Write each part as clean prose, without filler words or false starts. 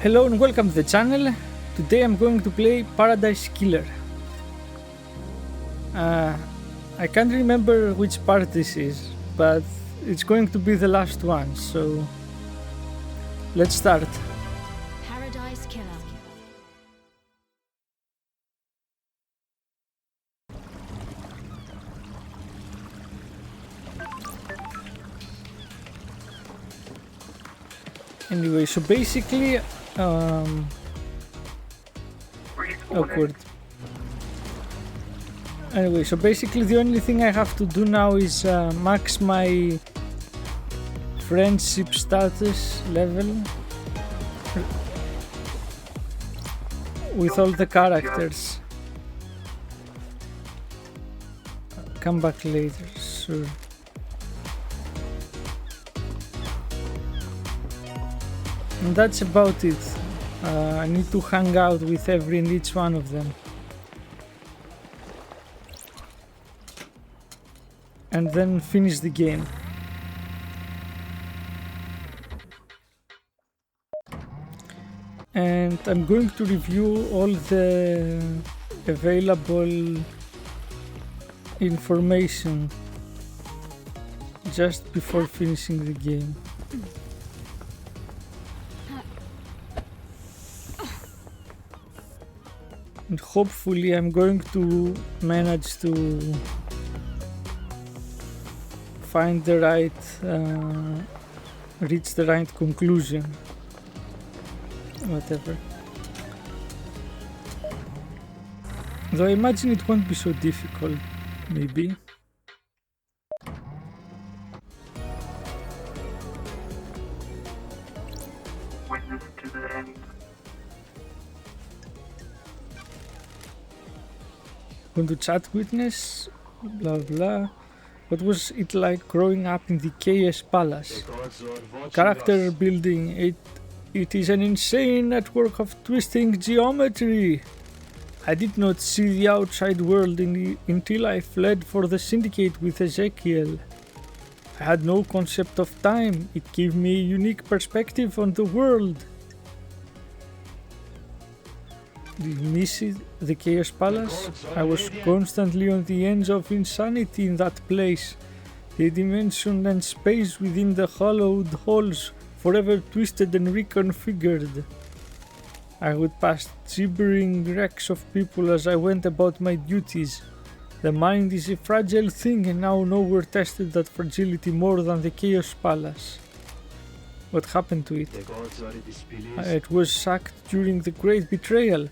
Hello and welcome to the channel. Today I'm going to play Paradise Killer. I can't remember which part this is, but it's going to be the last one, so let's start. Paradise Killer. Anyway, so basically, awkward. Anyway, so basically the only thing I have to do now is max my friendship status level with all the characters. Come back later, sure. And that's about it. I need to hang out with every and each one of them. And then finish the game. And I'm going to review all the available information just before finishing the game. And hopefully I'm going to manage to find the right, reach the right conclusion, whatever. Though I imagine it won't be so difficult, maybe. Going to chat witness, blah blah. What was it like growing up in the Chaos Palace? Character building, it is an insane network of twisting geometry. I did not see the outside world until I fled for the Syndicate with Ezekiel. I had no concept of time, it gave me a unique perspective on the world. Did you miss it? The Chaos Palace? I was constantly on the edge of insanity in that place. The dimension and space within the hollowed halls forever twisted and reconfigured. I would pass gibbering wrecks of people as I went about my duties. The mind is a fragile thing, and now nowhere tested that fragility more than the Chaos Palace. What happened to it? It was sacked during the Great Betrayal.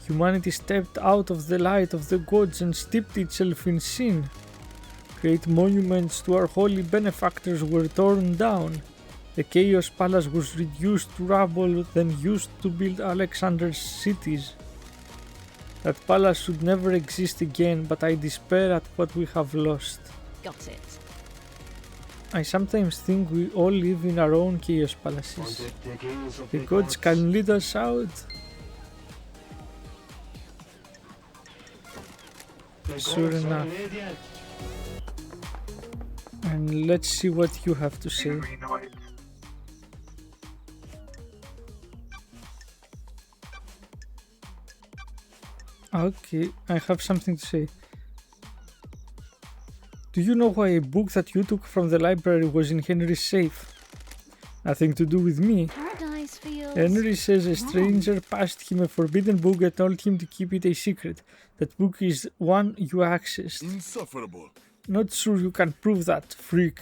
Humanity stepped out of the light of the gods and steeped itself in sin. Great monuments to our holy benefactors were torn down. The Chaos Palace was reduced to rubble, then used to build Alexander's cities. That palace should never exist again, but I despair at what we have lost. Got it. I sometimes think we all live in our own Chaos Palaces. The gods can lead us out. Sure enough. And let's see what you have to say. Okay, I have something to say. Do you know why a book that you took from the library was in Henry's safe? Nothing to do with me. Henry says a stranger passed him a forbidden book and told him to keep it a secret. That book is one you accessed. Insufferable. Not sure you can prove that, freak.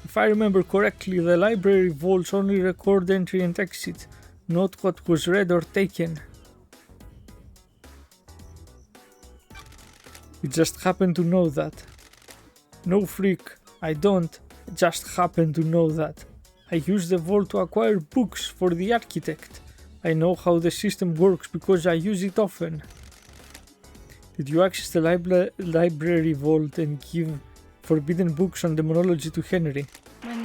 If I remember correctly, the library vaults only record entry and exit, not what was read or taken. You just happen to know that. No, freak, I don't. I just happen to know that. I use the vault to acquire books for the architect. I know how the system works because I use it often. Did you access the library vault and give forbidden books on demonology to Henry?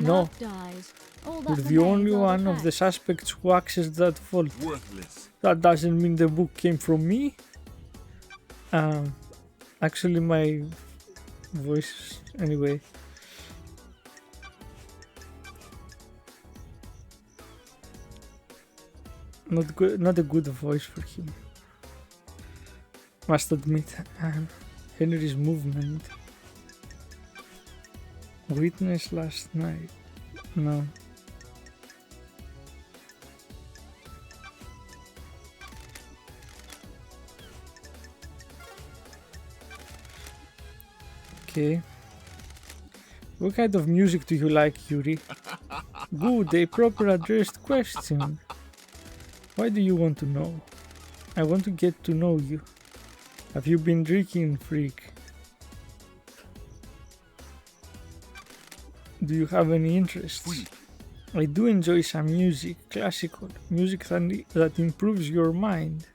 No. You're the only one of the suspects who accessed that vault. Worthless. That doesn't mean the book came from me. Actually, my voice, anyway. Not a good voice for him. Must admit. Henry's movement. Witness last night. No. Okay. What kind of music do you like, Yuri? Good, a proper addressed question. Why do you want to know? I want to get to know you. Have you been drinking, freak? Do you have any interests? I do enjoy some music, classical, music that improves your mind.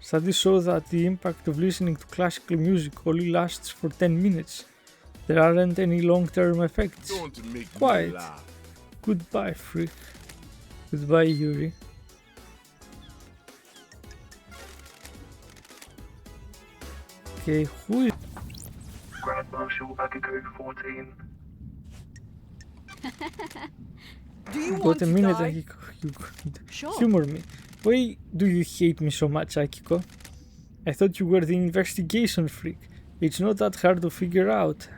Studies show that the impact of listening to classical music only lasts for 10 minutes. There aren't any long-term effects. Quiet. Goodbye, freak. Goodbye, Yuri. Okay, who is... Grand Marshal Akiko 14. Do you want Got a to minute, die? Akiko. You could Sure. humor me. Why do you hate me so much, Akiko? I thought you were the investigation freak. It's not that hard to figure out.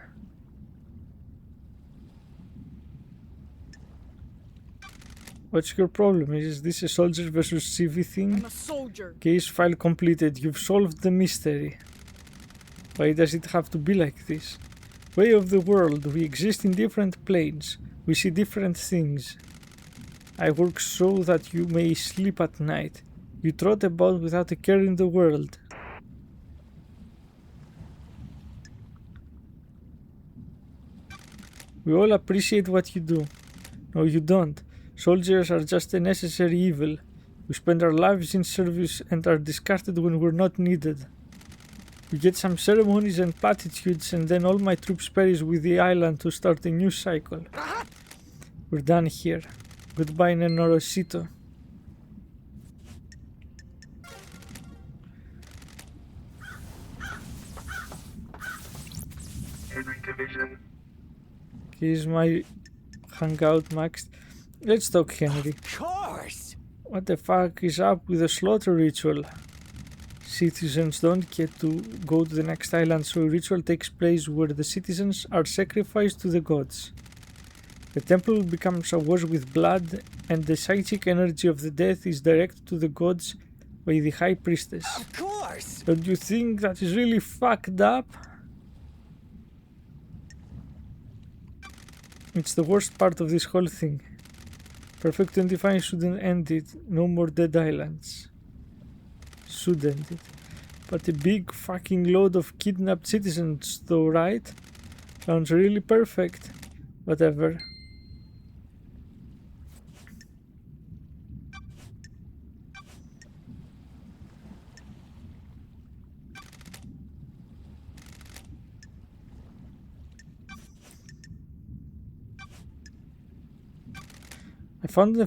What's your problem? Is this a soldier versus CV thing? I'm a soldier. Case file completed. You've solved the mystery. Why does it have to be like this? Way of the world. We exist in different planes. We see different things. I work so that you may sleep at night. You trot about without a care in the world. We all appreciate what you do. No, you don't. Soldiers are just a necessary evil. We spend our lives in service and are discarded when we're not needed. We get some ceremonies and platitudes, and then all my troops perish with the island to start a new cycle. We're done here. Goodbye, Nenorosito. Henry Division. Here's my hangout maxed. Let's talk, Henry. Of course. What the fuck is up with the slaughter ritual? Citizens don't get to go to the next island, so a ritual takes place where the citizens are sacrificed to the gods. The temple becomes awash with blood, and the psychic energy of the death is directed to the gods by the high priestess. Of course. Don't you think that is really fucked up? It's the worst part of this whole thing. Perfect 25 shouldn't end it. No more dead islands. Should end it. But a big fucking load of kidnapped citizens though, right? Sounds really perfect. Whatever. I found a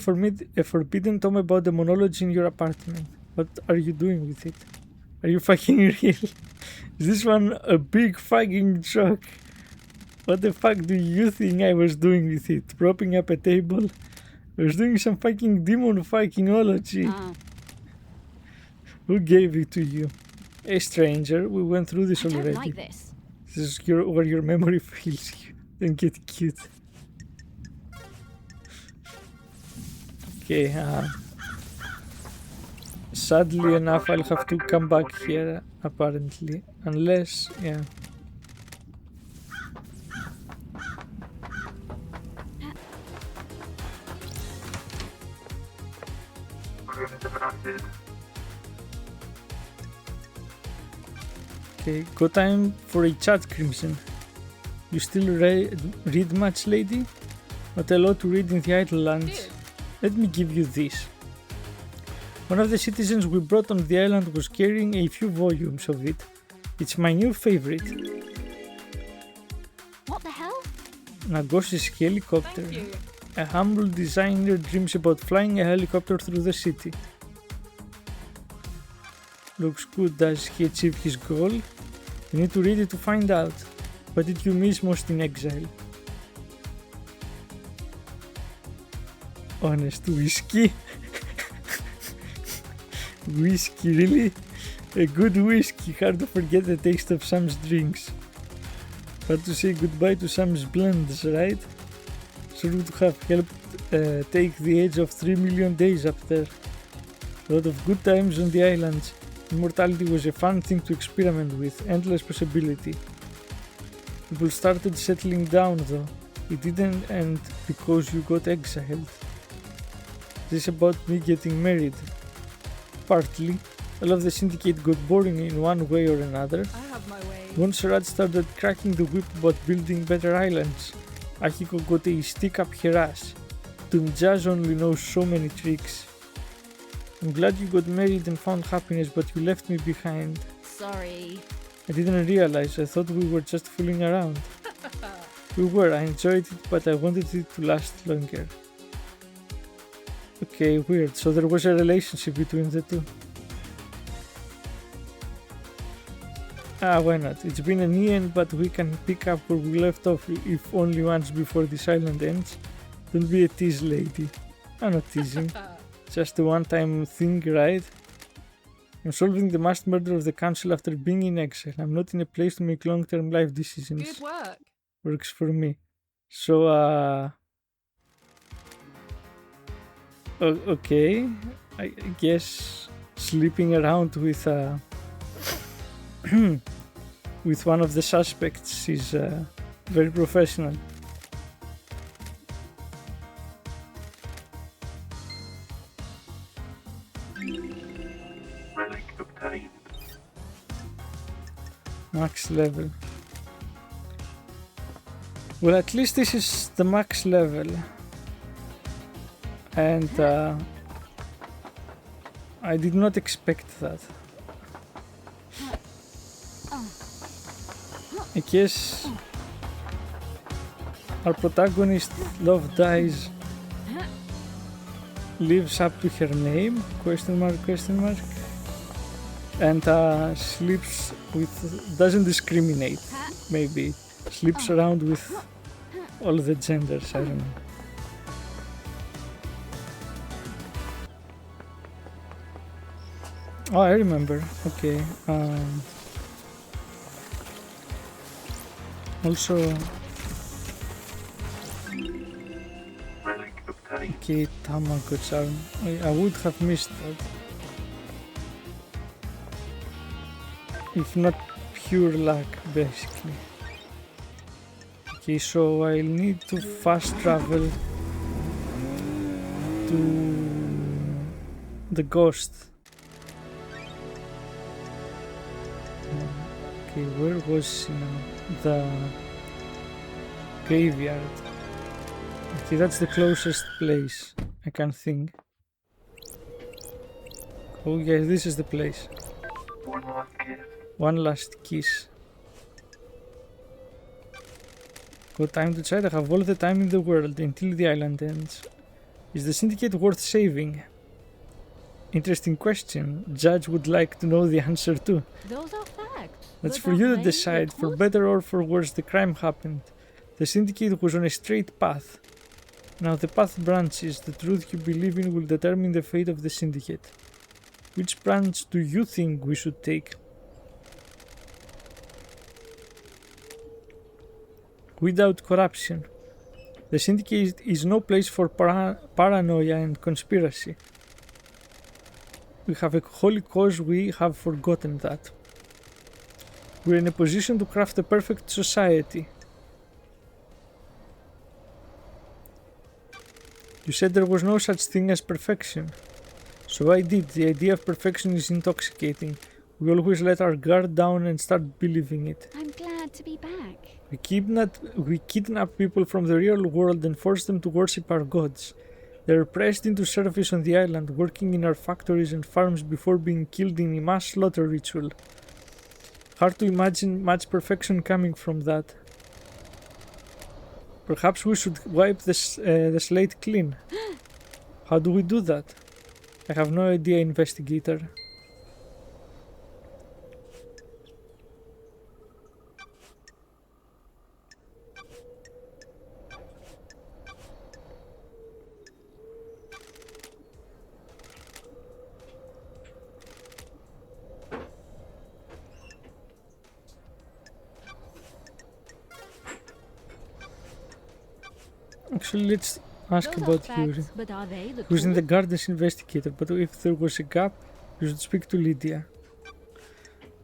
forbidden tome about demonology in your apartment. What are you doing with it? Are you fucking real? Is this one a big fucking joke? What the fuck do you think I was doing with it? Propping up a table? I was doing some fucking demon fuckingology. Oh, Who gave it to you? A stranger. We went through this I don't already. like this. This is where your memory fails you. Don't get cute. Okay, sadly enough, I'll have to come back here, apparently. Unless, yeah. Room demanded. Okay, go time for a chat, Crimson. You still read much, lady? Not a lot to read in the Idle Lands. Let me give you this. One of the citizens we brought on the island was carrying a few volumes of it. It's my new favorite. What the hell? Nagosi's helicopter. Thank you. A humble designer dreams about flying a helicopter through the city. Looks good. Does he achieve his goal? You need to read it to find out. What did you miss most in exile? Honest whiskey. Whiskey, really? A good whiskey, hard to forget the taste of Sam's drinks. Hard to say goodbye to Sam's blends, right? Sure would have helped take the age of 3 million days up there. A lot of good times on the islands. Immortality was a fun thing to experiment with, endless possibility. People started settling down though. It didn't end because you got exiled. This about me getting married. Partly. All of the syndicate got boring in one way or another. I have my way. Once Rad started cracking the whip about building better islands, Akiko got a stick up her ass. Doom Jazz only knows so many tricks. I'm glad you got married and found happiness, but you left me behind. Sorry. I didn't realize, I thought we were just fooling around. We were, I enjoyed it, but I wanted it to last longer. Okay, weird, so there was a relationship between the two. Why not? It's been an eon, but we can pick up where we left off if only once before this island ends. Don't be a tease lady. I'm not teasing. Just a one-time thing, right? I'm solving the mass murder of the council after being in exile. I'm not in a place to make long-term life decisions. Good work. Works for me. So, okay. I guess sleeping around with with one of the suspects is very professional. Relic obtained. Max level. Well, at least this is the max level. And I did not expect that. I guess our protagonist, Love Dies, lives up to her name, question mark, and sleeps with, doesn't discriminate, maybe, sleeps around with all the genders, I don't know. Oh, I remember, okay. Also, Relic obtained. okay, Tamagotchi, I would have missed that. If not pure luck, basically. Okay, so I'll need to fast travel to the ghost. Okay, where was she now? The graveyard. Okay, that's the closest place I can think. Oh yeah, this is the place. One last kiss. One last kiss. Got time to decide. I have all the time in the world until the island ends. Is the syndicate worth saving? Interesting question. Judge would like to know the answer too. Those are facts. That's But for you to they, decide. of For course. better or for worse, the crime happened. The syndicate was on a straight path. Now the path branches. The truth you believe in will determine the fate of the syndicate. Which branch do you think we should take? Without corruption. The syndicate is no place for paranoia and conspiracy. We have a holy cause, we have forgotten that. We're in a position to craft a perfect society. You said there was no such thing as perfection. So I did. The idea of perfection is intoxicating. We always let our guard down and start believing it. I'm glad to be back. We kidnap people from the real world and force them to worship our gods. They are pressed into service on the island, working in our factories and farms before being killed in a mass slaughter ritual. Hard to imagine much perfection coming from that. Perhaps we should wipe the slate clean. How do we do that? I have no idea, investigator. Actually, let's ask Those are about facts, Yuri. but are they the He was in the truth? gardens investigator, but if there was a gap, you should speak to Lydia.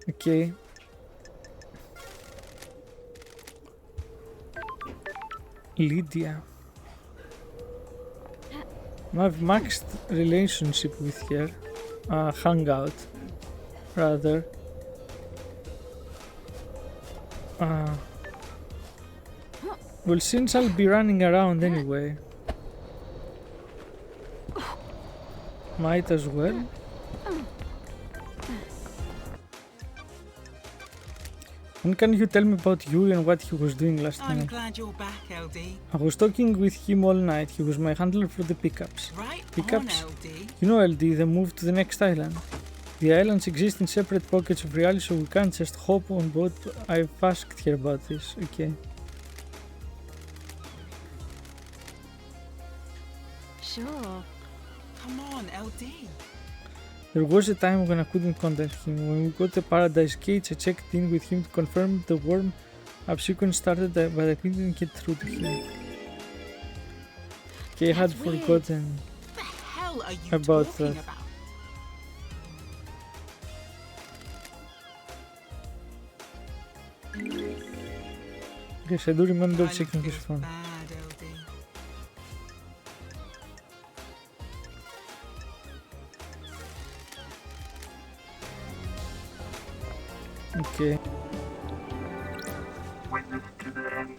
Okay. Lydia. I've maxed relationship with her. Hangout. Rather. Well, since I'll be running around anyway, might as well. And can you tell me about Yuri and what he was doing last I'm night? glad you're back, LD. I was talking with him all night. He was my handler for the pickups. Right Pickups? on, LD. You know, LD, they moved to the next island. The islands exist in separate pockets of reality, so we can't just hop on board. I've asked her about this. Okay. Sure. Come on, LD. There was a time when I couldn't contact him. When we got the Paradise Gates, I checked in with him to confirm the warm-up sequence started, but I couldn't get through to him. Okay, I had That's weird. forgotten. What the hell are you About talking that. about? Yes, I do remember Kind of checking his feels phone. bad, LD. Okay. Witness to the end.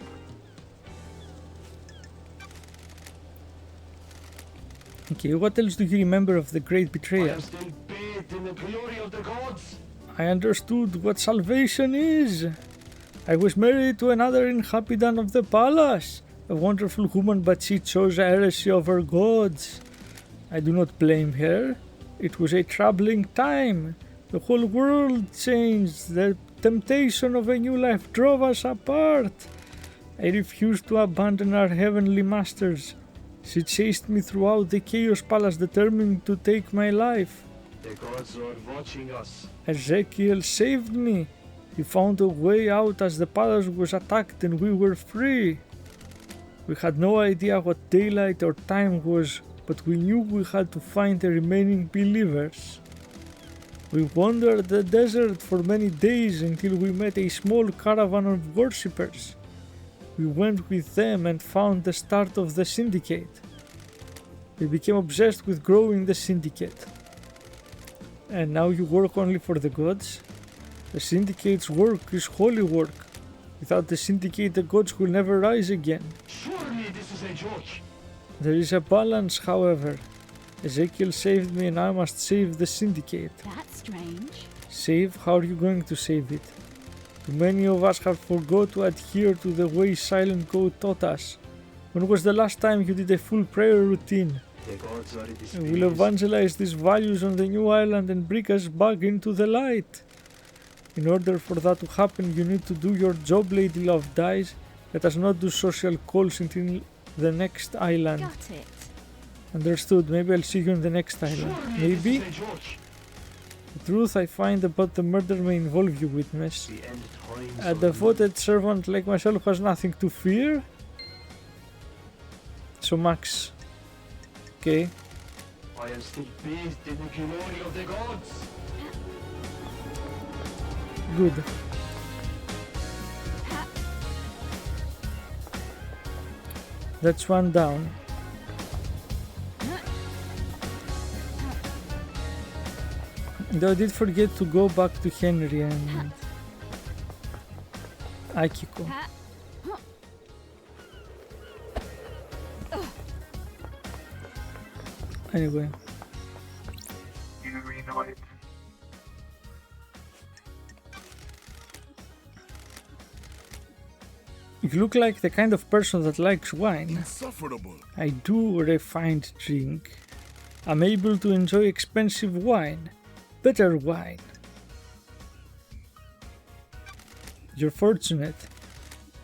Okay, what else do you remember of the Great I Betrayal? am still bathed in the glory of the gods. I understood what salvation is. I was married to another inhabitant of the palace, a wonderful woman, but she chose heresy over gods. I do not blame her. It was a troubling time. The whole world changed. The temptation of a new life drove us apart. I refused to abandon our heavenly masters. She chased me throughout the Chaos Palace, determined to take my life. The gods are watching us. Ezekiel saved me. He found a way out as the palace was attacked and we were free. We had no idea what daylight or time was, but we knew we had to find the remaining believers. We wandered the desert for many days until we met a small caravan of worshippers. We went with them and found the start of the syndicate. We became obsessed with growing the syndicate. And now you work only for the gods? The syndicate's work is holy work. Without the syndicate, the gods will never rise again. Surely this is a joke. There is a balance, however. Ezekiel saved me and I must save the syndicate. That's strange. Save? How are you going to save it? Too many of us have forgot to adhere to the way Silent Code taught us. When was the last time you did a full prayer routine? The gods are We displeased. will evangelize these values on the new island and bring us back into the light. In order for that to happen, you need to do your job, Lady Love Dies. Let us not do social calls until the next island. Got it. Understood. Maybe I'll see you on the next island. Surely Maybe? this is a joke. The truth I find about the murder may involve you, witness. The end times A are devoted servant like myself has nothing to fear. So Max. Okay. I am still bathed in the glory of the gods. Good. That's one down. Though I did forget to go back to Henry and Akiko. Anyway, You reunite. you look like the kind of person that likes wine. Insufferable. I do a refined drink. I'm able to enjoy expensive wine. Better wine. You're fortunate.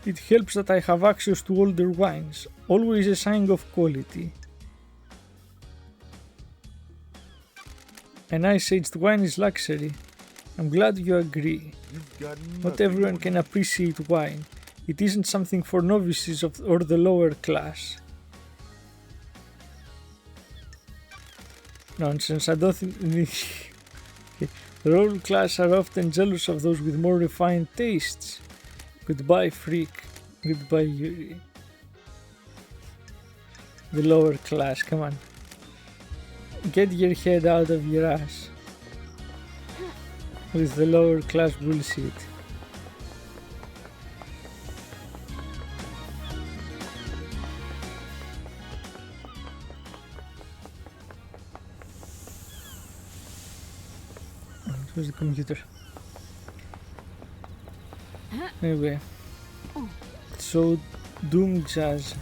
It helps that I have access to older wines, always a sign of quality. A nice aged wine is luxury. I'm glad you agree. You've got Not nothing everyone on can me. appreciate wine. It isn't something for novices or the lower class. Nonsense. I don't think the role class are often jealous of those with more refined tastes. Goodbye, freak. Goodbye, Yuri. The lower class, come on. Get your head out of your ass with the lower class bullshit. Where's the computer? Anyway, so Doom Jazz.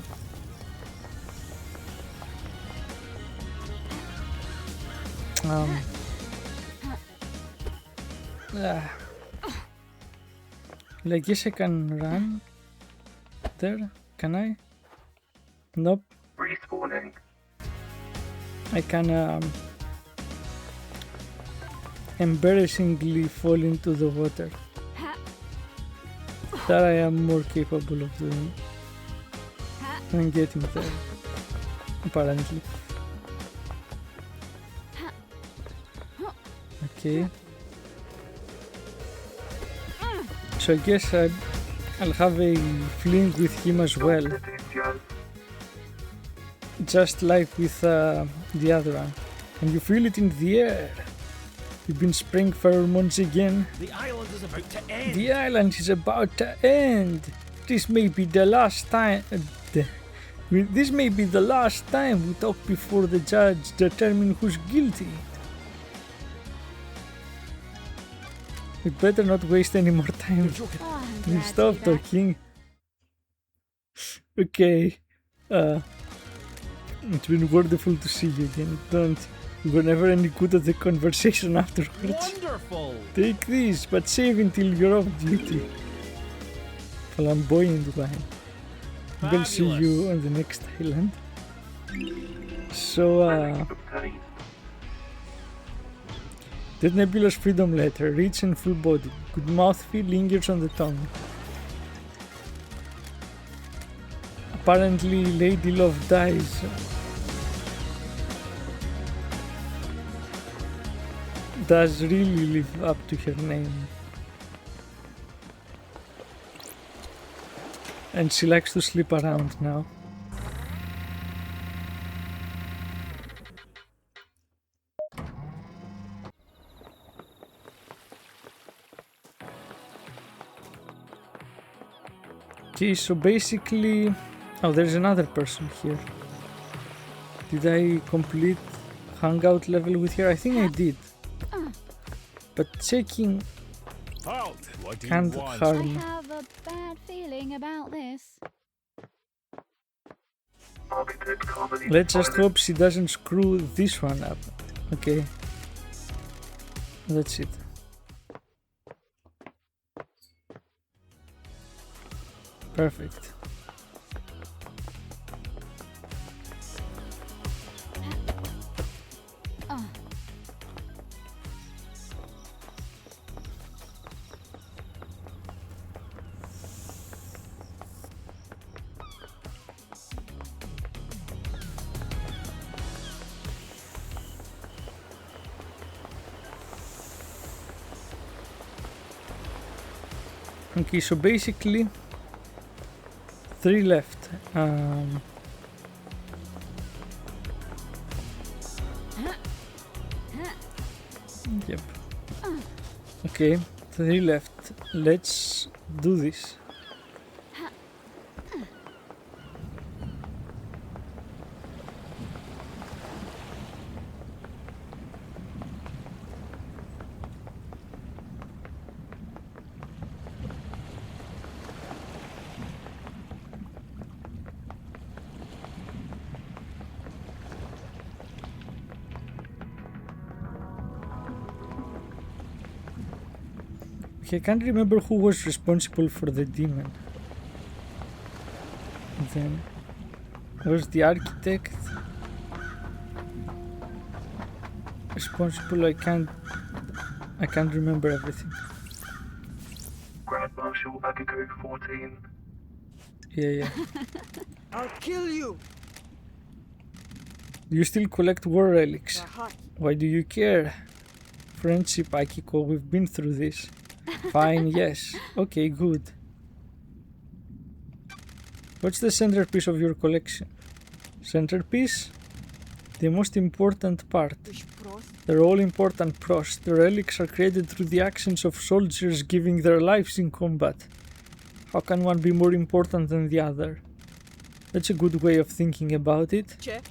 I guess I can run there. Can I? Nope. Respawning. I can embarrassingly fall into the water. That I am more capable of doing than getting there, apparently. Okay. So I guess I'll have a fling with him as well, just like with the other one. And you feel it in the air. You've been spraying pheromones again. The island is about to end. The island is about to end. This may be the last time. This may be the last time we talk before the judge determine who's guilty. We better not waste any more time. Oh, I'm You glad to stop be back. talking. Okay. It's been wonderful to see you again. We were never any good at the conversation afterwards. Wonderful. Take this, but save until you're off duty. Flamboyant wine. We'll see you on the next island. So, that nebulous freedom letter, rich and full-bodied, good mouthfeel lingers on the tongue. Apparently, Lady Love dies. Does really live up to her name. And she likes to sleep around now. Okay, so basically... Oh, there's another person here. Did I complete hangout level with her? I think I did. But checking Halt. What do can't you want? I harm. have a bad feeling about this. Marketed comedy. Let's just hope she doesn't screw this one up. Okay. That's it. Perfect. Okay, so basically 3 left. Yep. Okay, 3 left. Let's do this. I can't remember who was responsible for the demon. Then was the architect responsible? I can't remember everything. Grand Marshal Agago 14. Yeah. I'll kill you. Do you still collect war relics? Aha. Why do you care? Friendship, Akiko, we've been through this. Fine, yes. Okay, good. What's the centerpiece of your collection? Centerpiece? The most important part. They're all important pros. The relics are created through the actions of soldiers giving their lives in combat. How can one be more important than the other? That's a good way of thinking about it. Check.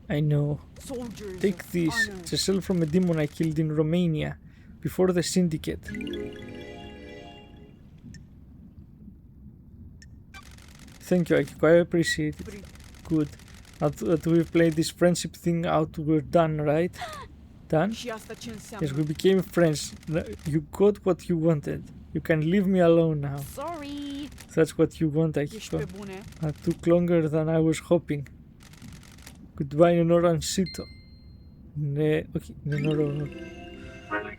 I know. Soldiers. Take this. It's a cell from a demon I killed in Romania before the syndicate. Thank you, Akiko. I appreciate it. Good. Now that we've played this friendship thing out, we're done, right? Done? Yes, we became friends. You got what you wanted. You can leave me alone now. Sorry. That's what you want, Akiko. That took longer than I was hoping. Goodbye, Norancito. Okay, Nenoro.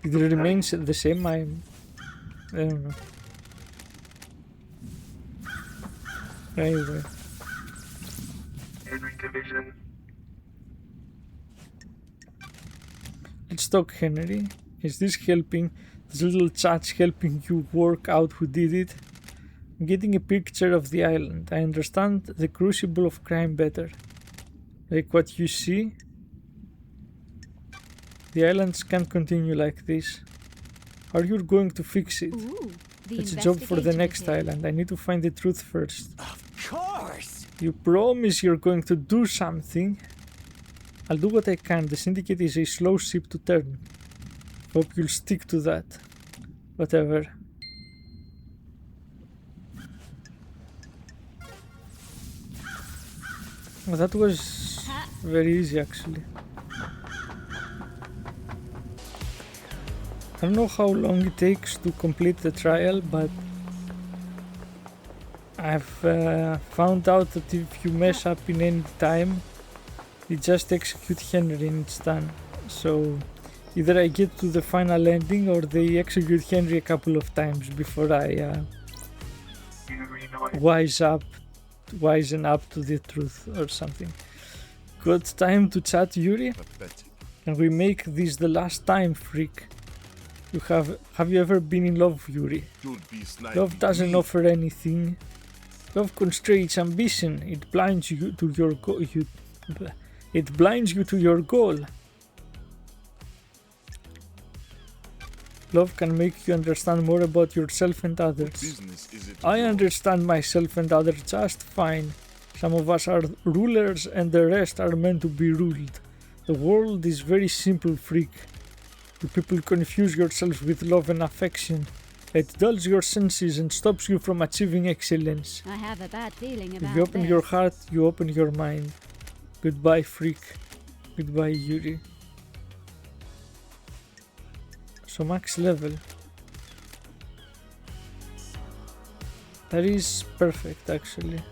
It remains the same. I don't know. Anyway. Henry Division. Let's talk, Henry. Is this helping? This little chat's helping you work out who did it? I'm getting a picture of the island. I understand the crucible of crime better. Like what you see? The islands can't continue like this. Are you going to fix it? Ooh, the It's a job for the investigation next is here. island. I need to find the truth first. Of course. You promise you're going to do something? I'll do what I can. The syndicate is a slow ship to turn. Hope you'll stick to that. Whatever. Well, that was very easy, actually. I don't know how long it takes to complete the trial, but I've found out that if you mess up in any time, you just execute Henry and it's done. So either I get to the final ending or they execute Henry a couple of times before I wisen up to the truth or something. Got time to chat, Yuri? Pathetic. And we make this the last time, freak. Have you ever been in love, Yuri? You'd be sniping Love doesn't me. offer anything. Love constrains ambition. It blinds you to your goal. It blinds you to your goal. Love can make you understand more about yourself and others. Business is it? I understand myself and others just fine. Some of us are rulers and the rest are meant to be ruled. The world is very simple, freak. You people confuse yourselves with love and affection. It dulls your senses and stops you from achieving excellence. I have a bad feeling about If you open this. your heart, you open your mind. Goodbye, freak. Goodbye, Yuri. So max level. That is perfect, actually.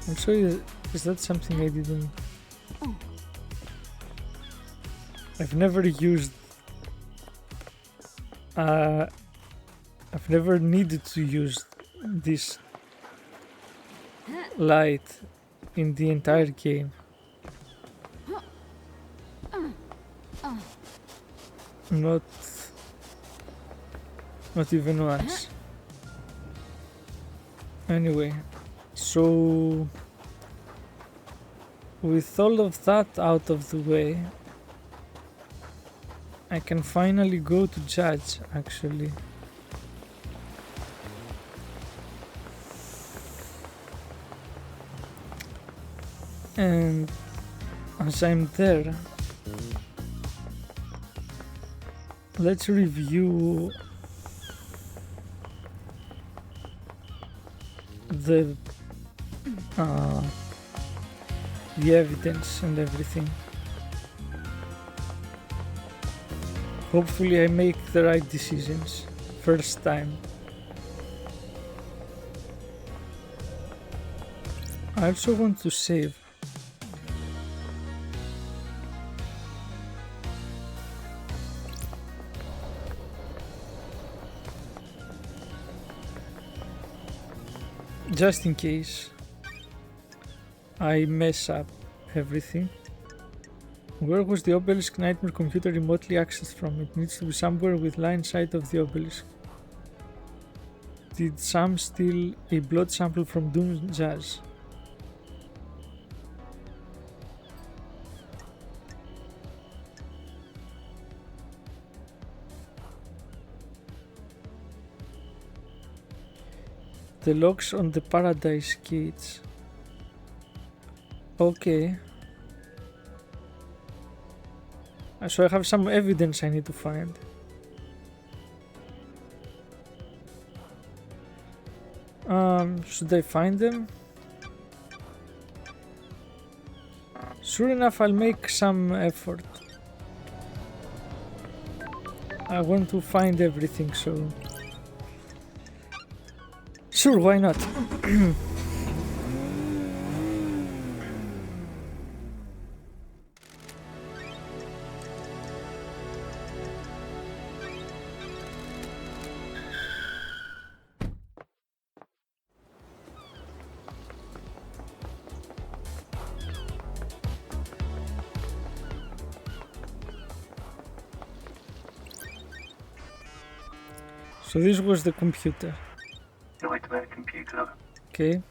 I'm sorry, is that something I didn't... I've never used... I've never needed to use this light in the entire game. Not even once. Anyway, so with all of that out of the way, I can finally go to judge, actually. And as I'm there, let's review the evidence and everything. Hopefully I make the right decisions first time. I also want to save. Just in case I mess up everything. Where was the obelisk nightmare computer remotely accessed from? It needs to be somewhere with line sight of the obelisk. Did Sam steal a blood sample from Doom Jazz? The locks on the Paradise gates. Okay. So I have some evidence I need to find. Should I find them? Sure enough, I'll make some effort. I want to find everything, so... Sure, why not? So this was the computer. Nightmare computer. Okay.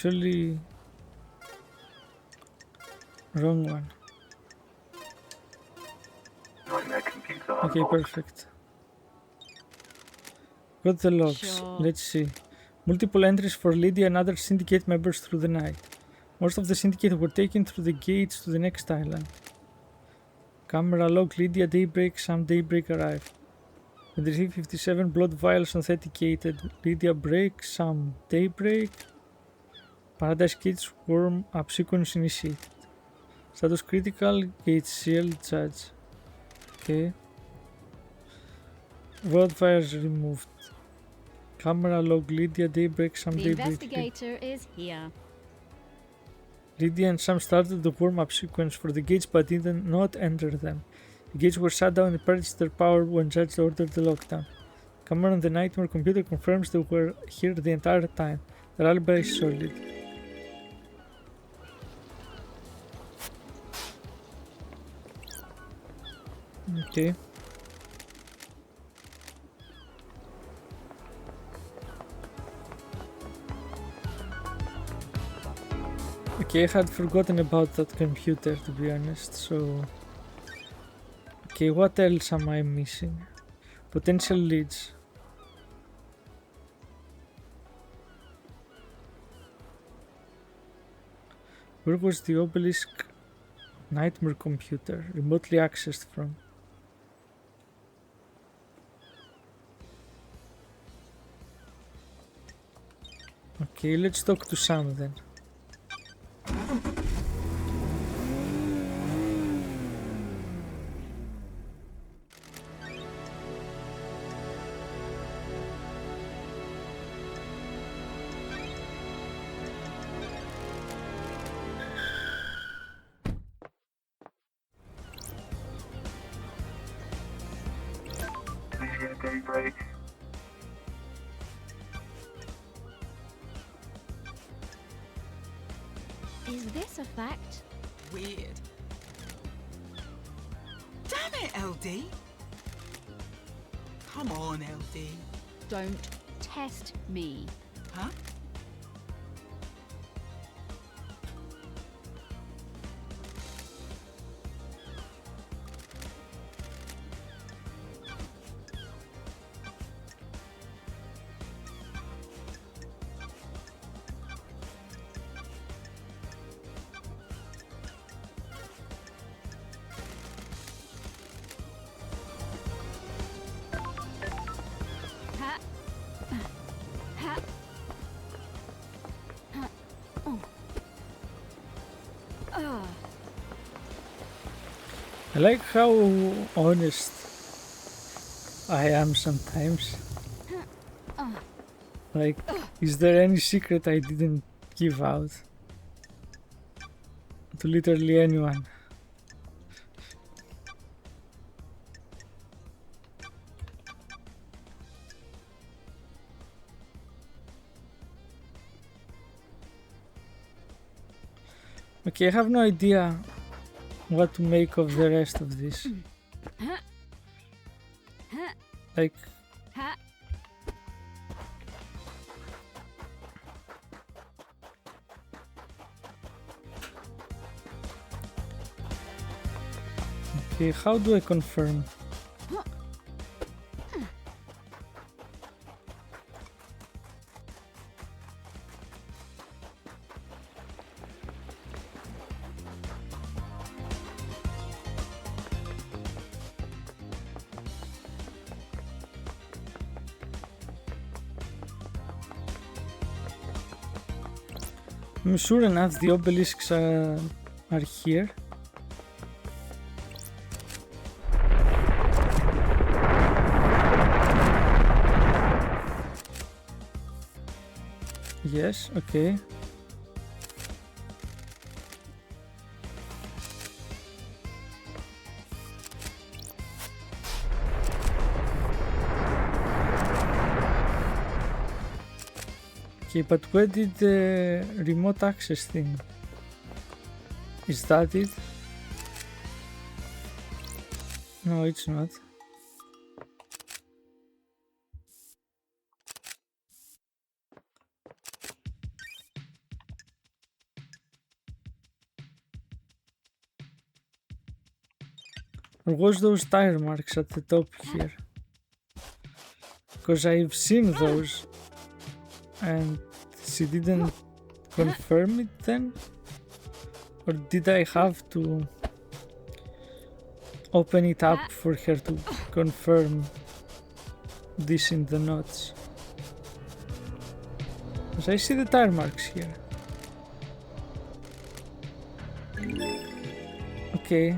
Actually, wrong one. Nightmare computer. Okay, unlocked. perfect. Got the logs. Sure. Let's see. Multiple entries for Lydia and other syndicate members through the night. Most of the syndicate were taken through the gates to the next island. Camera log Lydia daybreak, some daybreak arrived. And received 57 blood vials authenticated. Lydia break, some daybreak. Paradise gates warm up sequence initiated. Status critical, gate sealed, judge. Okay. Blood vials removed. Camera log Lydia daybreak, some The daybreak. investigator is here. Lydia and Sam started the warm-up sequence for the gates but did not enter them. The gates were shut down and purged their power when Judge ordered the lockdown. Camera on the nightmare computer confirms they were here the entire time. Their alibi is solid. Okay. Okay, I had forgotten about that computer, to be honest, so... Okay, what else am I missing? Potential leads. Where was the obelisk nightmare computer remotely accessed from? Okay, let's talk to Sam then. Lydia daybreak. Is this a fact? Weird. Damn it, LD. Come on, LD. Don't test me. Huh? Ha. Ha. I like how honest I am sometimes. Like, is there any secret I didn't give out? To literally anyone. Okay, I have no idea what to make of the rest of this. Like, okay, how do I confirm? I'm sure enough the obelisks are here. Yes, okay. Okay, but where did the remote access thing? Is that it? No, it's not. Or was those tire marks at the top here? Because I've seen those and she didn't confirm it then? Or did I have to open it up for her to confirm this in the notes? Because I see the tire marks here. Okay.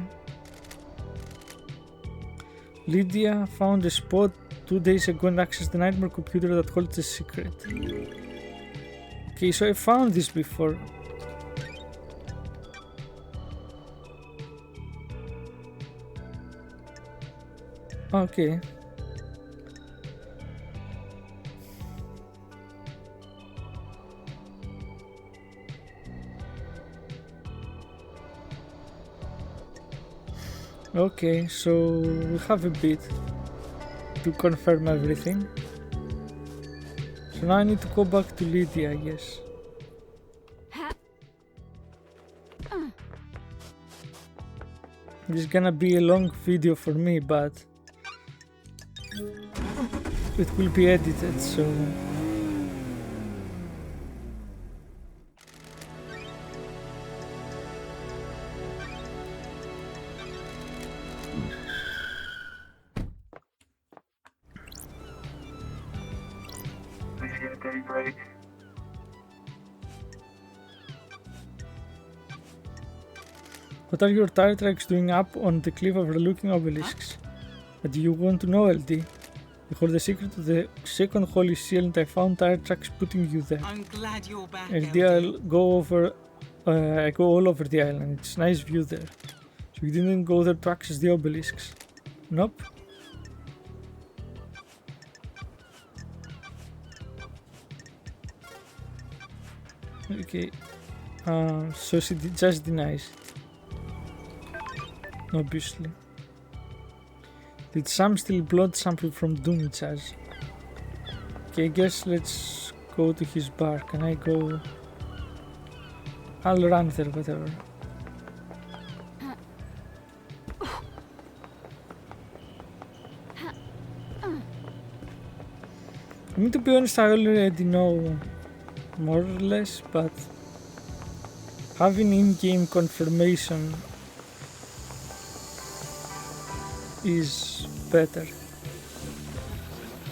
Lydia found a spot 2 days ago and accessed the nightmare computer that holds a secret. Okay, so I found this before. Okay. Okay, so we have a bit to confirm everything. So now I need to go back to Lydia, I guess. This is gonna be a long video for me, but it will be edited, so... Daybreak. What are your tire tracks doing up on the cliff overlooking obelisks? Do you want to know, LD? You hold the secret to the second holy seal and I found tire tracks putting you there. I'm glad you're back, LD, I'll go over... I go all over the island. It's a nice view there. So you didn't go there to access the obelisks? Nope. Okay. So she just denies it. Obviously. Did Sam steal blood sample from Doom Jazz? Okay, I guess let's go to his bar. Can I go? I'll run there, whatever. I mean, to be honest, I already know more or less, but having in-game confirmation is better.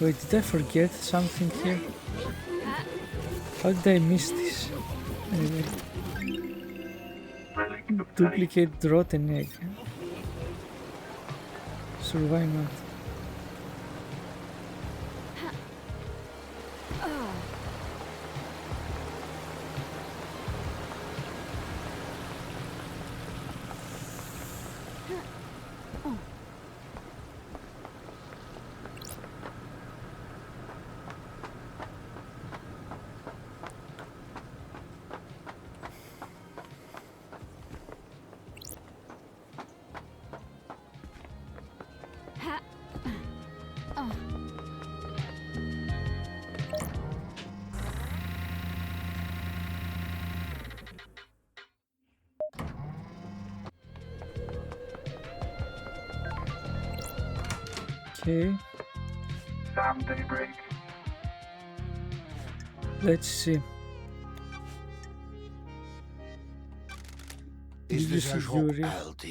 Wait, did I forget something here? How did I miss this? Anyway. Relic breaking the plate. Duplicate rotten egg. So why not? Okay, Sam daybreak. let's see. Is This this a is joke, Yuri. LD?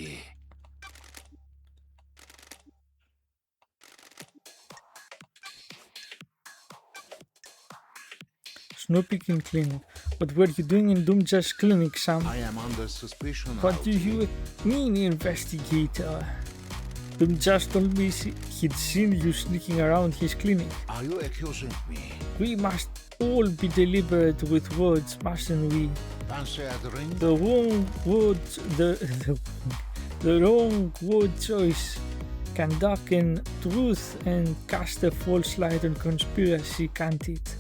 Snooping in clinic. What were you doing in Doomja's clinic, Sam? I am under suspicion, What do LD. you mean, investigator? Doomjas told me he'd seen you sneaking around his clinic. Are you accusing me? We must all be deliberate with words, mustn't we? Fancy a drink? The wrong word, the wrong word choice can darken truth and cast a false light on conspiracy, can't it?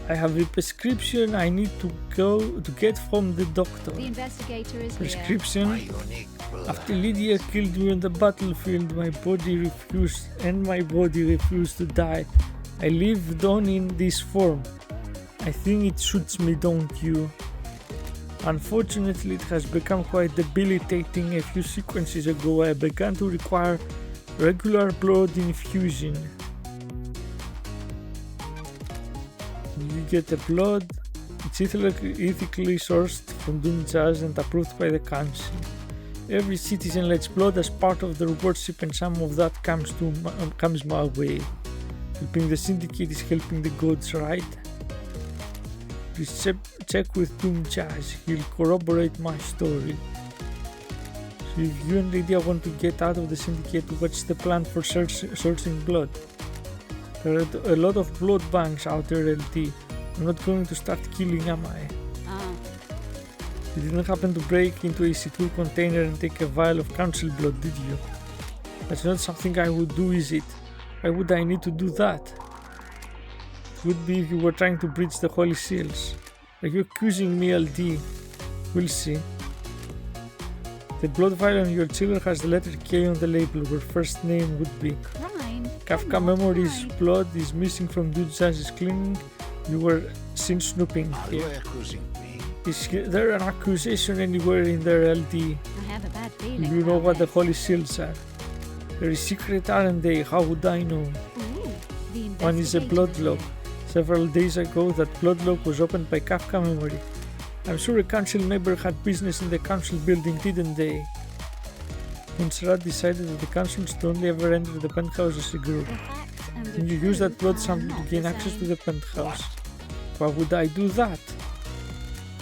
I have a prescription I need to go to get from the doctor. The investigator is here. Prescription. Bionic blood. After Lydia killed me on the battlefield, my body refused to die. I lived on in this form. I think it suits me, don't you? Unfortunately, it has become quite debilitating. A few sequences ago, I began to require regular blood infusion. You get the blood. It's ethically sourced from Doomjaz and approved by the council. Every citizen lets blood as part of their worship, and some of that comes my way. Helping the syndicate is helping the gods, right? Please check with Doomjaz. He'll corroborate my story. So if you and Lydia want to get out of the syndicate, what's the plan for sourcing blood? There are a lot of blood banks out there, LT. I'm not going to start killing, am I? You didn't happen to break into a secure container and take a vial of council blood, did you? That's not something I would do, is it? Why would I need to do that? It would be if you were trying to breach the holy seals. Are you accusing me, LD? We'll see. The blood vial on your chiller has the letter K on the label, where first name would be. Crime? Kafka Come on, Memories crime. blood is missing from Doomjaz's clinic. You were seen snooping Are you here. accusing me? Is there an accusation anywhere in there, LD? I have a bad feeling. You know about what the this. holy seals are. They're secret, aren't they? How would I know? Ooh, the One is a investigator blood is log. here. Several days ago, that blood log was opened by Kafka Memory. I'm sure a council member had business in the council building, didn't they? Montserrat decided that the councils should only ever enter the penthouse as a group. The facts and the Can you use that truth blood are sample not to gain the access to same. the penthouse? Why would I do that?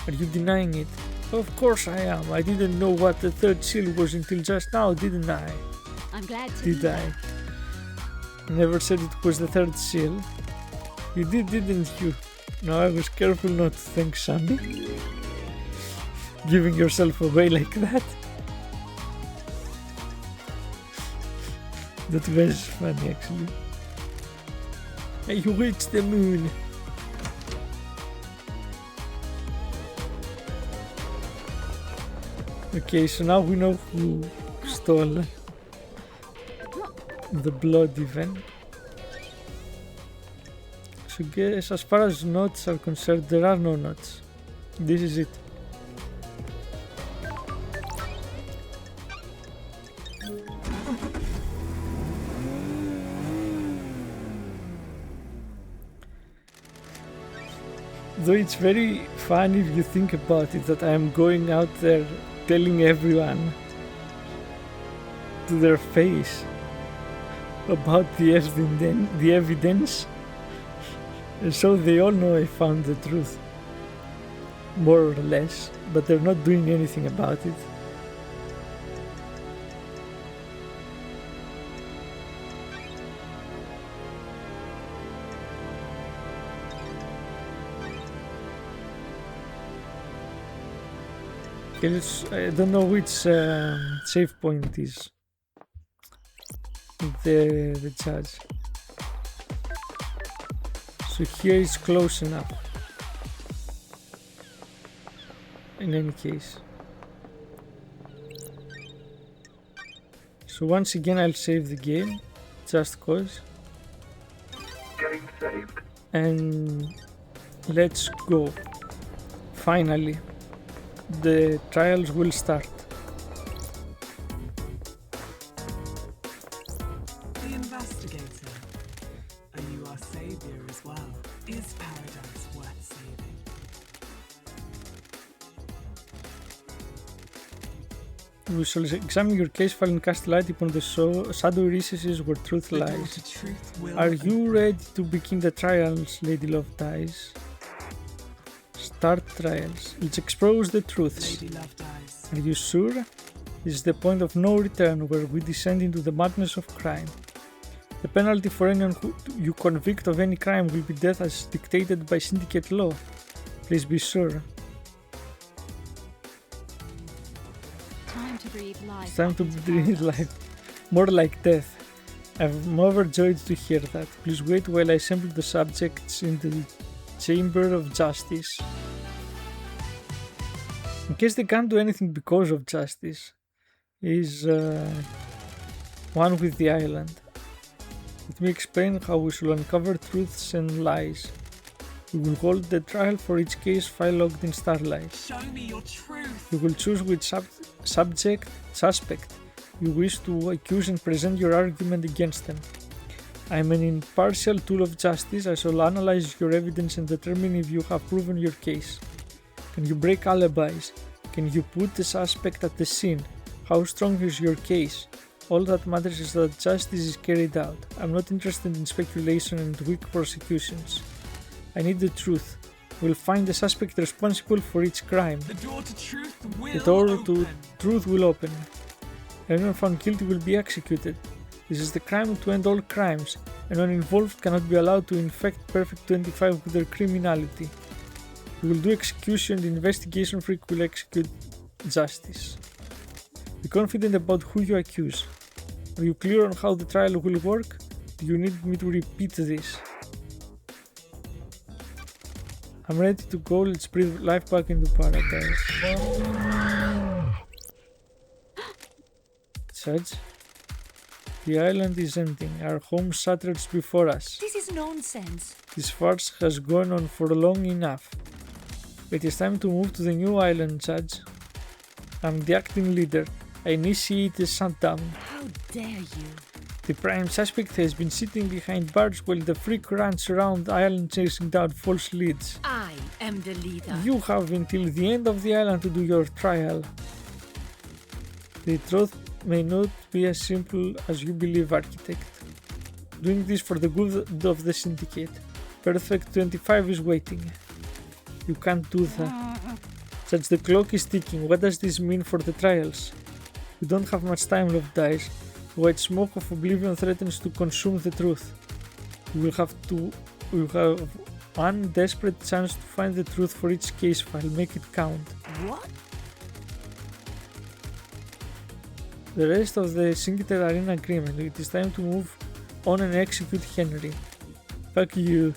Are you denying it? Of course I am. I didn't know what the third seal was until just now, didn't I? I'm glad to Did hear. I? Never said it was the third seal. You did, didn't you? No, I was careful not to thank Sandy. Giving yourself away like that. That was funny, actually. You reached the moon. Okay, so now we know who stole the blood event. So guess as far as notes are concerned, there are no notes. This is it. Though it's very funny if you think about it, that I am going out there telling everyone to their face about the evidence, and so they all know I found the truth, more or less, but they're not doing anything about it. Okay, I don't know which save point is the judge. So here is close enough. In any case. So once again I'll save the game, just cause. Getting saved. And let's go. Finally, the trials will start. The investigator. And you are savior as well. Is paradise worth saving? We shall examine your case file and cast light upon the shadowy recesses where truth The door lies. to truth will Are open. you ready to begin the trials, Lady Love Dies? Start trials. Let's expose the truths. Lady Love dies. Are you sure? This is the point of no return where we descend into the madness of crime. The penalty for anyone who you convict of any crime will be death as dictated by syndicate law. Please be sure. Time to breathe life. It's time to into breathe paradise. life. More like death. I'm overjoyed to hear that. Please wait while I assemble the subjects in the Chamber of Justice. In case they can't do anything because of justice, is one with the island. Let me explain how we shall uncover truths and lies. We will hold the trial for each case file logged in Starlight. Show me your truth. You will choose which suspect you wish to accuse and present your argument against them. I am an impartial tool of justice. I shall analyze your evidence and determine if you have proven your case. Can you break alibis? Can you put the suspect at the scene? How strong is your case? All that matters is that justice is carried out. I'm not interested in speculation and weak prosecutions. I need the truth. We'll find the suspect responsible for each crime. The door to truth will The door to open. truth will open. Anyone found guilty will be executed. This is the crime to end all crimes. Anyone involved cannot be allowed to infect Perfect 25 with their criminality. We will do execution, the investigation freak will execute justice. Be confident about who you accuse. Are you clear on how the trial will work? Do you need me to repeat this? I'm ready to go. Let's breathe life back into paradise. Judge, the island is ending. Our home shatters before us. This is nonsense. This farce has gone on for long enough. It is time to move to the new island, Judge. I'm the acting leader. I initiate the shutdown. How dare you? The prime suspect has been sitting behind bars while the freak runs around the island chasing down false leads. I am the leader. You have until the end of the island to do your trial. The truth may not be as simple as you believe, Architect. Doing this for the good of the Syndicate. Perfect 25 is waiting. You can't do that. Judge, the clock is ticking. What does this mean for the trials? We don't have much time, Love Dies. The white smoke of oblivion threatens to consume the truth. We will have one desperate chance to find the truth for each case file. Make it count. What? The rest of the Syndicate are in agreement. It is time to move on and execute Henry. Fuck you.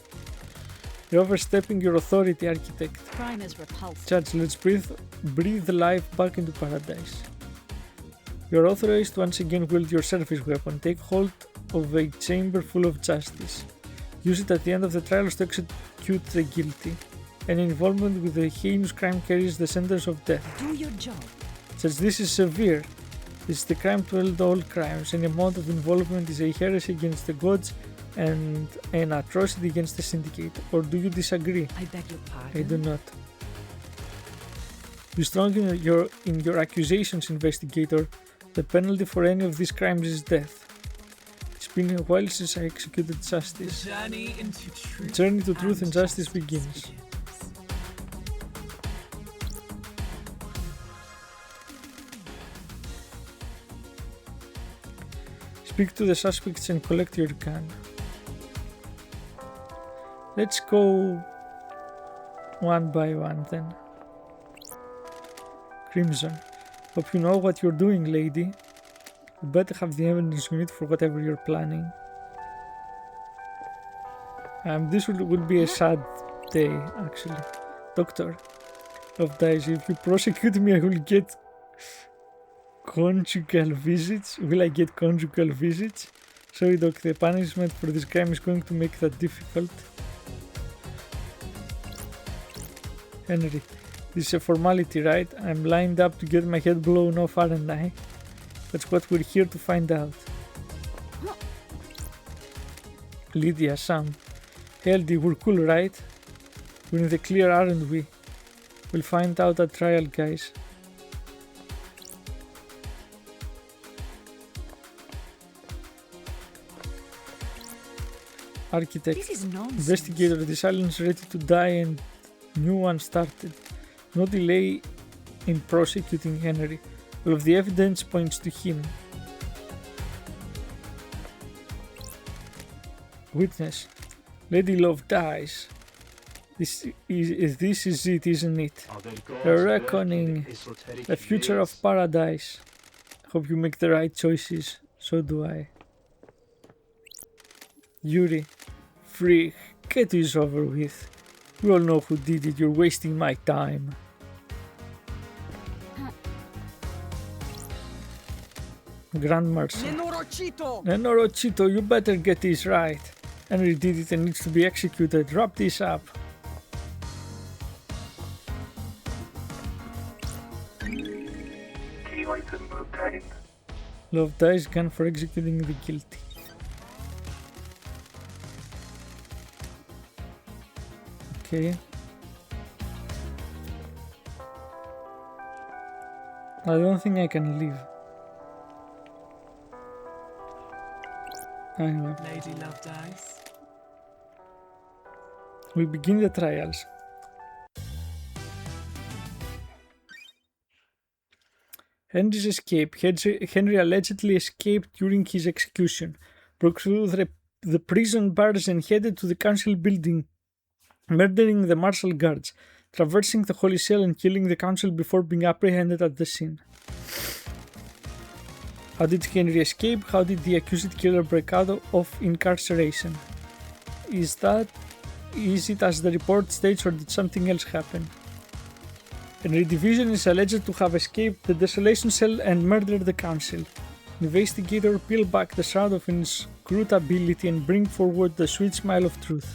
You're overstepping your authority, Architect. Crime is repulsive. Judge, let's breathe life back into paradise. You're authorized to once again wield your service weapon. Take hold of a chamber full of justice. Use it at the end of the trials to execute the guilty. Any involvement with a heinous crime carries the sentence of death. Do your job. Judge, this is severe. This is the crime to end all crimes. Any amount of involvement is a heresy against the gods and an atrocity against the Syndicate. Or do you disagree? I beg your pardon. I do not. Be strong in your accusations, investigator. The penalty for any of these crimes is death. It's been a while since I executed justice. The journey into truth. The journey to truth and justice begins. Speak to the suspects and collect your gun. Let's go one by one then. Crimson. Hope you know what you're doing, lady. You better have the evidence you need for whatever you're planning. This will be a sad day, actually. Doctor, Love dies. If you prosecute me, I will get conjugal visits. Will I get conjugal visits? Sorry, Doc, the punishment for this crime is going to make that difficult. Henry, this is a formality, right? I'm lined up to get my head blown off, aren't I? That's what we're here to find out. Lydia, Sam. LD, we're cool, right? We're in the clear, aren't we? We'll find out at trial, guys. Architect. This is nonsense. Investigator, the silence ready to die and new one started. No delay in prosecuting Henry. All of the evidence points to him. Witness. Lady Love dies. This is it, isn't it? The reckoning. The future of paradise. Hope you make the right choices. So do I. Yuri. Freak. Get this over with. We all know who did it. You're wasting my time. Grand Marshal. Nenorochito, you better get this right. Henry did it and needs to be executed. Wrap this up. Key item obtained. Love dies gun for executing the guilty. Okay. I don't think I can leave. Anyway. Lady Love dies. We begin the trials. Henry's escape. Henry allegedly escaped during his execution, broke through the prison bars and headed to the council building, murdering the martial guards, traversing the holy cell and killing the council before being apprehended at the scene. How did Henry escape? How did the accused killer break out of incarceration? Is it as the report states, or did something else happen? Henry Division is alleged to have escaped the desolation cell and murdered the council. Investigator peel back the shroud of inscrutability and bring forward the sweet smile of truth.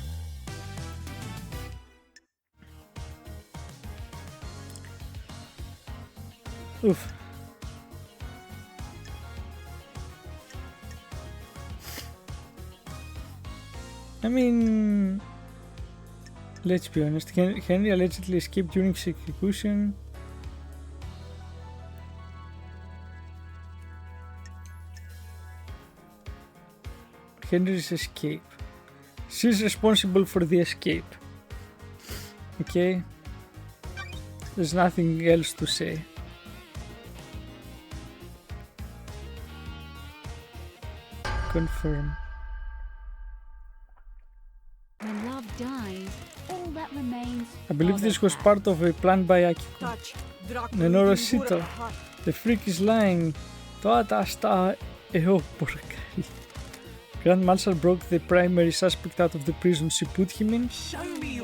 Oof. I mean, let's be honest, Henry allegedly escaped during his execution. Henry's escape. She's responsible for the escape. Okay? There's nothing else to say. Confirm. When love dies, all that remains. I believe this was part of a plan by Akiko. Nenorochito. The freak is lying. Toata asta eo porcari. Grand Marshal broke the primary suspect out of the prison she put him in.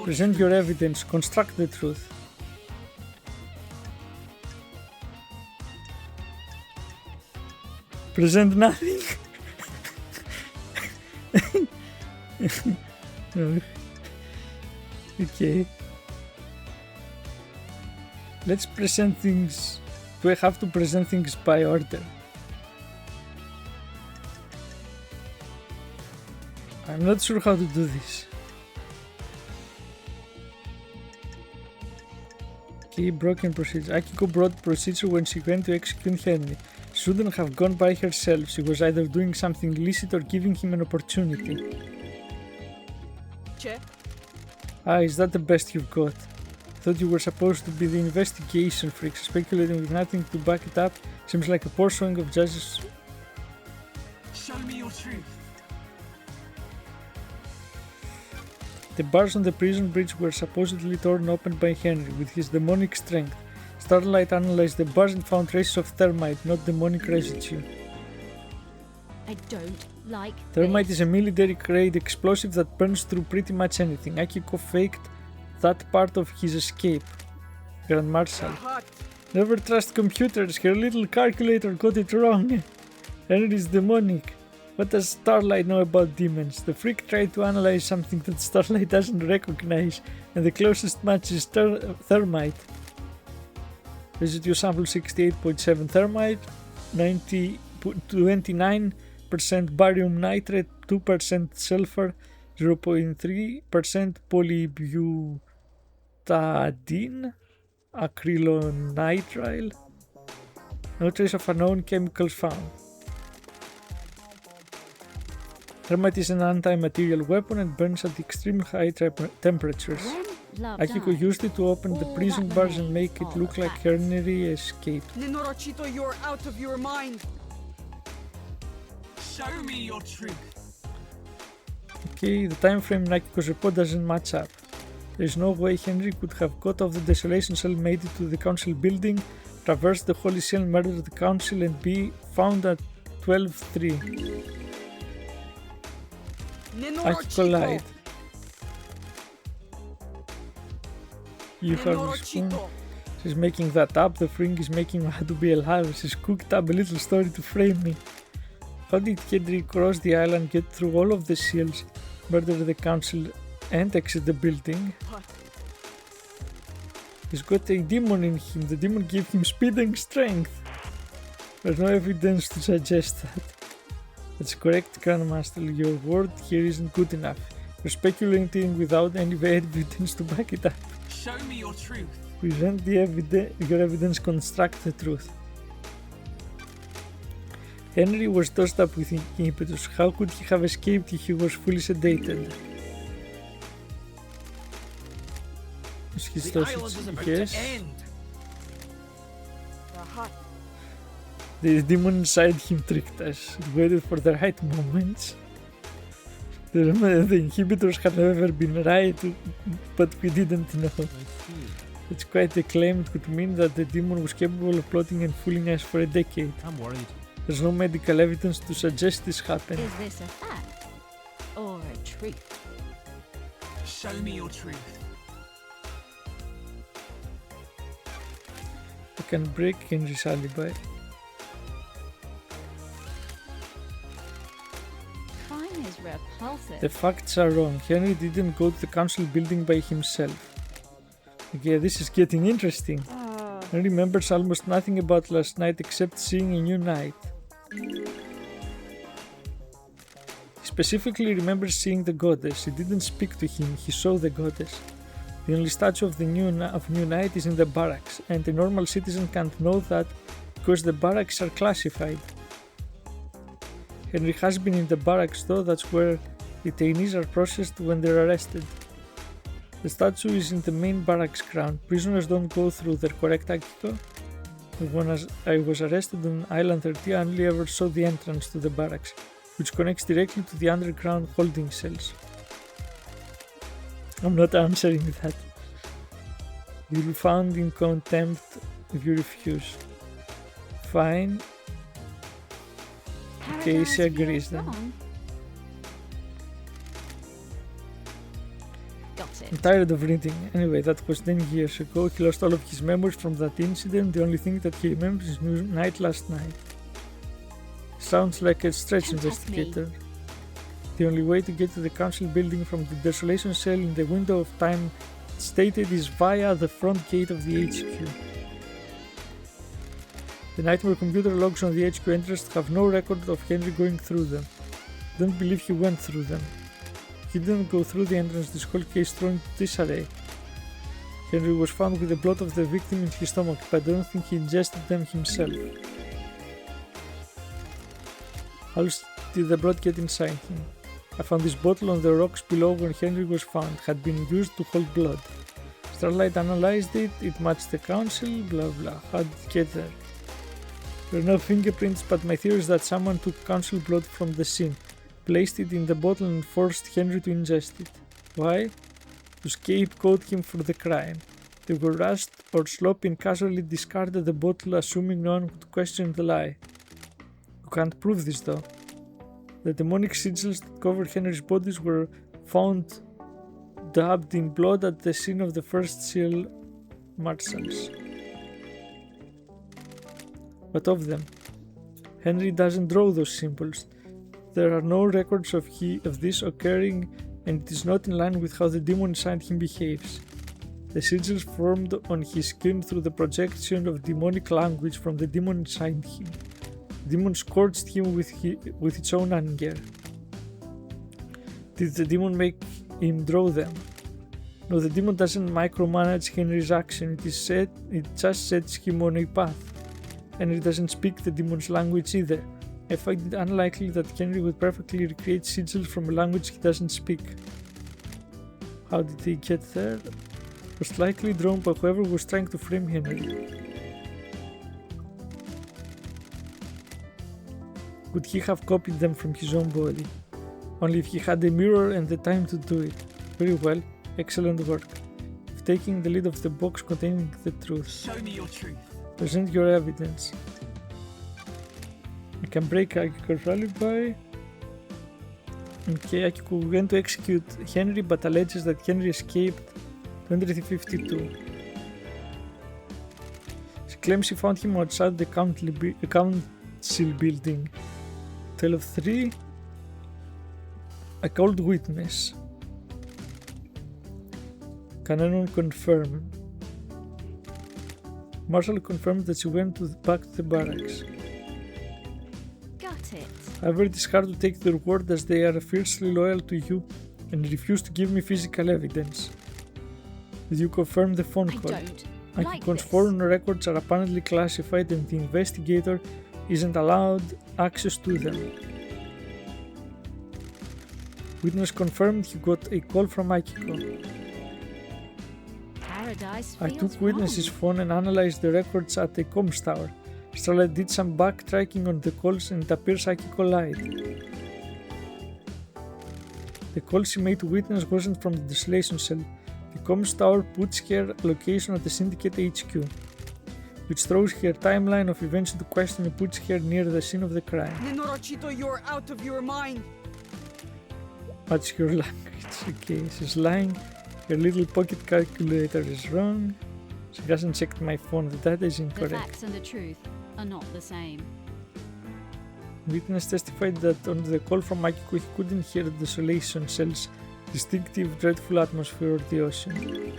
Present your evidence. Construct the truth. Present nothing. Okay. Let's present things. Do I have to present things by order? I'm not sure how to do this. Okay, broken procedure. Akiko broke procedure when she went to execute Henry. She shouldn't have gone by herself. She was either doing something illicit or giving him an opportunity. Check. Is that the best you've got? Thought you were supposed to be the investigation freak, speculating with nothing to back it up. Seems like a poor showing of justice. Show me your truth. The bars on the prison bridge were supposedly torn open by Henry with his demonic strength. Starlight analyzed the bars and found traces of thermite, not demonic residue. I don't like Thermite this. is a military-grade explosive that burns through pretty much anything. Akiko faked that part of his escape. Grand Marshal. Never trust computers. Her little calculator got it wrong. Henry's demonic. What does Starlight know about demons? The freak tried to analyze something that Starlight doesn't recognize, and the closest match is thermite. Residue sample 68.7 thermite, 29% barium nitrate, 2% sulfur, 0.3% polybutadiene, acrylonitrile. No trace of unknown chemicals found. Thermite is an anti-material weapon and burns at extremely high temperatures. When love Akiko dies, used it to open the all prison that bars and remains make it are look like facts. Henry escaped. Nenorochito, you're out of your mind. Show me your truth. Okay, the time frame in Akiko's report doesn't match up. There is no way Henry could have got off the desolation cell, made it to the council building, traversed the holy cell, murdered the council, and be found at 12:03. Akiko lied. You have a spoon. She's making that up. The freak is making her to be alive. She's cooked up a little story to frame me. How did Henry cross the island, get through all of the seals, murder the council, and exit the building? He's got a demon in him. The demon gave him speed and strength. There's no evidence to suggest that. That's correct, Grandmaster. Your word here isn't good enough. You're speculating without any evidence to back it up. Show me your truth. Present the your evidence, construct the truth. Henry was tossed up with impetus. How could he have escaped if he was fully sedated? Is he yes. The demon inside him tricked us. It waited for the right moments. The inhibitors had never been right, but we didn't know. It's quite a claim. It could mean that the demon was capable of plotting and fooling us for a decade. I'm worried. There's no medical evidence to suggest this happened. Is this a fact or a truth? Show me your truth. I can break Henry's alibi. Crime is repulsive. The facts are wrong. Henry didn't go to the council building by himself. Okay, this is getting interesting. He remembers almost nothing about last night except seeing a new night. He specifically remembers seeing the goddess. He didn't speak to him, he saw the goddess. The only statue of the new night is in the barracks, and a normal citizen can't know that because the barracks are classified. Henry has been in the barracks though, that's where detainees are processed when they're arrested. The statue is in the main barracks ground. Prisoners don't go through there, correct, Akiko? When I was arrested on Island 30, I only ever saw the entrance to the barracks, which connects directly to the underground holding cells. I'm not answering that. You'll be found in contempt if you refuse. Fine. Okay, she agrees then. I'm tired of reading. Anyway, that was 10 years ago. He lost all of his memories from that incident. The only thing that he remembers is new night last night. Sounds like a stretch, investigator. The only way to get to the council building from the desolation cell in the window of time stated is via the front gate of the HQ. The nightmare computer logs on the HQ entrance have no record of Henry going through them. I don't believe he went through them. He didn't go through the entrance, this whole case thrown into disarray. Henry was found with the blood of the victim in his stomach, but I don't think he ingested them himself. How did the blood get inside him? I found this bottle on the rocks below where Henry was found, had been used to hold blood. Starlight analyzed it, it matched the council, blah blah. How did it get there? There are no fingerprints, but my theory is that someone took council blood from the scene, placed it in the bottle and forced Henry to ingest it. Why? To scapegoat him for the crime. They were rushed or sloppy and casually discarded the bottle, assuming no one would question the lie. You can't prove this though. The demonic sigils that covered Henry's bodies were found dabbed in blood at the scene of the first seal marshals. But of them, Henry doesn't draw those symbols. There are no records of this occurring, and it is not in line with how the demon inside him behaves. The sigils formed on his skin through the projection of demonic language from the demon inside him. The demon scorched him with its own anger. Did the demon make him draw them? No, the demon doesn't micromanage Henry's action, it just sets him on a path. Henry doesn't speak the demon's language either. I find it unlikely that Henry would perfectly recreate sigils from a language he doesn't speak. How did he get there? Was likely drawn by whoever was trying to frame Henry. Would he have copied them from his own body? Only if he had a mirror and the time to do it. Very well, excellent work. You've taken the lead of the box containing the truth. Show me your truth. Present your evidence. I can break Akiko's alibi. Okay, Akiko went to execute Henry but alleges that Henry escaped 2352. She claims she found him outside the council building. Tale of 3. I called witness. Can anyone confirm? Marshall confirmed that she went back to the barracks. Got it. However, it is hard to take their word as they are fiercely loyal to you and refuse to give me physical evidence. Did you confirm the phone I call? don't like Akiko's this. foreign records are apparently classified and the investigator isn't allowed access to them. Witness confirmed he got a call from Akiko. Paradise I feels took witness's wrong. phone and analyzed the records at the comms tower. Starlight did some backtracking on the calls and it appears Akiko lied. The call she made to witness wasn't from the desolation cell. The comms tower puts her location at the Syndicate HQ, which throws her timeline of events into question and puts her near the scene of the crime. Nenorochito, you're out of your mind. What's your language? Okay, she's lying. Her little pocket calculator is wrong. She hasn't checked my phone. The data is The incorrect. facts and the truth are not the same. Witness testified that on the call from Akiko he couldn't hear the desolation cell's distinctive, dreadful atmosphere or the ocean.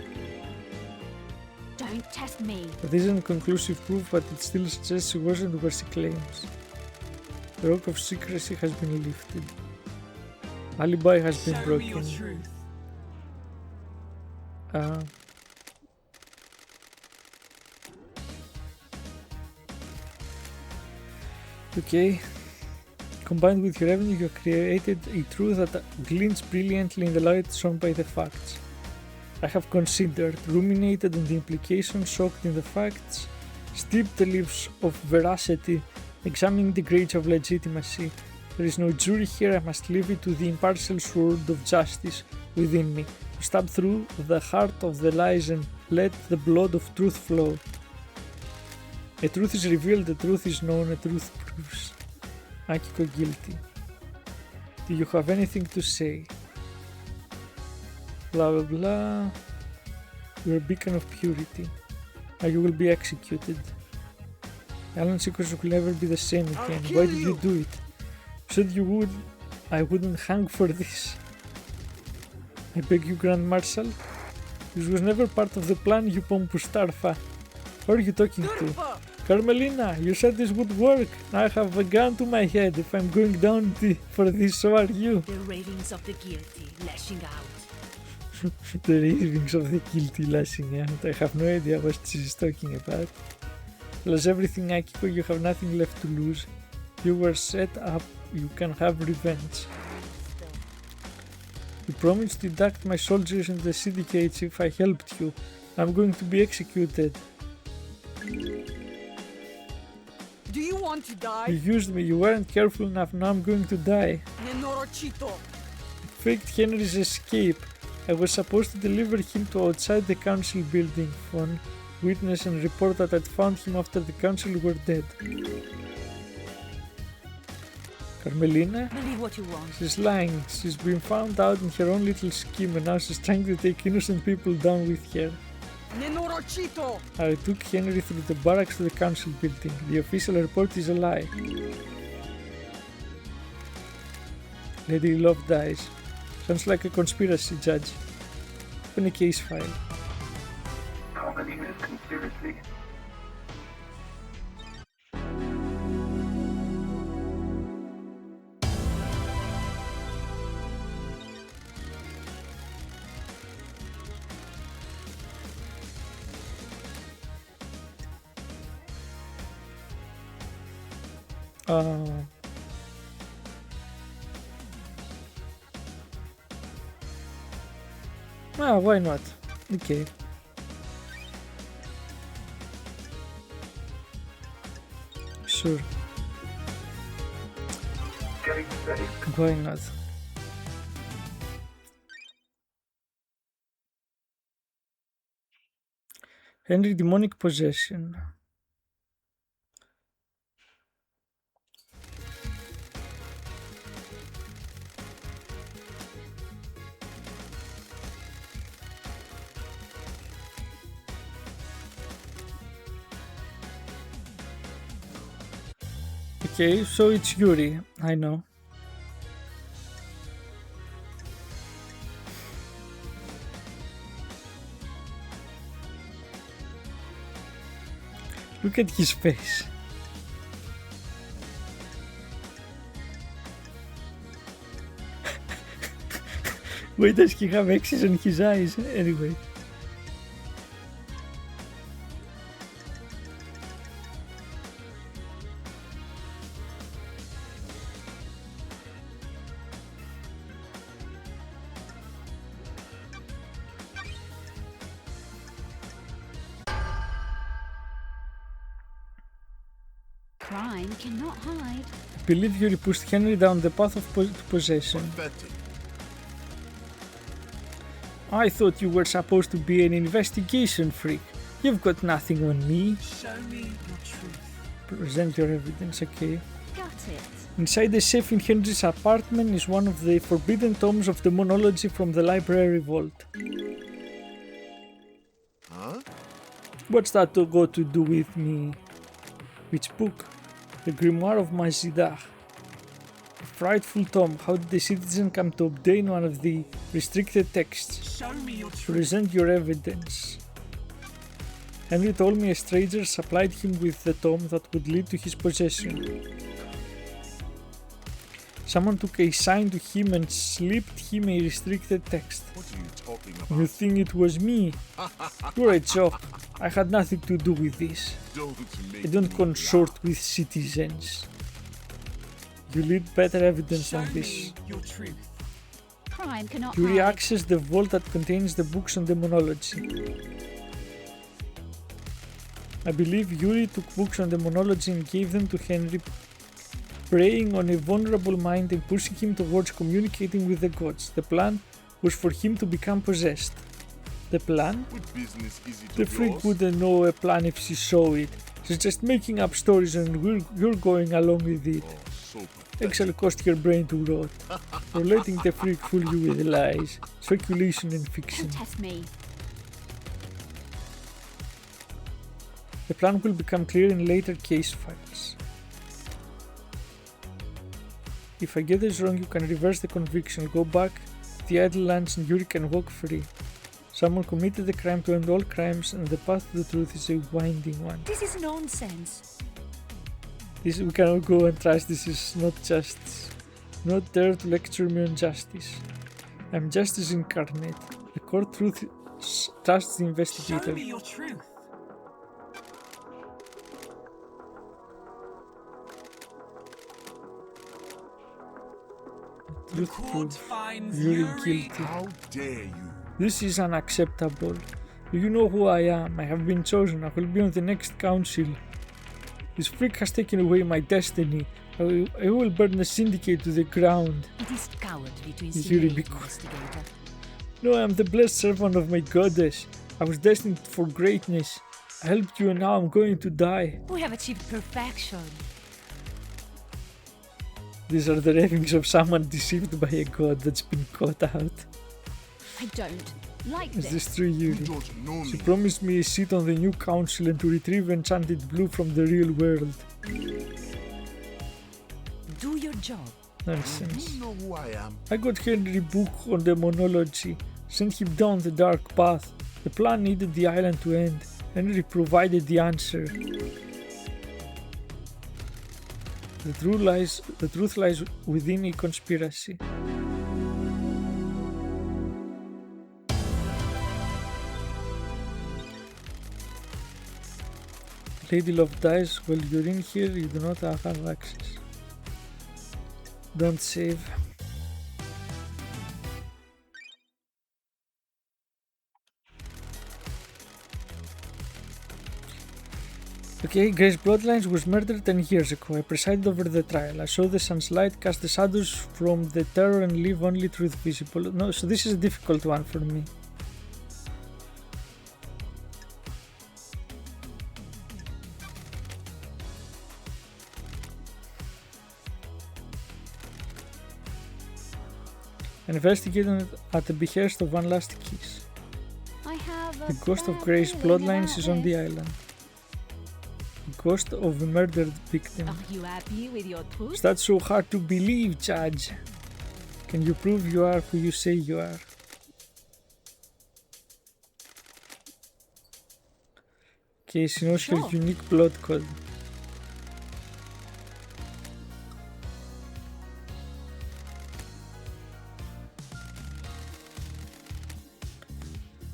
Don't test me. That isn't conclusive proof, but it still suggests she wasn't where she claims. The rock of secrecy has been lifted. Alibi has been Show me your broken. truth. Okay. Combined with your revenue, you created a truth that glints brilliantly in the light shown by the facts. I have considered, ruminated on the implications soaked in the facts, steeped the leaves of veracity, examining the grades of legitimacy. There is no jury here, I must leave it to the impartial sword of justice within me, to stab through the heart of the lies and let the blood of truth flow. A truth is revealed, a truth is known, a truth proves. Akiko guilty. Do you have anything to say? Blah blah blah. You're a beacon of purity. Now you will be executed. Alan secrets will never be the same again. Why did you do it? You said you would. I wouldn't hang for this. I beg you, Grand Marshal. This was never part of the plan, you pompous Starfa. Who are you talking to? Carmelina, you said this would work. Now I have a gun to my head. If I'm going down for this, so are you. The ravings of the guilty lashing out. The ravings of the guilty lashing out. I have no idea what she's talking about. Plus everything, Akiko, you have nothing left to lose. You were set up, you can have revenge. You promised to induct my soldiers in the syndicates if I helped you. I'm going to be executed. Do you want to die? You used me, you weren't careful enough, now I'm going to die. Nenorochito. Faked Henry's escape. I was supposed to deliver him to outside the council building, phone, witness and report that I'd found him after the council were dead. Carmelina? Believe what you want. She's lying. She's been found out in her own little scheme and now she's trying to take innocent people down with her. I took Henry through the barracks to the council building. The official report is a lie. Lady Love dies. Sounds like a conspiracy, Judge. Open a case file. Comedy is conspiracy. Why not? Okay. Sure. Getting saved. Why not? Henry demonic possession. Okay, so it's Yuri, I know. Look at his face. Why does he have X's on his eyes? Anyway. Crime cannot hide. Believe Yuri pushed Henry down the path of possession. Pathetic. I thought you were supposed to be an investigation freak. You've got nothing on me. Show me your truth. Present your evidence, okay. Got it. Inside the safe in Henry's apartment is one of the forbidden tomes of demonology from the library vault. Huh? What's that got to do with me? Which book? The Grimoire of Mazidar. A frightful tome. How did the citizen come to obtain one of the restricted texts? Show me your truth. Present your evidence. Henry told me a stranger supplied him with the tome that would lead to his possession. Someone took a sign to him and slipped him a restricted text. What are you talking about? You think it was me? You're a joke. I had nothing to do with this. Don't make I don't me consort with citizens. You need better evidence Show on this. me your truth. Crime cannot Yuri hide. accessed the vault that contains the books on demonology. I believe Yuri took books on demonology and gave them to Henry, preying on a vulnerable mind and pushing him towards communicating with the gods. The plan was for him to become possessed. The plan? What business is it The of freak yours? wouldn't know a plan if she saw it. She's just making up stories and you're going along with it. Oh, so pathetic. Excel cost your brain to rot. You're letting the freak fool you with lies, speculation and fiction. Don't test me. The plan will become clear in later case files. If I get this wrong, you can reverse the conviction, go back to the idle lands and Yuri can walk free. Someone committed the crime to end all crimes and the path to the truth is a winding one. This is nonsense. This we cannot go and trust. This is not justice. Not there to lecture me on justice. I'm justice incarnate. The court truth trusts the Show investigator. me your truth. The Truth court proves finds Yuri Yuri guilty. How dare you? This is unacceptable. Do you know who I am? I have been chosen. I will be on the next council. This freak has taken away my destiny. I will burn the syndicate to the ground. It is cowardly to Is Yuri insinuate, because- investigator. No, I am the blessed servant of my goddess. I was destined for greatness. I helped you and now I'm going to die. We have achieved perfection. These are the ravings of someone deceived by a god that's been caught out. I don't like Is this. this true, You Yuri? don't know She me. promised me a seat on the new council and to retrieve enchanted blue from the real world. Do your job. Nonsense. You know who I am. I got Henry book on demonology, sent him down the dark path. The plan needed the island to end. Henry provided the answer. The truth lies within a conspiracy. Lady Love dies while you're in here, you do not have access. Don't save. Okay, Grace Bloodlines was murdered 10 years ago. I presided over the trial. I saw the sun's light cast the shadows from the terror and leave only truth visible. No, so this is a difficult one for me. Investigated at the behest of one last kiss. I have a The ghost of bad Grace feeling Bloodlines about is on the this. island. The ghost of a murdered victim. Are you happy with your truth? Is that so hard to believe, Judge? Can you prove you are who you say you are? Okay, she knows her Sure. unique blood code.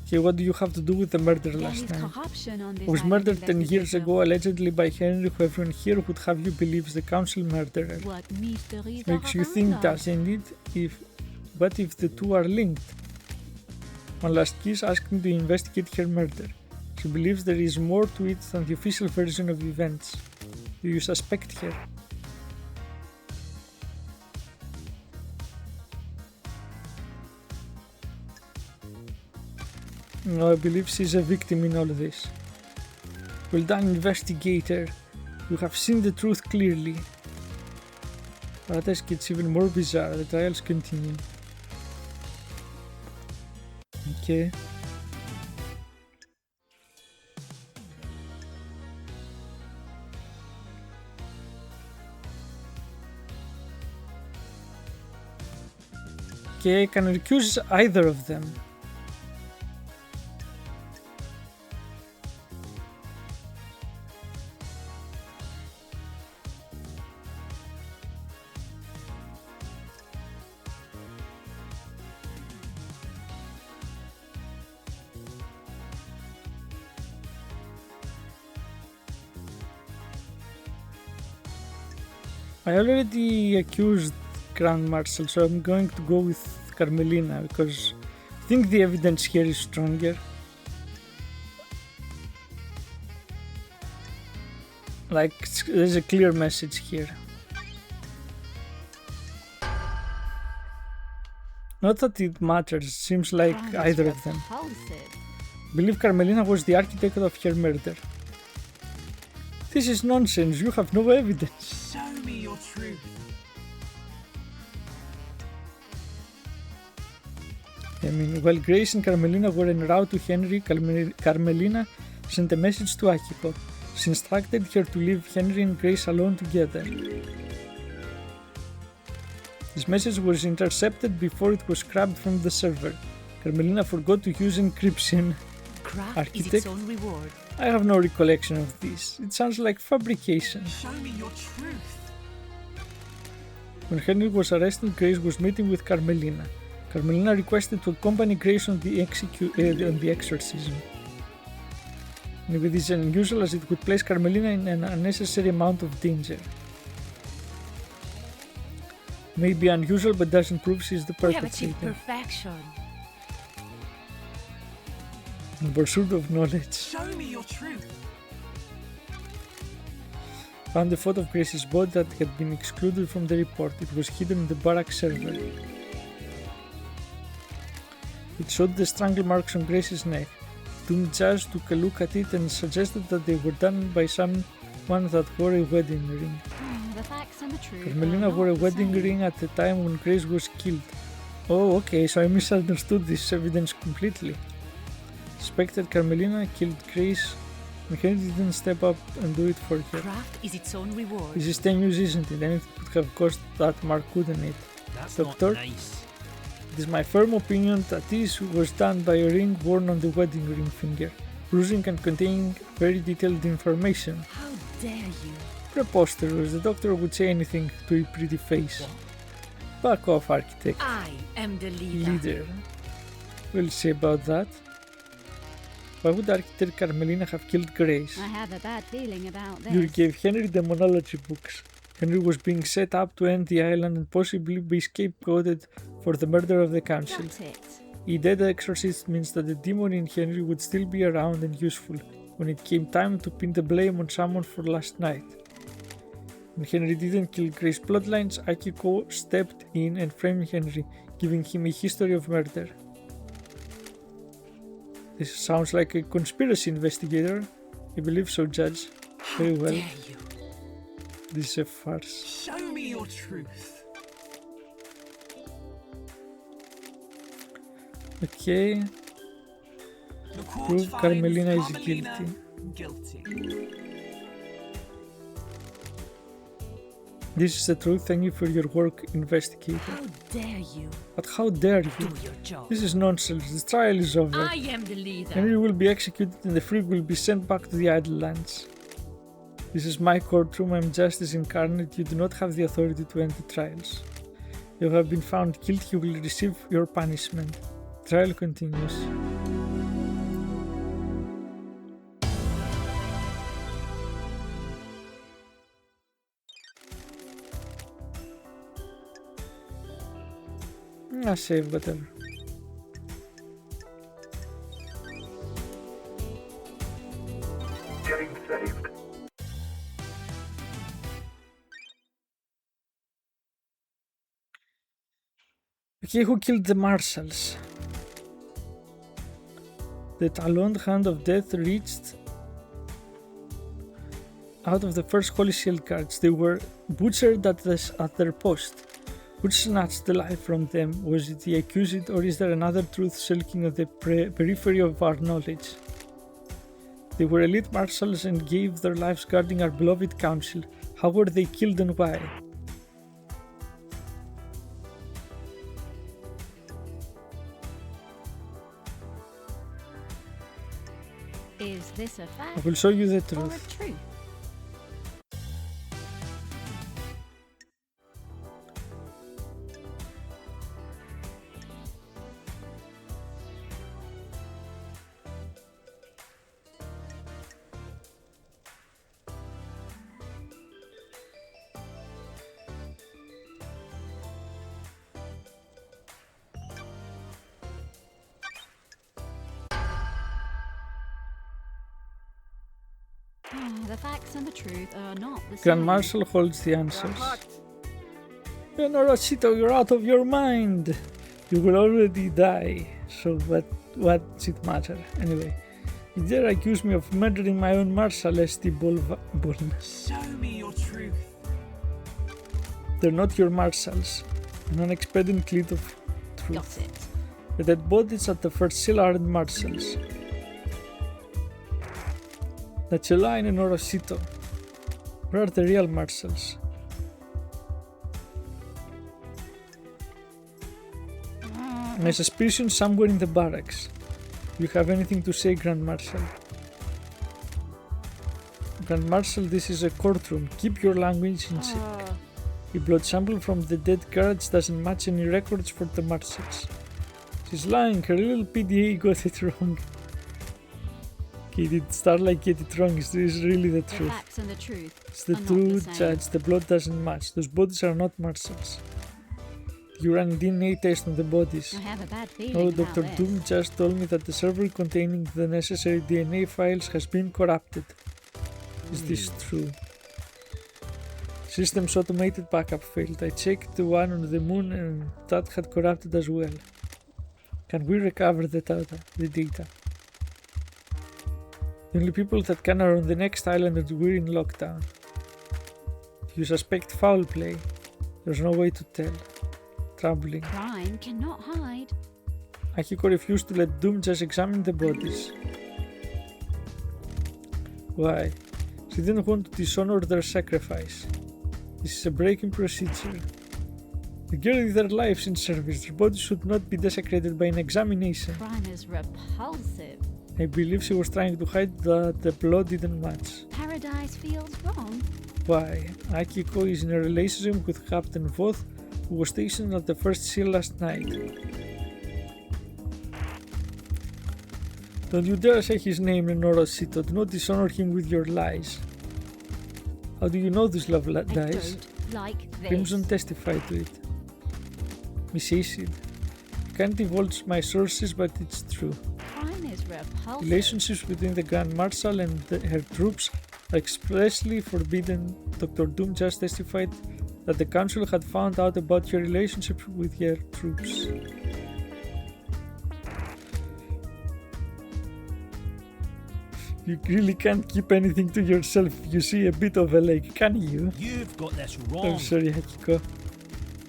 Okay, what do you have to do with the murder There last is night? corruption on this I was island, murdered 10 years investigator. ago, allegedly by Henry, who everyone here would have you believe is the council murderer. What mysteries Makes are you think, around us? doesn't it? But if the two are linked? One last kiss asked me to investigate her murder. She believes there is more to it than the official version of events. Do you suspect her? No, I believe she's a victim in all this. Well done, investigator. You have seen the truth clearly. But as gets even more bizarre, the trials continue. Okay. Okay, I can accuse either of them. I already accused Grand Marshal, so I'm going to go with Carmelina because I think the evidence here is stronger. Like, there's a clear message here. Not that it matters, seems like Sounds either of them. repulsive. Believe Carmelina was the architect of her murder. This is nonsense, you have no evidence. Show me your truth. I mean, while Grace and Carmelina were en route to Henry, Carmelina sent a message to Akiko. She instructed her to leave Henry and Grace alone together. This message was intercepted before it was scrapped from the server. Carmelina forgot to use encryption. Craft is Architect? its own reward. I have no recollection of this. It sounds like fabrication. Show me your truth. When Henry was arrested, Grace was meeting with Carmelina. Carmelina requested to accompany Grace on the exorcism. And it is unusual as it would place Carmelina in an unnecessary amount of danger. May be unusual, but doesn't prove she's the We have achieved perpetrator. perfection. In pursuit of knowledge. Show me your truth. Found a photo of Grace's body that had been excluded from the report. It was hidden in the barrack server. It showed the strangle marks on Grace's neck. Doom Jazz took a look at it and suggested that they were done by someone that wore a wedding ring. The facts and the truth. Carmelina are wore a not the wedding same. ring at the time when Grace was killed. Oh, okay, so I misunderstood this evidence completely. Suspected Carmelina killed Grace, and Henry didn't step up and do it for her. Craft is its own reward. This is tenuous, isn't it? Anything could have caused that mark, couldn't it? That's Doctor? not nice. It is my firm opinion that this was done by a ring worn on the wedding ring finger, bruising and containing very detailed information. How dare you? Preposterous, the doctor would say anything to a pretty face. Back off, architect. I am the leader. Leader. We'll see about that. Why would architect Carmelina have killed Grace? I have a bad feeling about this. You gave Henry demonology books. Henry was being set up to end the island and possibly be scapegoated for the murder of the council. That's it. A dead exorcist means that the demon in Henry would still be around and useful when it came time to pin the blame on someone for last night. When Henry didn't kill Grace's bloodlines, Akiko stepped in and framed Henry, giving him a history of murder. This sounds like a conspiracy, investigator. I believe so, Judge. Very well. Dare you? This is a farce. Show me your truth. Okay, The court prove finds Carmelina is Carmelina guilty. guilty. This is the truth. Thank you for your work, investigator. How dare you? But how dare Do you? your job. This is nonsense. The trial is over. I am the leader. Henry will be executed and the freak will be sent back to the Idle Lands. This is my courtroom. I'm justice incarnate. You do not have the authority to end the trials. You have been found guilty. You will receive your punishment. Trial continues. Save, whatever. Getting saved. Okay, who killed the marshals? The taloned hand of death reached out of the first Holy Shield guards. They were butchered at their post. Which snatched the life from them? Was it the accused, or is there another truth sulking on the periphery of our knowledge? They were elite marshals and gave their lives guarding our beloved council. How were they killed and why? Is this a I fact will show you the or a truth. truth? The facts and the truth are not the Grand same. Marshal holds the answers. Norosito, you're out of your mind. You will already die. So what's it matter? Anyway, you dare accuse me of murdering my own Marshal, Esti Bolna. Show me your truth. They're not your marshals. An unexpected cleat of truth. Got it. The dead bodies at the first seal aren't marshals. That's a line in Orosito. Where are the real marshals? My suspicion somewhere in the barracks. You have anything to say, Grand Marshal? Grand Marshal, this is a courtroom. Keep your language in check. A blood sample from the dead guards doesn't match any records for the marshals. She's lying, her little PDA got it wrong. Okay, did Starlight get it wrong? Is this really the The truth? facts and the truth It's the are not truth, same. Judge. The blood doesn't match. Those bodies are not marshals. You ran a DNA test on the bodies. I have a bad feeling Oh, about Dr. this. Doom just told me that the server containing the necessary DNA files has been corrupted. Is this true? System's automated backup failed. I checked the one on the moon and that had corrupted as well. Can we recover the data? The only people that can are on the next island and we're in lockdown. Do you suspect foul play? There's no way to tell. Troubling. Crime cannot hide. Akiko refused to let Doom just examine the bodies. Why? She didn't want to dishonor their sacrifice. This is a breaking procedure. They gave their lives in service. Their bodies should not be desecrated by an examination. Crime is repulsive. I believe she was trying to hide that the blood didn't match. Paradise feels wrong. Why? Akiko is in a relationship with Captain Voth, who was stationed at the first seal last night. Don't you dare say his name, Norosito. Do not dishonor him with your lies. How do you know this love I dies? don't like this. Crimson testified to it. Miss Acid. I can't divulge my sources, but it's true. Crime is repulsive. Relationships between the Grand Marshal and her troops are expressly forbidden. Dr. Doom just testified that the Council had found out about your relationship with your troops. You really can't keep anything to yourself if you see a bit of a lake, can you? You've got this wrong. I'm sorry, Akiko.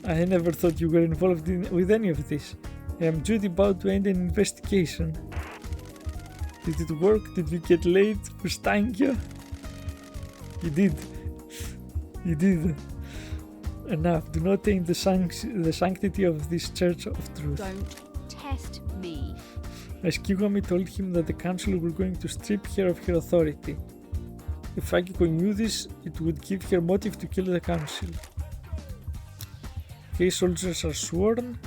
I never thought you were involved with any of this. I am just about to end an investigation. Did it work? Did you get laid? Thank you. You did. You did. Enough. Do not taint the sanctity of this Church of Truth. Don't test me. As Kiwami told him that the council were going to strip her of her authority. If Akiko knew this, it would give her motive to kill the council. Okay, soldiers are sworn.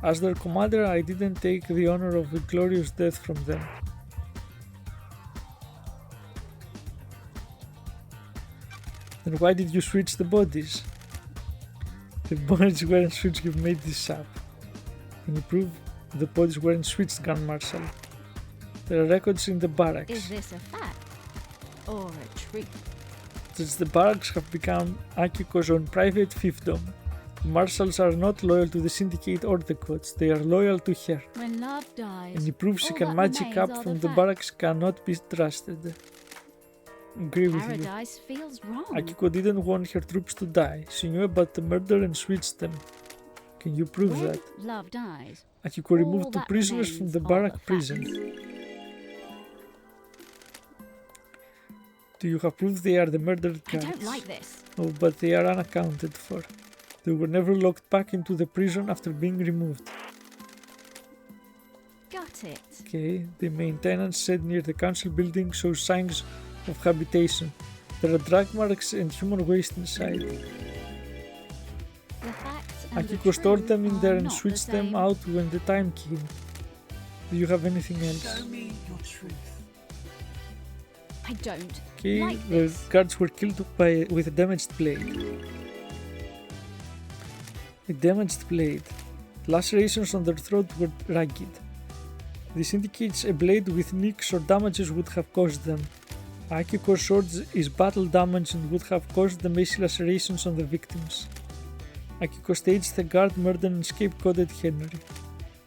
As their commander, I didn't take the honor of a glorious death from them. Then why did you switch the bodies? The bodies weren't switched, you've made this up. Can you prove the bodies weren't switched, Grand Marshal? There are records in the barracks. Is this a fact or a trick? Since the barracks have become Akiko's own private fiefdom, the marshals are not loyal to the Syndicate or the Codes, they are loyal to her. When love dies, Any proof she all can that magic remains up are from the the facts. barracks cannot be trusted. Agree with you. Paradise feels wrong. Akiko didn't want her troops to die. She knew about the murder and switched them. Can you prove When that? love dies, Akiko all removed two that prisoners from remains the are barrack the prison. facts. Do you have proof they are the murdered I guards? don't like this. Oh, but they are unaccounted for. They were never locked back into the prison after being removed. Got it. Okay, the maintenance shed near the council building shows signs of habitation. There are drag marks and human waste inside. The facts and the Akiko stored truth them in there are and not the switched them same. out when the time came. Do you have anything else? Show me your truth. I don't Okay, like the this. guards were killed with a damaged blade. A damaged blade. Lacerations on their throat were ragged. This indicates a blade with nicks or damages would have caused them. Akiko's sword is battle damage and would have caused the messy lacerations on the victims. Akiko staged the guard murder and scapegoated Henry.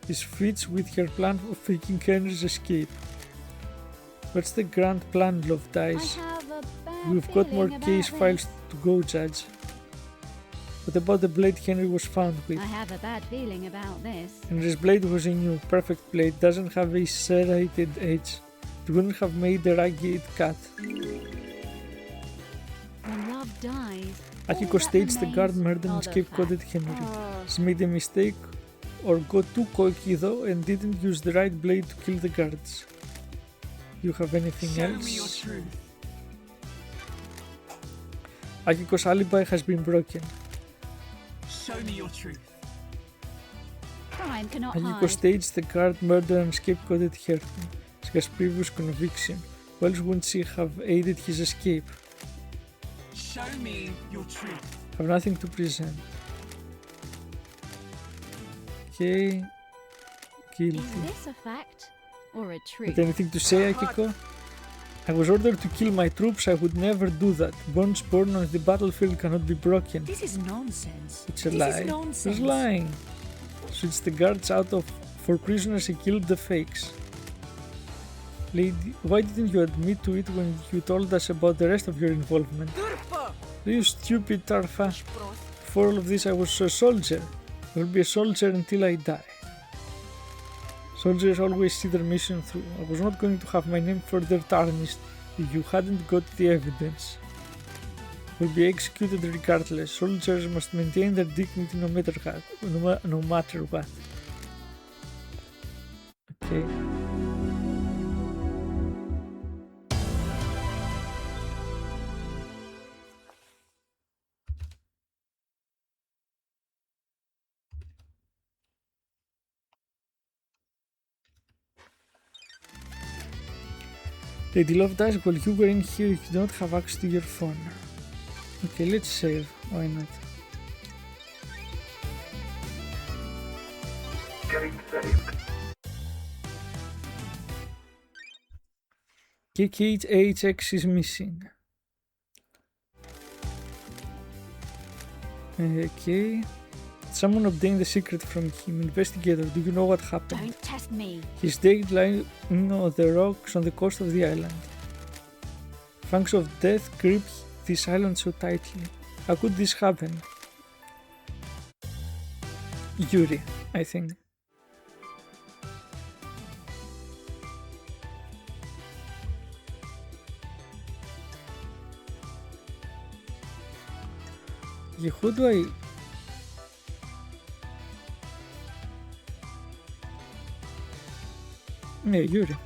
This fits with her plan of faking Henry's escape. What's the grand plan, Love I Dies? have a bad We've got more feeling case about files this. to go, Judge. What about the blade Henry was found with? I have a bad feeling about this. Henry's blade was a new, perfect blade, doesn't have a serrated edge. It wouldn't have made a ragged cut. When love dies, Akiko all that staged the guard remains murder are and the scapegoated facts. Henry. She made a mistake or got too cocky though and didn't use the right blade to kill the guards. You have anything Show else? me your truth. Akiko's alibi has been broken. Show me your truth. Crime cannot Akiko hide. staged the guard murder and scapegoated her. She has previous conviction. Why else wouldn't she have aided his escape? Show me your truth. Have nothing to present. Okay. Guilty. Is this a fact or a Got truth? anything to say, Akiko? I was ordered to kill my troops. I would never do that. Bones born on the battlefield cannot be broken. This is nonsense. It's a This lie. is nonsense. She's lying. Switch the guards out of for prisoners, he killed the fakes. Lady, why didn't you admit to it when you told us about the rest of your involvement? You stupid Tarfa. For all of this I was a soldier. I will be a soldier until I die. Soldiers always see their mission through. I was not going to have my name further tarnished if you hadn't got the evidence. Will be executed regardless. Soldiers must maintain their dignity no matter what. Okay. Lady Love dies while you were in here. You do not have access to your phone. Okay, let's save. Why not? Getting saved. KKHX is missing. Okay. Someone obtained the secret from him. Investigator, do you know what happened? Don't test me. He's dead lying on the rocks on the coast of the island. Fangs of death grip this island so tightly. How could this happen? Yuri, I think. Yeah, who do I... Yeah, Yuri.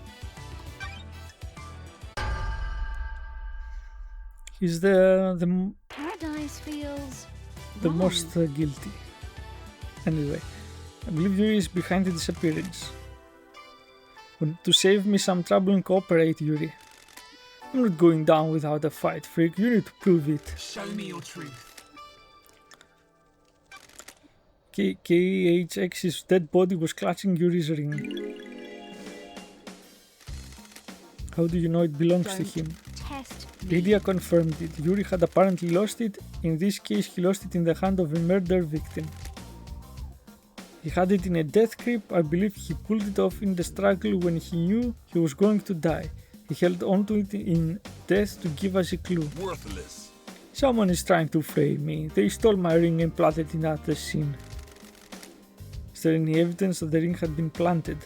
He's the Paradise feels the wrong. most guilty. Anyway, I believe Yuri is behind the disappearance. To save me some trouble and cooperate, Yuri. I'm not going down without a fight, freak. You need to prove it. Show me your truth. KHX's dead body was clutching Yuri's ring. How do you know it belongs to him? Test me. Lydia confirmed it. Yuri had apparently lost it. In this case, he lost it in the hand of a murder victim. He had it in a death grip. I believe he pulled it off in the struggle when he knew he was going to die. He held onto it in death to give us a clue. Worthless. Someone is trying to frame me. They stole my ring and planted it at the scene. Is there any evidence that the ring had been planted?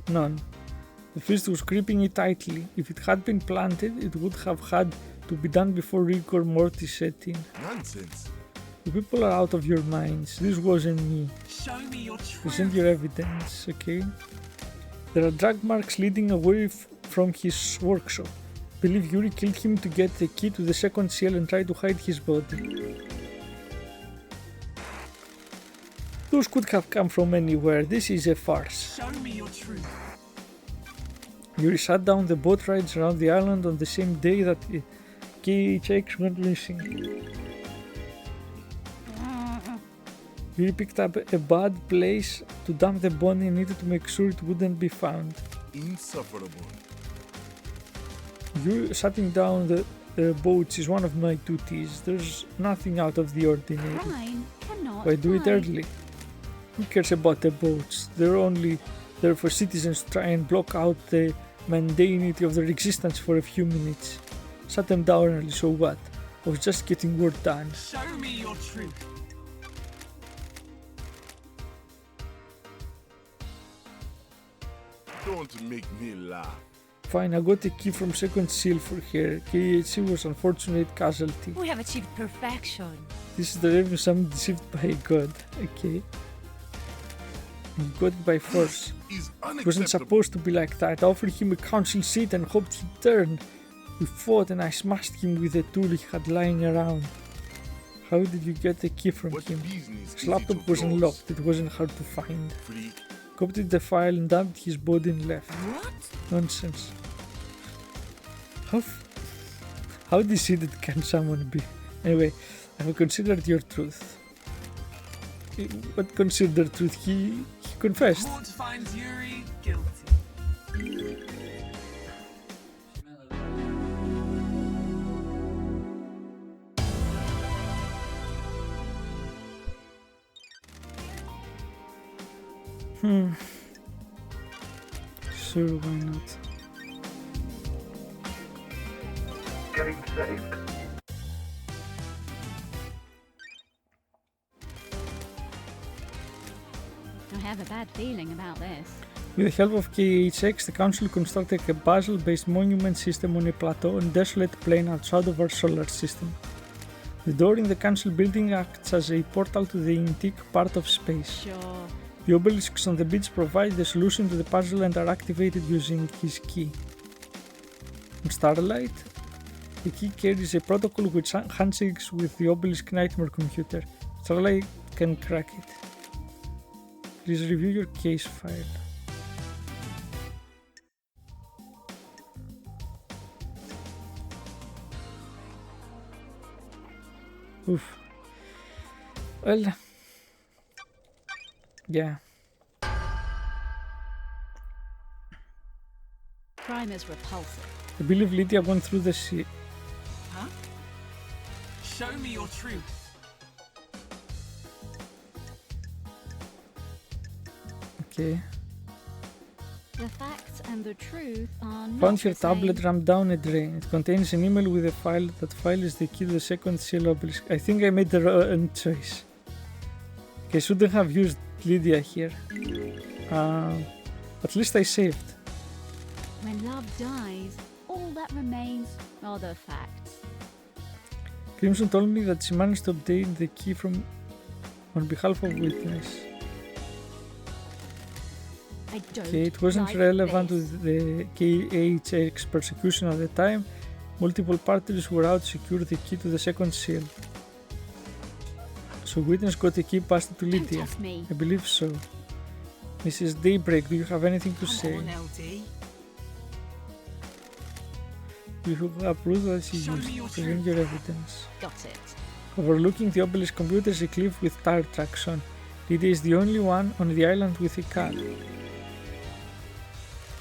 None. The fist was gripping it tightly. If it had been planted, it would have had to be done before rigor mortis set in. Nonsense. You people are out of your minds. This wasn't me. Show me your truth. Present your evidence, okay? There are drag marks leading away from his workshop. Believe Yuri killed him to get the key to the second cell and try to hide his body. Those could have come from anywhere. This is a farce. Show me your truth. Yuri shut down the boat rides around the island on the same day that KHX went missing. Yuri picked up a bad place to dump the body and needed to make sure it wouldn't be found. Insufferable. Yuri shutting down the boats is one of my duties. There's nothing out of the ordinary. Crime cannot Why do it hide. early? Who cares about the boats? They're only there for citizens to try and block out the mundanity of their existence for a few minutes. Shut them down early, so what? I was just getting work done. Show me your truth. Don't make me laugh. Fine, I got a key from second seal for her. KHC was unfortunate casualty. We have achieved perfection. This is the revenue sum deceived by God. Okay. You got it by force. Is It wasn't unacceptable. supposed to be like that. I offered him a council seat and hoped he'd turn. We fought and I smashed him with a tool he had lying around. How did you get the key from What him? business His is laptop it was of yours? unlocked. It wasn't hard to find. Freak. Copied the file and dumped his body and left. What? Nonsense. How decided can someone be? Anyway, I have considered your truth. What considered truth? He confessed. Court finds Yuri guilty. Sure, why not? Getting saved. I have a bad feeling about this. With the help of KHX, the Council constructed a puzzle-based monument system on a plateau and desolate plain outside of our solar system. The door in the Council building acts as a portal to the antique part of space. Sure. The obelisks on the beach provide the solution to the puzzle and are activated using his key. On Starlight, the key carries a protocol which handshakes with the obelisk nightmare computer. Starlight can crack it. Please review your case file. Oof. Well, yeah. Crime is repulsive. I believe Lydia went through the sea. Huh? Show me your truth. Okay. The facts and the truth are not Found your the same. tablet rammed down a drain. It contains an email with a file. That file is the key to the second seal obelisk. I think I made the wrong choice. Okay, shouldn't have used Lydia here. At least I saved. When love dies, all that remains are the facts. Crimson told me that she managed to obtain the key from on behalf of witness. I don't Okay, it wasn't like relevant this. to the KHX persecution at the time. Multiple parties were out to secure the key to the second seal. So witness got the key passed to Don't Lydia. test me. I believe so. Mrs. Daybreak, do you have anything to Come say? on, LD. You approve that she Show me used. your Present truth. your evidence. Got it. Overlooking the obelisk computer is a cliff with tire tracks on. Lydia is the only one on the island with a car.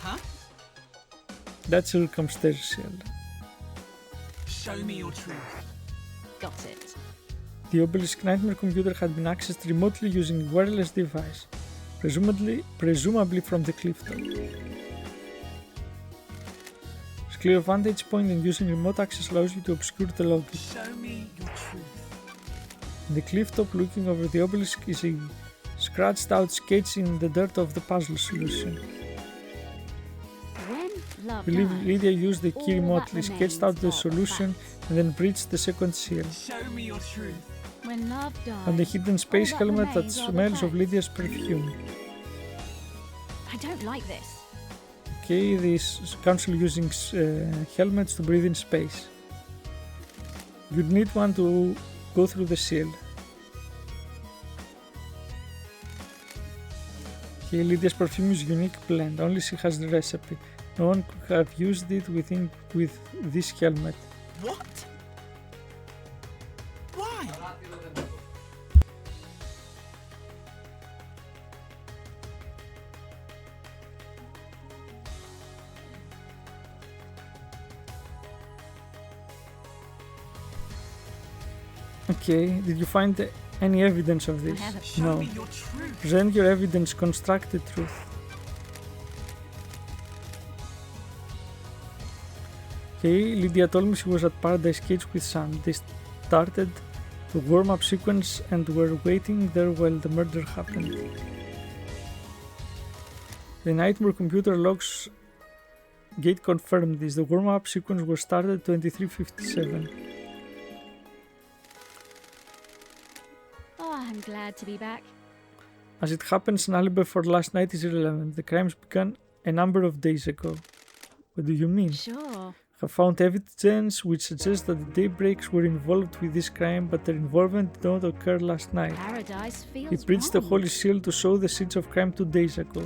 Huh? That's circumstantial. Show me your truth. Got it. The obelisk nightmare computer had been accessed remotely using a wireless device, presumably from the cliff top. It's a clear vantage point, and using remote access allows you to obscure the logic. Show me your truth. On the cliff top looking over the obelisk is a scratched out sketch in the dirt of the puzzle solution. When love I believe dies, Lydia used the key all that remotely, sketched out the remains are the solution, and then breached the second seal. Show me your truth. when love dies, On the hidden space all that helmet that remains are the smells of facts. Lydia's perfume. I don't like this. Okay, this council using helmets to breathe in space. You'd need one to go through the seal. Okay, Lydia's perfume is unique blend. Only she has the recipe. No one could have used it with this helmet. What? Why? Okay, did you find any evidence of this? haven't. Show No. me your truth. Present your evidence, construct the truth. Okay, Lydia told me she was at Paradise Cage with Sam. They started the warm-up sequence and were waiting there while the murder happened. The nightmare computer logs gate confirmed this. The warm-up sequence was started 23:57. Oh, I'm glad to be back. As it happens, an alibi for last night is irrelevant. The crimes began a number of days ago. What do you mean? Sure. I have found evidence which suggests that the Daybreaks were involved with this crime, but their involvement did not occur last night. Paradise feels He breached the wrong. Holy Seal to sow the seeds of crime 2 days ago.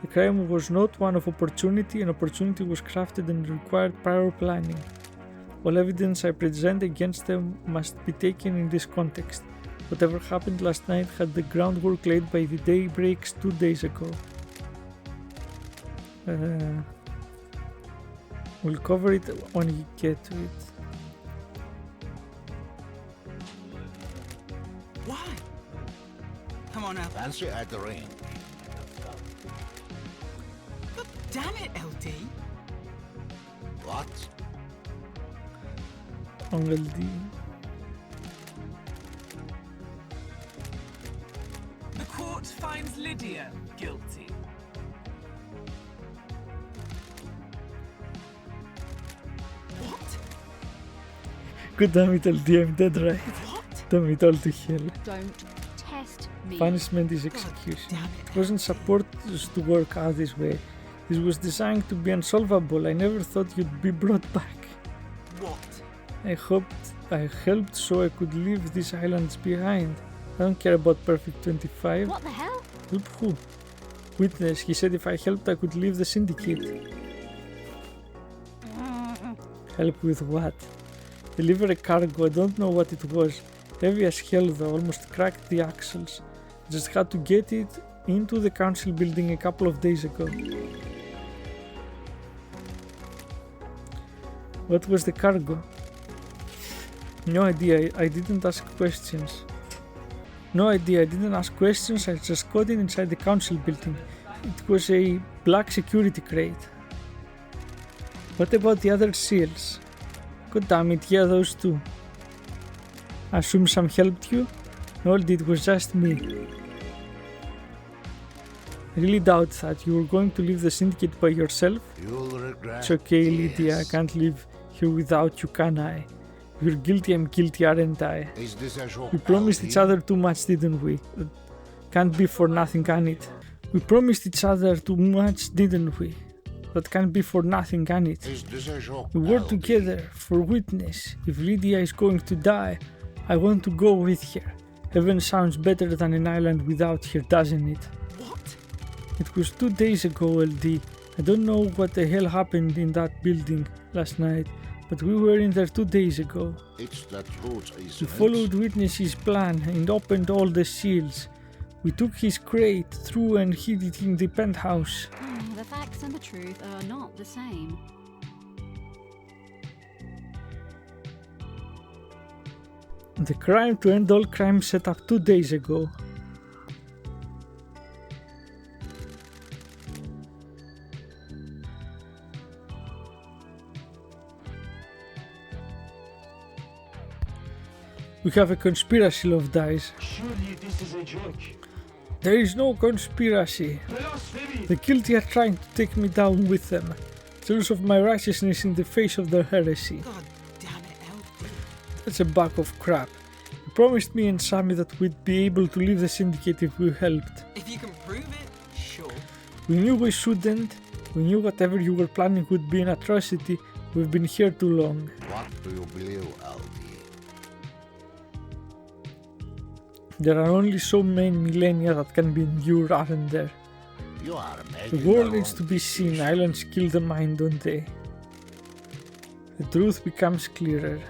The crime was not one of opportunity, and opportunity was crafted and required prior planning. All evidence I present against them must be taken in this context. Whatever happened last night had the groundwork laid by the Daybreaks 2 days ago. We'll cover it when you get to it. Why? Come on, Al. Fancy at the ring. damn it, LD. What? Uncle D. The court finds Lydia guilty. What? God damn it, LD, I'm dead right. What? Damn it all to hell. Don't test me. Punishment is God execution. damn it. It wasn't supposed to work out this way. This was designed to be unsolvable. I never thought you'd be brought back. What? I helped so I could leave these islands behind. I don't care about Perfect 25. What the hell? Help who? Witness, he said if I helped I could leave the syndicate. Help with what? Deliver a cargo, I don't know what it was. Heavy as hell though, almost cracked the axles. Just had to get it into the council building a couple of days ago. What was the cargo? No idea, I didn't ask questions. No idea, I didn't ask questions, I just got it inside the council building. It was a black security crate. What about the other seals? God damn it, yeah, those two. Assume some helped you? No, it was just me. I really doubt that. You were going to leave the syndicate by yourself? You'll regret. It's okay, Lydia, I can't leave here without you, can I? You're guilty, I'm guilty, aren't I? Is this a joke? We promised each other too much, didn't we? Can't be for nothing, can it? We promised each other too much, didn't we? That can't be for nothing, can it? Is this a joke? We were together for witness. If Lydia is going to die, I want to go with her. Heaven sounds better than an island without her, doesn't it? What? It was 2 days ago, LD. I don't know what the hell happened in that building last night, but we were in there 2 days ago. It's the truth, isn't We it? followed Witness's plan and opened all the seals. We took his crate through and hid it in the penthouse. The facts and the truth are not the same. The crime to end all crime set up 2 days ago. We have a conspiracy, love dies. Surely this is a joke. There is no conspiracy. Blasphemy! The guilty are trying to take me down with them. Jealous of my righteousness in the face of their heresy. God damn it, LD. That's a bag of crap. You promised me and Sammy that we'd be able to leave the syndicate if we helped. If you can prove it, sure. We knew we shouldn't. We knew whatever you were planning would be an atrocity. We've been here too long. What do you believe, LD? There are only so many millennia that can be endured, aren't there? You are The making world the needs wrong to be seen. decision. Islands kill the mind, don't they? The truth becomes clearer.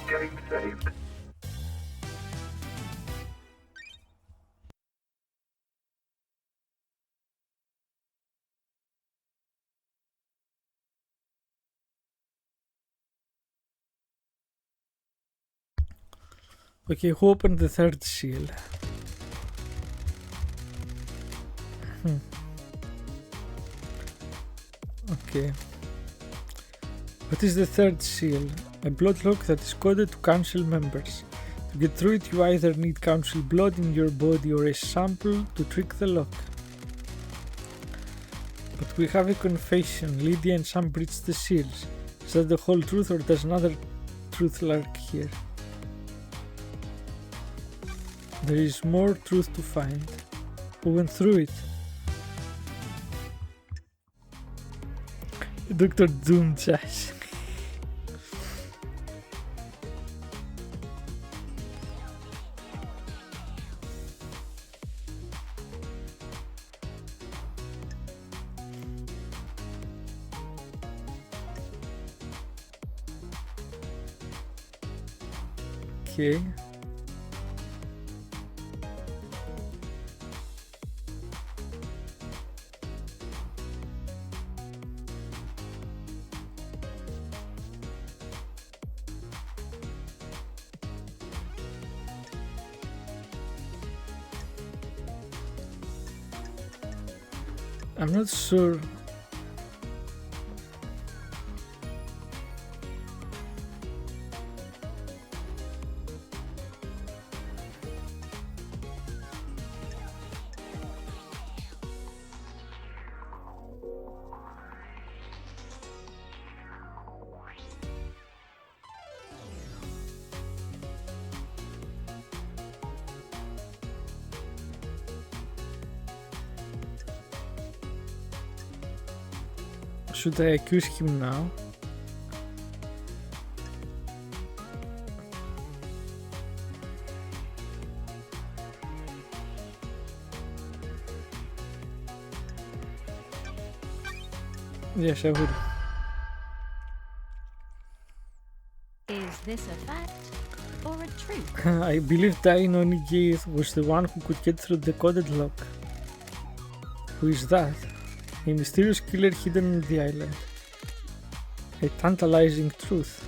Getting saved. Okay, who opened the third seal? Okay. What is the third seal? A blood lock that is coded to council members. To get through it, you either need council blood in your body or a sample to trick the lock. But we have a confession. Lydia and Sam breached the seals. Is that the whole truth, or does another truth lurk here? There is more truth to find. Who went through it? Dr. Doom Jazz. Okay. I'm not sure. Should I accuse him now? Yes, I will. Is this a fact or a truth? I believe Interrogate was the one who could get through the coded lock. Who is that? A mysterious killer hidden on the island. A tantalizing truth.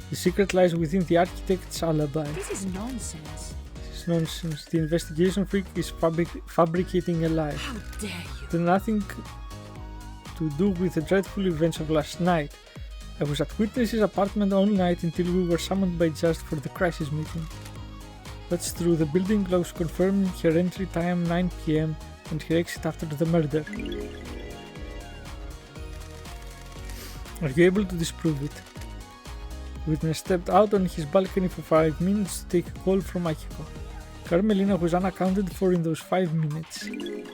The secret lies within the architect's alibi. This is nonsense. This is nonsense. The investigation freak is fabricating a lie. How dare you? It had nothing to do with the dreadful events of last night. I was at Witness's apartment all night until we were summoned by Just for the crisis meeting. That's true. The building logs confirm her entry time 9 PM and her exit after the murder. Are you able to disprove it? Witness stepped out on his balcony for 5 minutes to take a call from Akiko. Carmelina was unaccounted for in those 5 minutes. It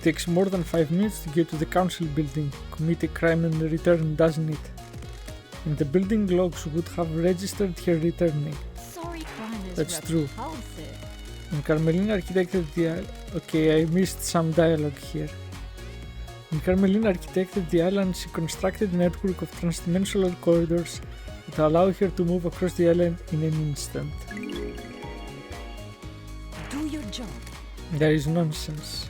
takes more than 5 minutes to get to the council building, commit a crime and return, doesn't it? And the building logs would have registered her returning. Sorry, crime is That's true. repulsive. And Carmelina architected the... Okay, I missed some dialogue here. When Carmelina architected the island, she constructed a network of transdimensional corridors that allow her to move across the island in an instant. Do your job. There is nonsense.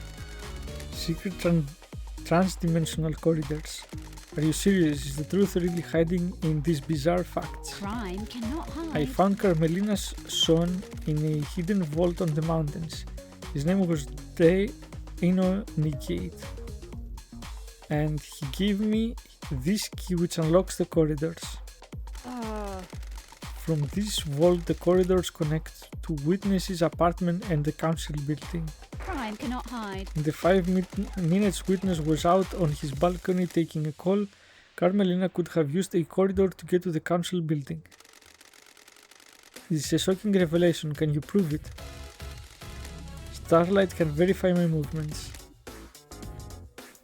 Secret transdimensional corridors. Are you serious? Is the truth really hiding in these bizarre facts? Crime cannot hide. I found Carmelina's son in a hidden vault on the mountains. His name was Interrogate. And he gave me this key which unlocks the corridors. From this vault, the corridors connect to Witness's apartment and the council building. Crime cannot hide. In the 5 minutes Witness was out on his balcony taking a call, Carmelina could have used a corridor to get to the council building. This is a shocking revelation. Can you prove it? Starlight can verify my movements.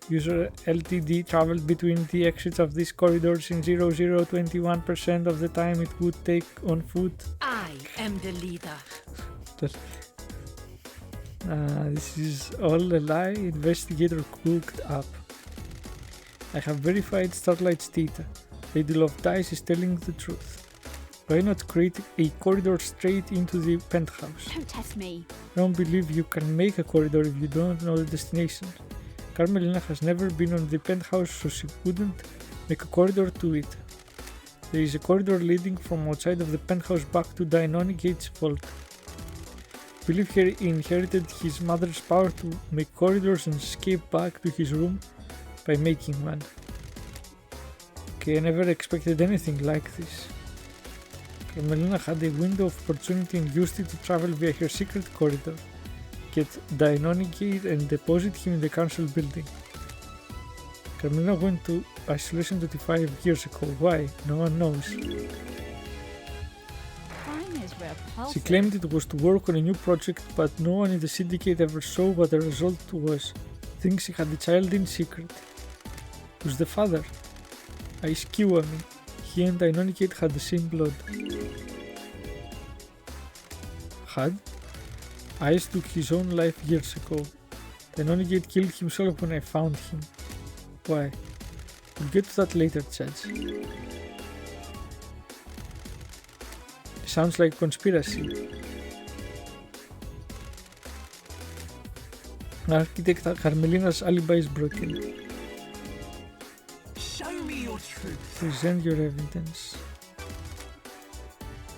User LTD traveled between the exits of these corridors in 0021% of the time it would take on foot. I am the leader. This is all a lie. Investigator cooked up. I have verified Starlight's data. Lady Love Dice is telling the truth. Why not create a corridor straight into the penthouse? Don't test me. I don't believe you can make a corridor if you don't know the destination. Carmelina has never been on the penthouse, so she wouldn't make a corridor to it. There is a corridor leading from outside of the penthouse back to Interrogate's vault. I believe he inherited his mother's power to make corridors and escape back to his room by making one. Okay, I never expected anything like this. Carmelina had a window of opportunity and used it to travel via her secret corridor, get Interrogate and deposit him in the council building. Carmelina went to isolation 25 years ago. Why? No one knows. Crime is repulsive. She claimed it was to work on a new project, but no one in the syndicate ever saw what the result was. I think she had a child in secret. Who's the father? I skew me. He and Interrogate had the same blood. Had? Ice took his own life years ago. Interrogate killed himself when I found him. Why? We'll get to that later, Judge. Sounds like conspiracy. Architect Carmelina's alibi is broken. Show me your truth. Present your evidence.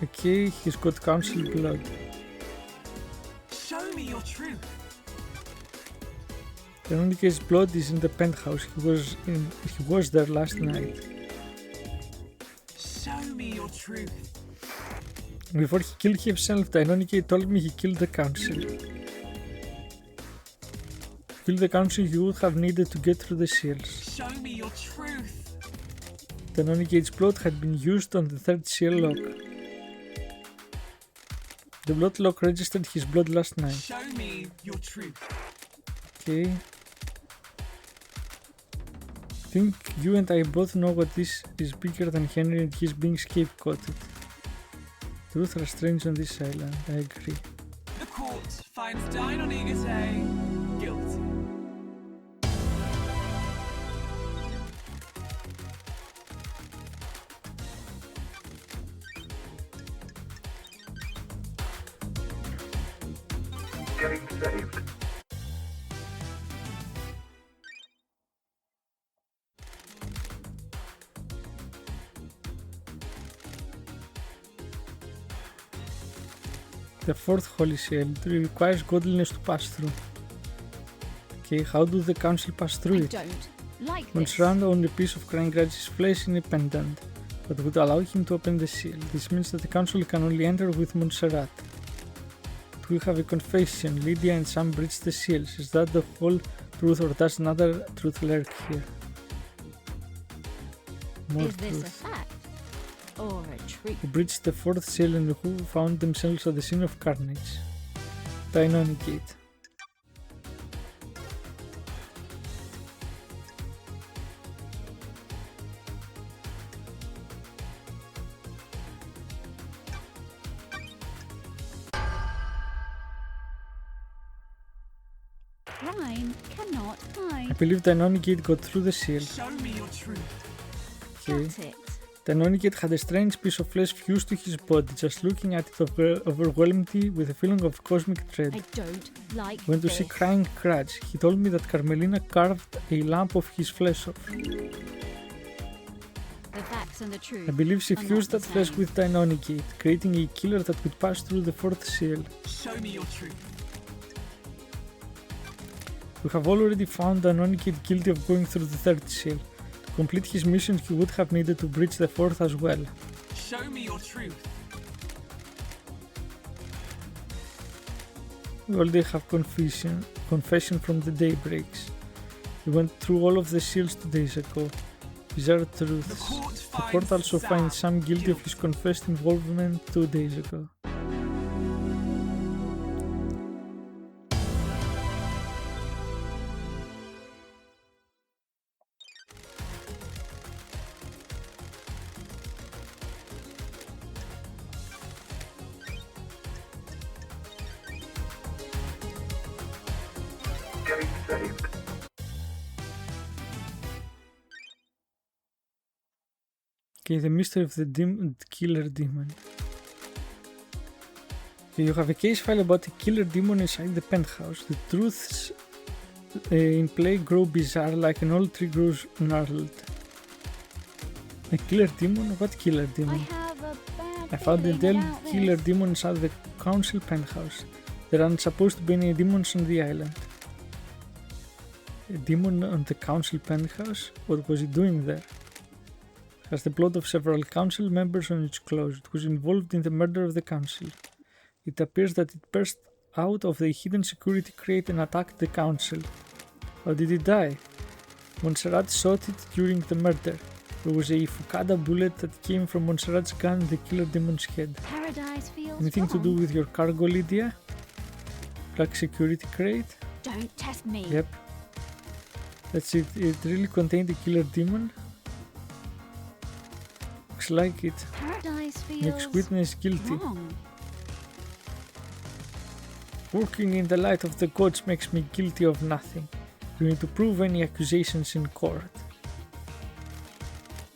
Okay, he's got council blood. Show me your truth. Veronica's blood is in the penthouse. He was there last night. Show me your truth. Before he killed himself, Veronica told me he killed the council. To kill the council, he would have needed to get through the seals. Show me your truth. Veronica's blood had been used on the third seal lock. The blood lock registered his blood last night. Show me your truth. Okay. I think you and I both know what this is bigger than Henry and he's being scapegoated. Truth are strange on this island, I agree. The court finds Deinonychus guilty. Getting saved. The fourth holy seal requires godliness to pass through. Okay, how do the council pass through I it? don't like this. Montserrat owned a piece of Crangrage's flesh in a pendant, but would allow him to open the seal. This means that the council can only enter with Montserrat. But we have a confession. Lydia and Sam breached the seals. Is that the whole truth, or does another truth lurk here? More Is this a truth. fact or a trick? Who breached the fourth seal and who found themselves at the scene of carnage? Interrogate. Crime cannot I hide. believe the Interrogate got through the seal. Show me your truth. Okay. Got it. The Interrogate had a strange piece of flesh fused to his body. Just looking at it overwhelmed me with a feeling of cosmic dread. I don't like Went to this. see Crying Crutch. He told me that Carmelina carved a lump of his flesh off. The facts and the truth. I believe she are not fused the that flesh same. with the Interrogate, creating a killer that could pass through the fourth seal. Show me your truth. We have already found the Interrogate guilty of going through the third seal. To complete his mission, he would have needed to breach the fourth as well. Show me your truth. We already have confession from the daybreaks. He went through all of the seals 2 days ago. Bizarre The truths. court The court finds also finds Sam Sam guilty of his confessed involvement 2 days ago. Getting saved. Okay, the mystery of the killer demon. Okay, you have a case file about a killer demon inside the penthouse. The truths in play grow bizarre, like an old tree grows gnarled. A killer demon? What killer I demon? have a bad I found a feeling dead about killer this. demon inside the council penthouse. There aren't supposed to be any demons on the island. A demon on the council penthouse? What was he doing there? Has the blood of several council members on its clothes. It was involved in the murder of the council. It appears that it burst out of the hidden security crate and attacked the council. How did it die? Montserrat shot it during the murder. There was a Fukada bullet that came from Montserrat's gun in the killer demon's head. Paradise feels Anything to do wrong. with your cargo, Lydia? Black security crate? Don't test me. Yep. That's it. It really contained a killer demon. Looks like it. Paradise feels Makes witness guilty. wrong. Working in the light of the gods makes me guilty of nothing. You need to prove any accusations in court.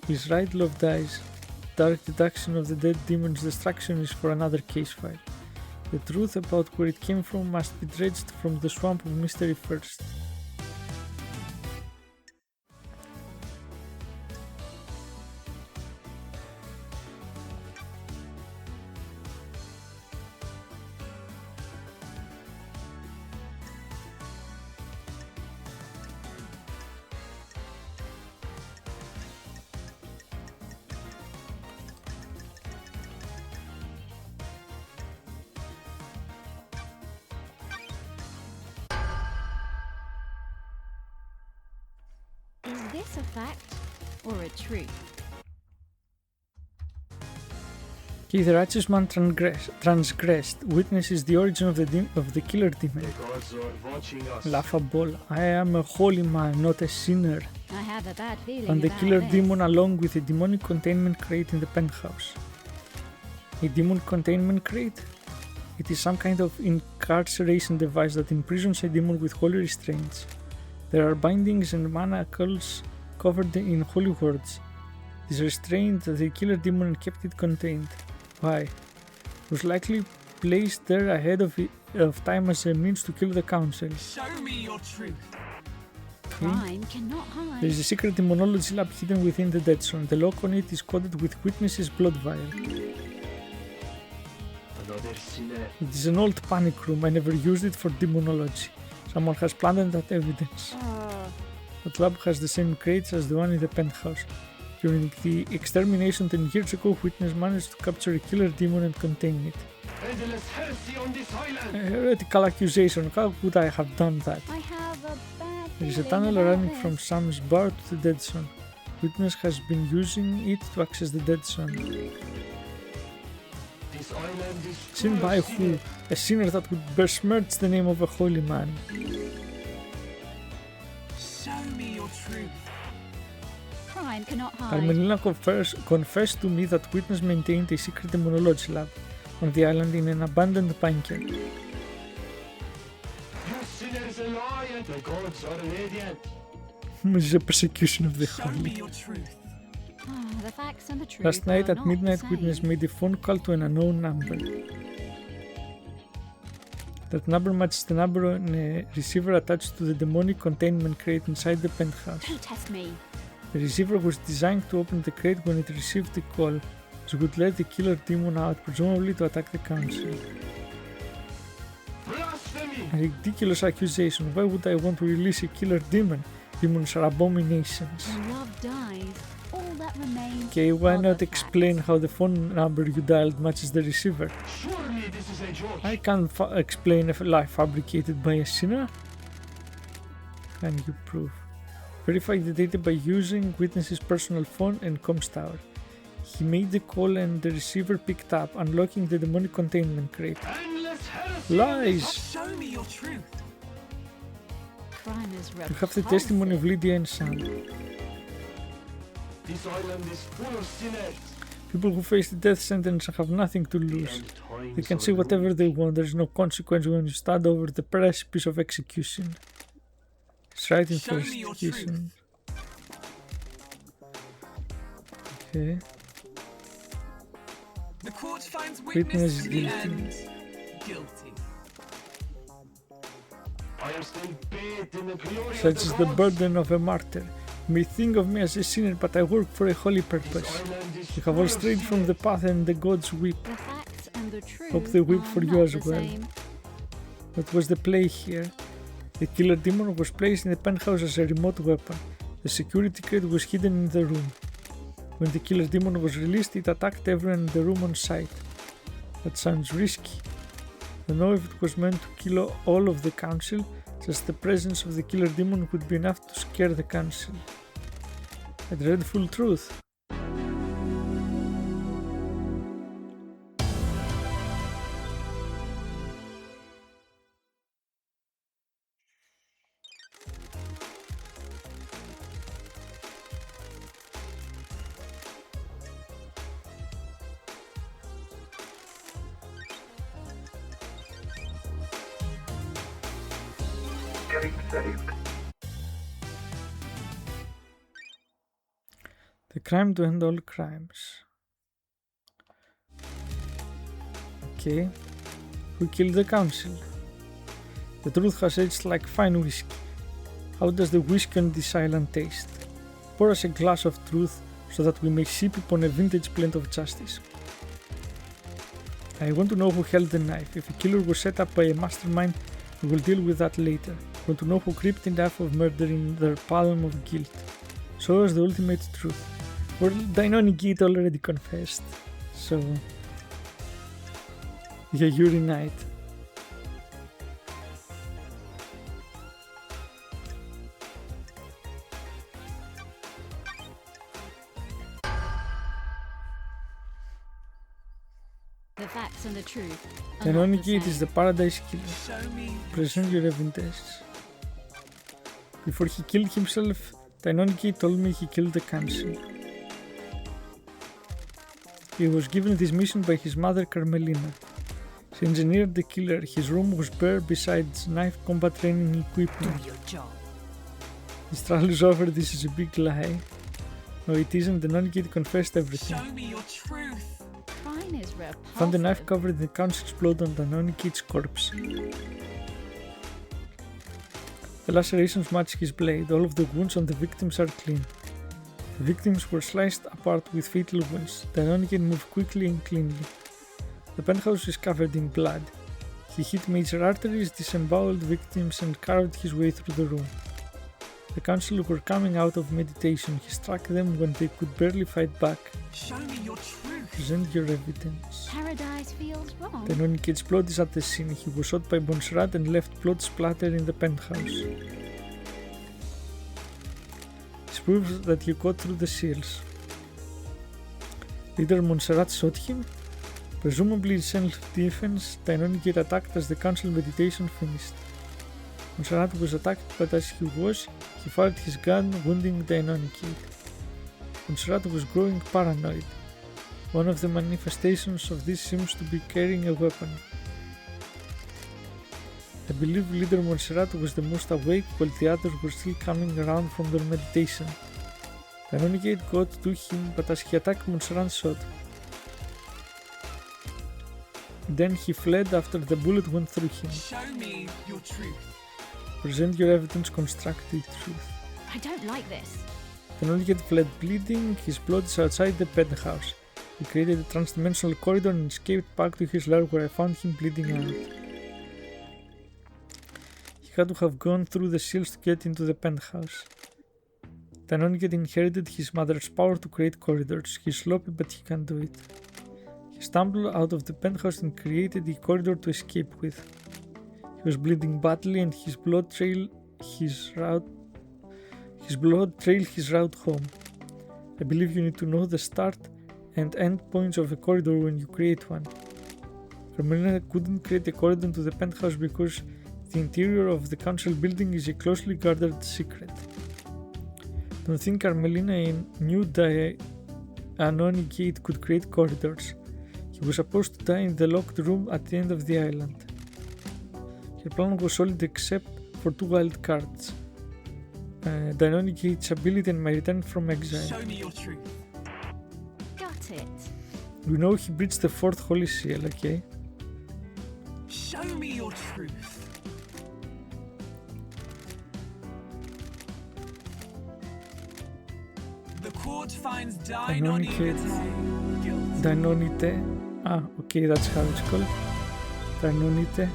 His right love dies. Dark deduction of the dead demon's destruction is for another case file. The truth about where it came from must be dredged from the swamp of mystery first. Is this a fact or a truth? Okay, the righteous man transgressed, witnesses the origin of the killer demon. The gods are watching us. Laughable, I am a holy man, not a sinner. I have a bad feeling And the about killer this. demon along with a demonic containment crate in the penthouse. A demon containment crate? It is some kind of incarceration device that imprisons a demon with holy restraints. There are bindings and manacles covered in holy words. It is restrained the killer demon and kept it contained. Why? It was likely placed there ahead of time as a means to kill the council. Show me your truth. Crime cannot hide. There is a secret demonology lab hidden within the dead zone. The lock on it is coated with witnesses' blood vial. Another sinner. It is an old panic room. I never used it for demonology. Someone has planted that evidence. That lab has the same crates as the one in the penthouse. During the extermination 10 years ago, witness managed to capture a killer demon and contain it. Endless heresy on this island. A heretical accusation. How could I have done that? I have a bad There is a feeling tunnel about running this. from Sam's bar to the dead zone. Witness has been using it to access the dead zone. This island is Seen full by of who? sinners. A sinner that would besmirch the name of a holy man. Show me your truth. Crime cannot hide. Carmelina confessed to me that witness maintained a secret demonology lab on the island in an abandoned bunker. You sinners a lie and the gods are radiant. This is a persecution of the Show me holy. your truth. The facts and the truth Last night are at not midnight, the witness same. made a phone call to an unknown number. That number matches the number on a receiver attached to the demonic containment crate inside the penthouse. Don't test me. The receiver was designed to open the crate when it received the call, which would let the killer demon out, presumably to attack the council. Blasphemy! A ridiculous accusation. Why would I want to release a killer demon? Demons are abominations. When love dies, all that remains Okay, why are not the explain facts. how the phone number you dialed matches the receiver? Surely this is a joke. I can't explain a lie fabricated by a sinner. Can you prove? Verify the data by using witness's personal phone and comms tower. He made the call and the receiver picked up, unlocking the demonic containment crate. Endless heresy. Lies! Show me your truth. Crime is You have the testimony of Lydia and Sam. This island is full of sinners. People who face the death sentence have nothing to lose. They can say whatever they want. There is no consequence when you stand over the precipice of execution. It's right in Show for me your execution. Okay. The court finds Witness witness to the guilty. end guilty. I am still bathed in the glory Such of is the the gods. burden of a martyr. You may think of me as a sinner, but I work for a holy purpose. This island is You have full all of strayed from the sinners. path and the gods weep. The facts and the truth Hope they weep are for you not as the well. same. What was the play here? The killer demon was placed in the penthouse as a remote weapon. The security crate was hidden in the room. When the killer demon was released, it attacked everyone in the room on sight. That sounds risky. I don't know if it was meant to kill all of the council, just the presence of the killer demon would be enough to scare the council. A dreadful truth. Getting saved. The crime to end all crimes. Okay. Who killed the council? The truth has aged like fine whiskey. How does the whiskey on this island taste? Pour us a glass of truth so that we may sip upon a vintage blend of justice. I want to know who held the knife. If a killer was set up by a mastermind, we will deal with that later. I want to know who gripped the knife of murder in their palm of guilt. Show us the ultimate truth. Well, Dainoni Gate already confessed, so yeah, urinate. The facts and the truth The are not the interrogate is same. the paradise killer. Show me. Present your evidence. Before he killed himself, the interrogate told me he killed the council. He was given this mission by his mother Carmelina. She engineered the killer. His room was bare besides knife combat training Do equipment. your job. His trial is over. This is a big lie. No, it isn't. The interrogate confessed everything. Show me your truth. Crime is repulsive. Found the knife covered in the council's blood on the interrogate's corpse. The lacerations match his blade. All of the wounds on the victims are clean. The victims were sliced apart with fatal wounds. The interrogate moved quickly and cleanly. The penthouse is covered in blood. He hit major arteries, disemboweled victims, and carved his way through the room. The council were coming out of meditation. He struck them when they could barely fight back. Show me your truth. Present your evidence. Paradise feels wrong. The interrogate's blood is at the scene. He was shot by Montserrat and left blood splatter in the penthouse. This proves that he got through the seals. Later, Montserrat shot him. Presumably in self-defense, the interrogate attacked as the council meditation finished. Montserrat was attacked, but as he fired his gun, wounding the interrogate. Montserrat was growing paranoid. One of the manifestations of this seems to be carrying a weapon. I believe leader Montserrat was the most awake while the others were still coming around from their meditation. The interrogate got to him, but as he attacked, Montserrat shot. Then he fled after the bullet went through him. Show me your truth. Present your evidence, construct the truth. I don't like this. The interrogate fled bleeding. His blood is outside the penthouse. He created a transdimensional corridor and escaped back to his lair where I found him bleeding out. He had to have gone through the seals to get into the penthouse. The interrogate inherited his mother's power to create corridors. He's sloppy, but he can do it. He stumbled out of the penthouse and created a corridor to escape with. He was bleeding badly and his blood trailed his route home. I believe you need to know the start and end points of a corridor when you create one. Carmelina couldn't create a corridor to the penthouse because the interior of the council building is a closely guarded secret. Don't think Carmelina knew the interrogate could create corridors. He was supposed to die in the locked room at the end of the island. Her plan was solid except for two wild cards. The interrogate's ability and my return from exile. Show me your truth. Got it. We know he breached the fourth holy seal, okay? Show me your truth. The court finds Interrogate. guilty. Danonite. Ah, okay, that's how it's called. Danonite.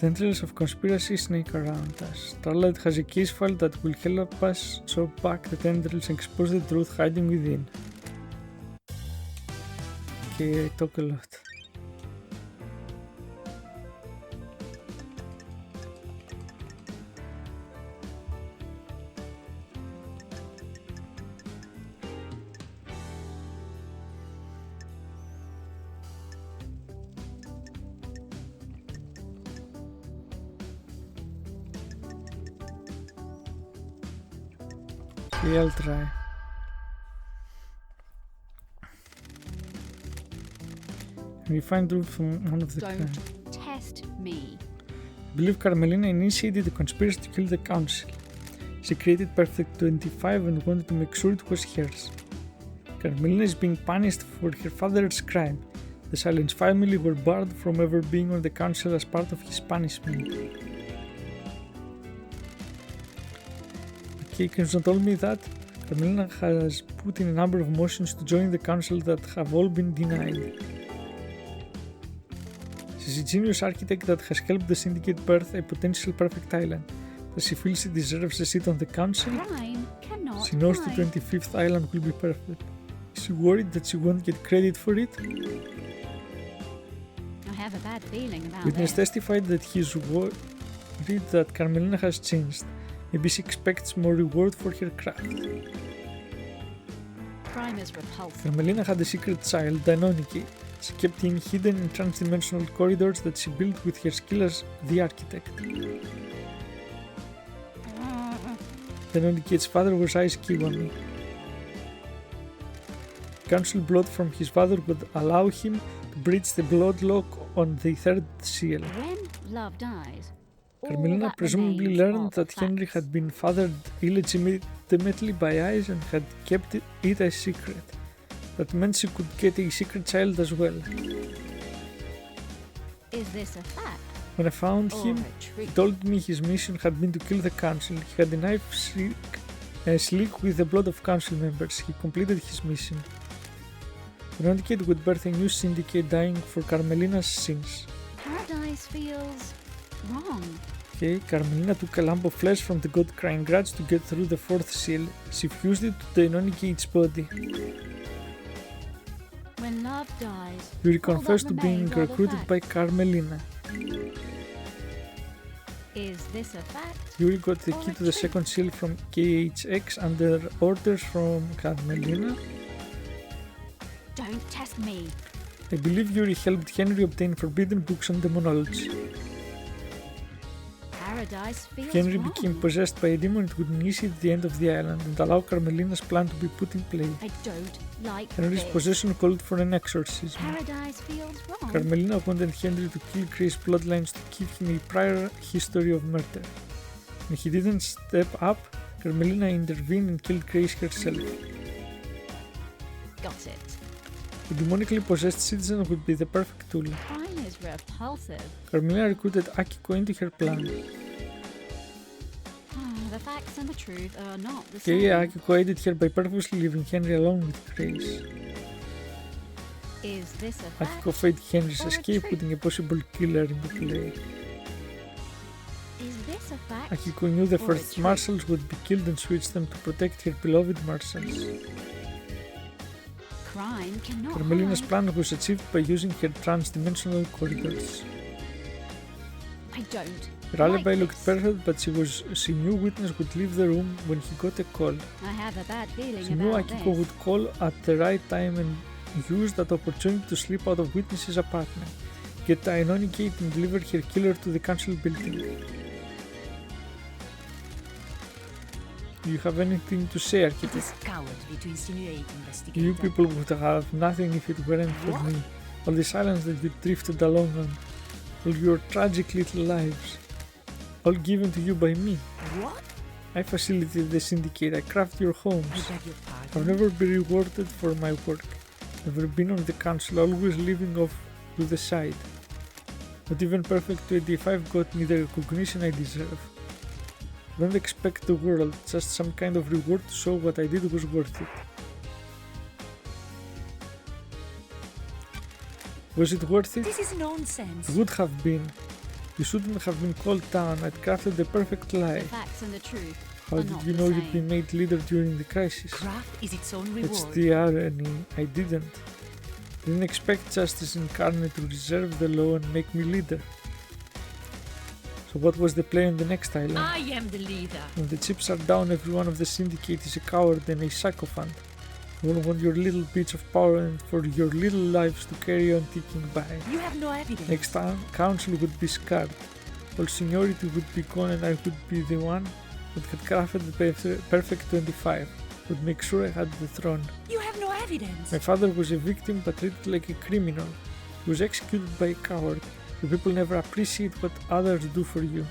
Tendrils of conspiracy snake around us. Starlight has a case file that will help us chop back the tendrils and expose the truth hiding within. Okay, I talk a lot. Okay, I'll try. We find truth from one of the Don't test me. I believe Carmelina initiated the conspiracy to kill the council. She created Perfect 25 and wanted to make sure it was hers. Carmelina is being punished for her father's crime. The Silence family were barred from ever being on the council as part of his punishment. Okay, Crimson told me that Carmelina has put in a number of motions to join the council that have all been denied. She's a genius architect that has helped the Syndicate birth a potential perfect island. Does she feel she deserves a seat on the council? Crime cannot She knows the hide. 25th island will be perfect. Is she worried that she won't get credit for it? I have a bad feeling about Witness this. testified that he is worried that Carmelina has changed. Maybe she expects more reward for her craft. Crime is repulsive. Carmelina had a secret child, Danoniki. She kept him hidden in trans-dimensional corridors that she built with her skill as the architect. Danoniki's father was Ice Kiwami. Council blood from his father would allow him to breach the blood lock on the third seal. When love dies, all Carmelina that presumably remains learned are that Henry facts. had been fathered illegitimately by Ice and had kept it a secret. That meant she could get a secret child as well. Is this a fact When I found or him, a he truth? told me his mission had been to kill the council. He had a knife sleek with the blood of council members. He completed his mission. Interrogate would birth a new syndicate dying for Carmelina's sins. Paradise feels wrong. Okay, Carmelina took a lump of flesh from the god Crying Grudge to get through the fourth seal. She fused it to the Inonogate's body. When love dies, Yuri all that confessed to being remains are the recruited by facts. Carmelina. Is this a fact? Yuri got the Or key a to the truth? second seal from KHX under orders from Carmelina. Don't test me. I believe Yuri helped Henry obtain forbidden books on demonology. Paradise feels Henry wrong. became possessed by a demon. It would initiate the end of the island and allow Carmelina's plan to be put in play. I don't like Henry's this. possession called for an exorcism. Paradise feels wrong. Carmelina wanted Henry to kill Gray's bloodlines to give him a prior history of murder. When he didn't step up, Carmelina intervened and killed Grace herself. Got it. A demonically possessed citizen would be the perfect tool. Crime is repulsive. Carmelina recruited Akiko into her plan. The facts and the truth are not the Okay, same. Akiko aided her by purposely leaving Henry alone with Grace. Is this a fact? Akiko faked Henry's or a escape, truth? putting a possible killer in the play. Is this a fact? Akiko knew the or a first truth? marshals would be killed and switched them to protect her beloved marshals. Crime cannot Carmelina's hide. plan was achieved by using her trans-dimensional corridors. I don't Her alibi like looked this. perfect, but she knew witness would leave the room when he got a call. I have a bad feeling She knew about Akiko this. would call at the right time and use that opportunity to slip out of witness's apartment, get the Inonogated and deliver her killer to the council building. Do you have anything to say, It Architect? is cowardly to insinuate, investigator. You people would have nothing if it weren't for me. All the silence that you drifted along on, all your tragic little lives, all given to you by me. What? I facilitated the syndicate, I craft your I homes. beg your pardon. I've never been rewarded for my work. Never been on the council, always living off to the side. Not even perfect 25 got me the recognition I deserve. Don't expect the world, just some kind of reward to show what I did was worth it. Was it worth it? This is nonsense. It would have been. You shouldn't have been called down. I'd crafted the perfect The lie. facts and the truth How are did not you the know same. you'd be made leader during the crisis? Craft is its own It's reward. the irony. I didn't. Didn't expect justice incarnate to reserve the law and make me leader. So what was the play on the next island? I am the leader. When the chips are down, every one of the syndicate is a coward and a sycophant. You all want your little bits of power and for your little lives to carry on ticking by. You have no evidence. Next time, council would be scarred. All seniority would be gone and I would be the one that had crafted the perfect 25. Would make sure I had the throne. You have no evidence. My father was a victim but treated like a criminal. He was executed by a coward. You people never appreciate what others do for you.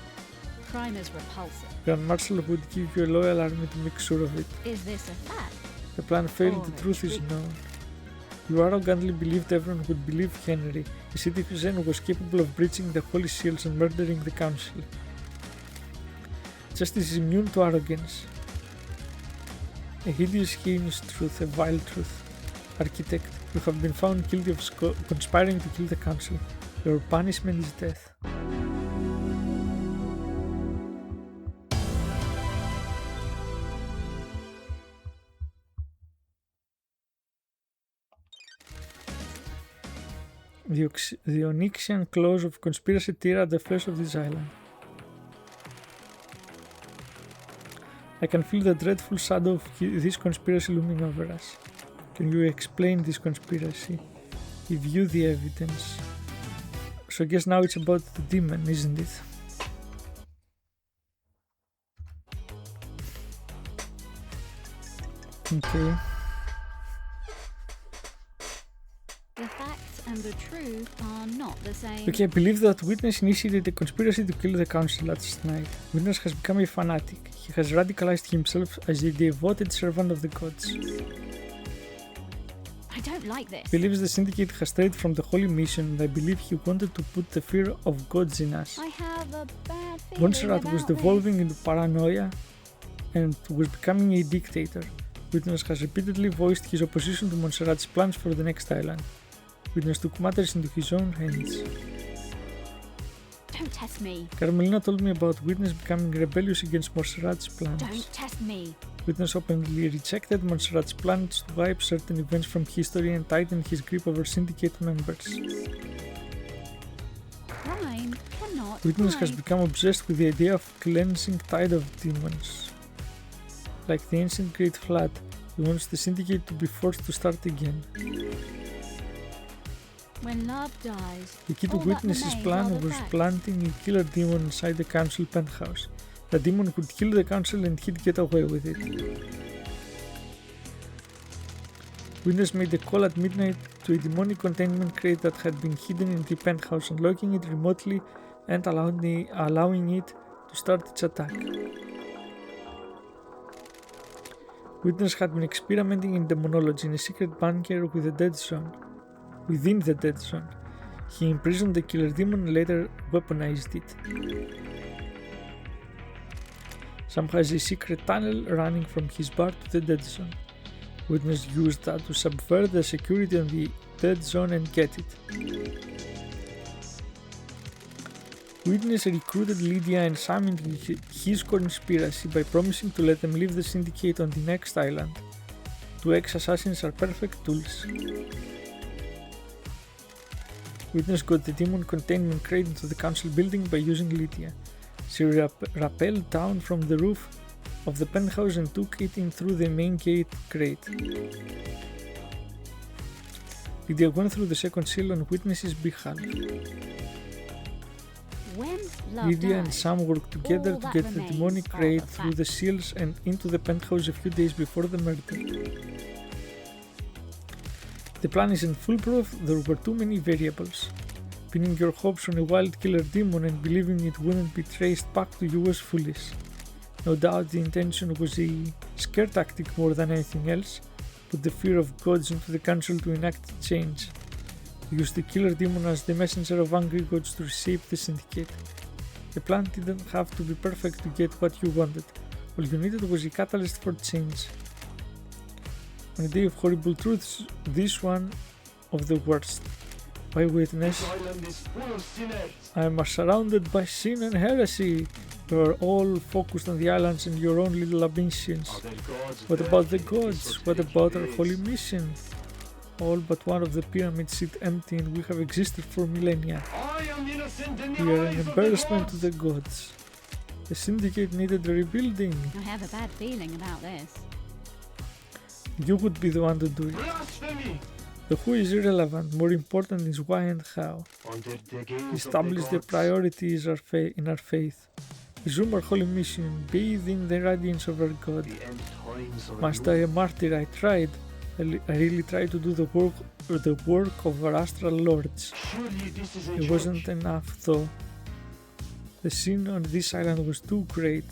Crime is repulsive. Grand Marshal would give you a loyal army to make sure of it. Is this a fact? The plan failed, Or the a truth is trick. known. You arrogantly believed everyone would believe Henry. A citizen was capable of breaching the holy seals and murdering the council. Justice is immune to arrogance. A hideous, heinous truth, a vile truth. Architect, you have been found guilty of conspiring to kill the council. Your punishment is death. The Onyxian claws of conspiracy tear at the flesh of this island. I can feel the dreadful shadow of this conspiracy looming over us. Can you explain this conspiracy? Review the evidence. So I guess now it's about the demon, isn't it? Okay. The facts and the truth are not the same. Okay, I believe that Witness initiated a conspiracy to kill the council last night. Witness has become a fanatic. He has radicalized himself as a devoted servant of the gods. I don't like this. Believes the syndicate has strayed from the holy mission, and I believe he wanted to put the fear of gods in us. I have a bad feeling Montserrat about was this. devolving into paranoia and was becoming a dictator. Witness has repeatedly voiced his opposition to Montserrat's plans for the next island. Witness took matters into his own hands. Don't test me. Carmelina told me about Witness becoming rebellious against Montserrat's plans. Don't test me. Witness openly rejected Montserrat's plans to wipe certain events from history and tighten his grip over syndicate members. Crime cannot Witness has hide. become obsessed with the idea of cleansing tide of demons. Like the ancient Great Flood, he wants the syndicate to be forced to start again. When love dies, The key to all that Witness's remains plan are the was facts. planting a killer demon inside the council penthouse. The demon could kill the council and he'd get away with it. Witness made a call at midnight to a demonic containment crate that had been hidden in the penthouse, unlocking it remotely and allowing it to start its attack. Witness had been experimenting in demonology in a secret bunker with the dead zone. Within the dead zone, he imprisoned the killer demon and later weaponized it. Sam has a secret tunnel running from his bar to the dead zone. Witness used that to subvert the security on the dead zone and get it. Witness recruited Lydia and Sam into his conspiracy by promising to let them leave the syndicate on the next island. Two ex-assassins are perfect tools. Witness got the demon containment crate into the council building by using Lydia. She rappelled down from the roof of the penthouse and took it in through the main gate crate. Lydia went through the second seal on Witness's behalf. When love Lydia and dies, Sam worked together all to that get the remains demonic are crate the through the facts. seals and into the penthouse a few days before the murder. The plan isn't foolproof, there were too many variables. Pinning your hopes on a wild killer demon and believing it wouldn't be traced back to you was foolish. No doubt the intention was a scare tactic more than anything else, put the fear of gods into the council to enact change. Use the killer demon as the messenger of angry gods to reshape the syndicate. The plan didn't have to be perfect to get what you wanted. All you needed was a catalyst for change. On a day of horrible truths, this one of the worst. By Witness, This island is full of sinners. I am surrounded by sin and heresy. You are all focused on the islands and your own little ambitions. Are there gods What there about the in gods? esoteric What about our ways? holy mission? All but one of the pyramids sit empty and we have existed for millennia. I am innocent in the We are eyes an of the embarrassment to gods. the gods. The syndicate needed rebuilding. I have a bad feeling about this. You would be the one to do it. Blasphemy! The who is irrelevant, more important is why and how. Under the gaze Establish of the the gods. priorities in our faith. Resume our holy mission, bathe in the radiance of our God. The end times are Must new. I a martyr? I tried. I really tried to do the work of our astral lords. Surely this is a It joke. wasn't enough though. The sin on this island was too great.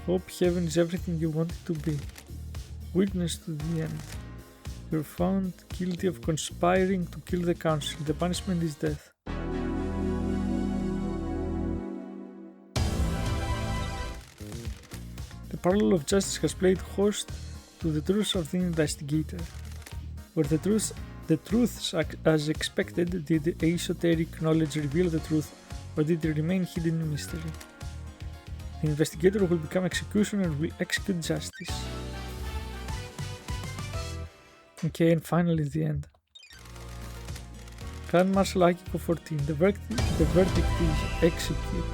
Hope heaven is everything you want it to be. Witness to the end. You're found guilty of conspiring to kill the council. The punishment is death. The parallel of justice has played host to the truths of the investigator. Were the truths as expected? Did the esoteric knowledge reveal the truth, or did it remain hidden in mystery? The investigator will become executioner and will execute justice. Okay, and finally the end. Grand Marshal Akiko 14. The verdict is execute.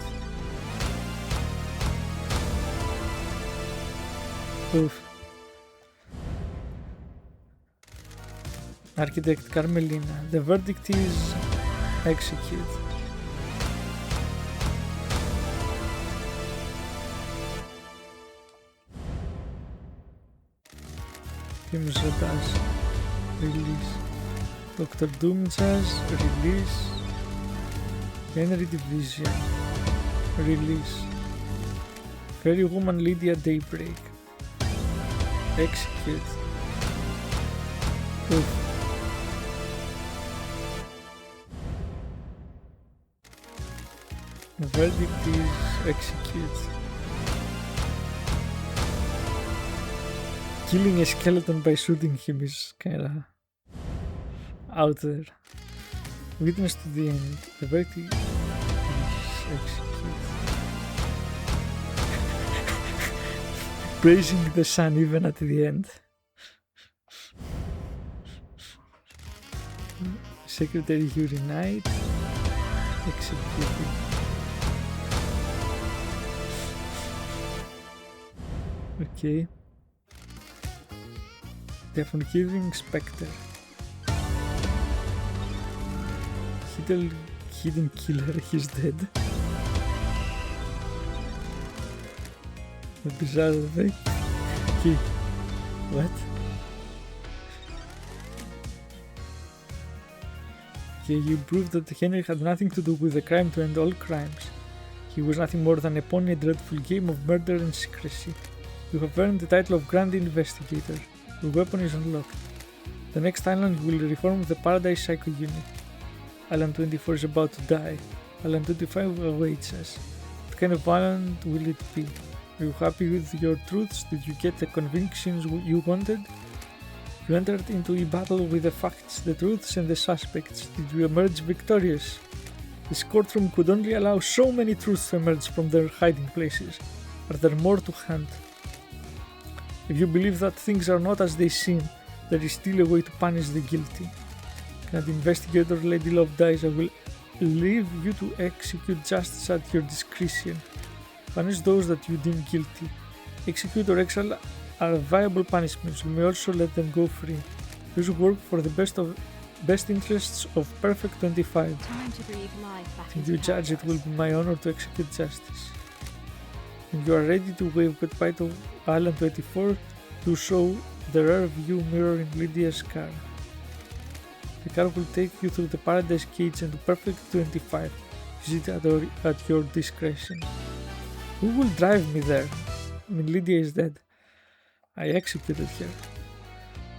Oof. Architect Carmelina. The verdict is execute. Kim Zotas, release. Dr. Doomchas, release. Henry Division, release. Fairy Woman Lydia Daybreak, execute. Oof. The verdict is execute. Killing a skeleton by shooting him is kinda out there. Witness to the end. The verdict is execute. Praising the sun even at the end. Secretary Yuri Knight. Executed. Okay. Definitive Spectre. Hidden killer, he's dead. The bizarre thing. Okay. What? Okay, you proved that Henry had nothing to do with the crime to end all crimes. He was nothing more than a pawn in a dreadful game of murder and secrecy. You have earned the title of Grand Investigator. Your weapon is unlocked. The next island will reform the Paradise Psycho Unit. Island 24 is about to die. Island 25 awaits us. What kind of island will it be? Are you happy with your truths? Did you get the convictions you wanted? You entered into a battle with the facts, the truths, and the suspects. Did you emerge victorious? This courtroom could only allow so many truths to emerge from their hiding places. Are there more to hunt? If you believe that things are not as they seem, there is still a way to punish the guilty. Grand Investigator Lady Love Dies, I will leave you to execute justice at your discretion. Punish those that you deem guilty. Execute or exile are viable punishments. You may also let them go free. Those who work for the best interests of Perfect 25. Time to breathe life back If into you judge, it will paradise. be my honor to execute justice. When you are ready to wave goodbye to Island 24, do so the rear view mirror in Lydia's car. The car will take you through the Paradise Gates and to Perfect 25. Use it at your discretion. Who will drive me there? I mean, Lydia is dead. I executed her.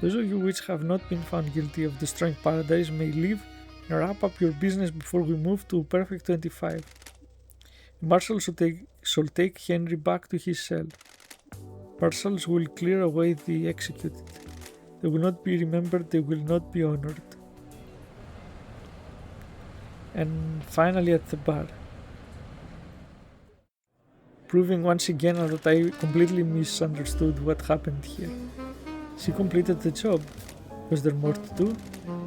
Those of you which have not been found guilty of destroying Paradise may leave and wrap up your business before we move to Perfect 25. Marshal shall take Henry back to his cell. Marshals will clear away the executed. They will not be remembered, they will not be honored. And finally at the bar. Proving once again that I completely misunderstood what happened here. She completed the job. Was there more to do?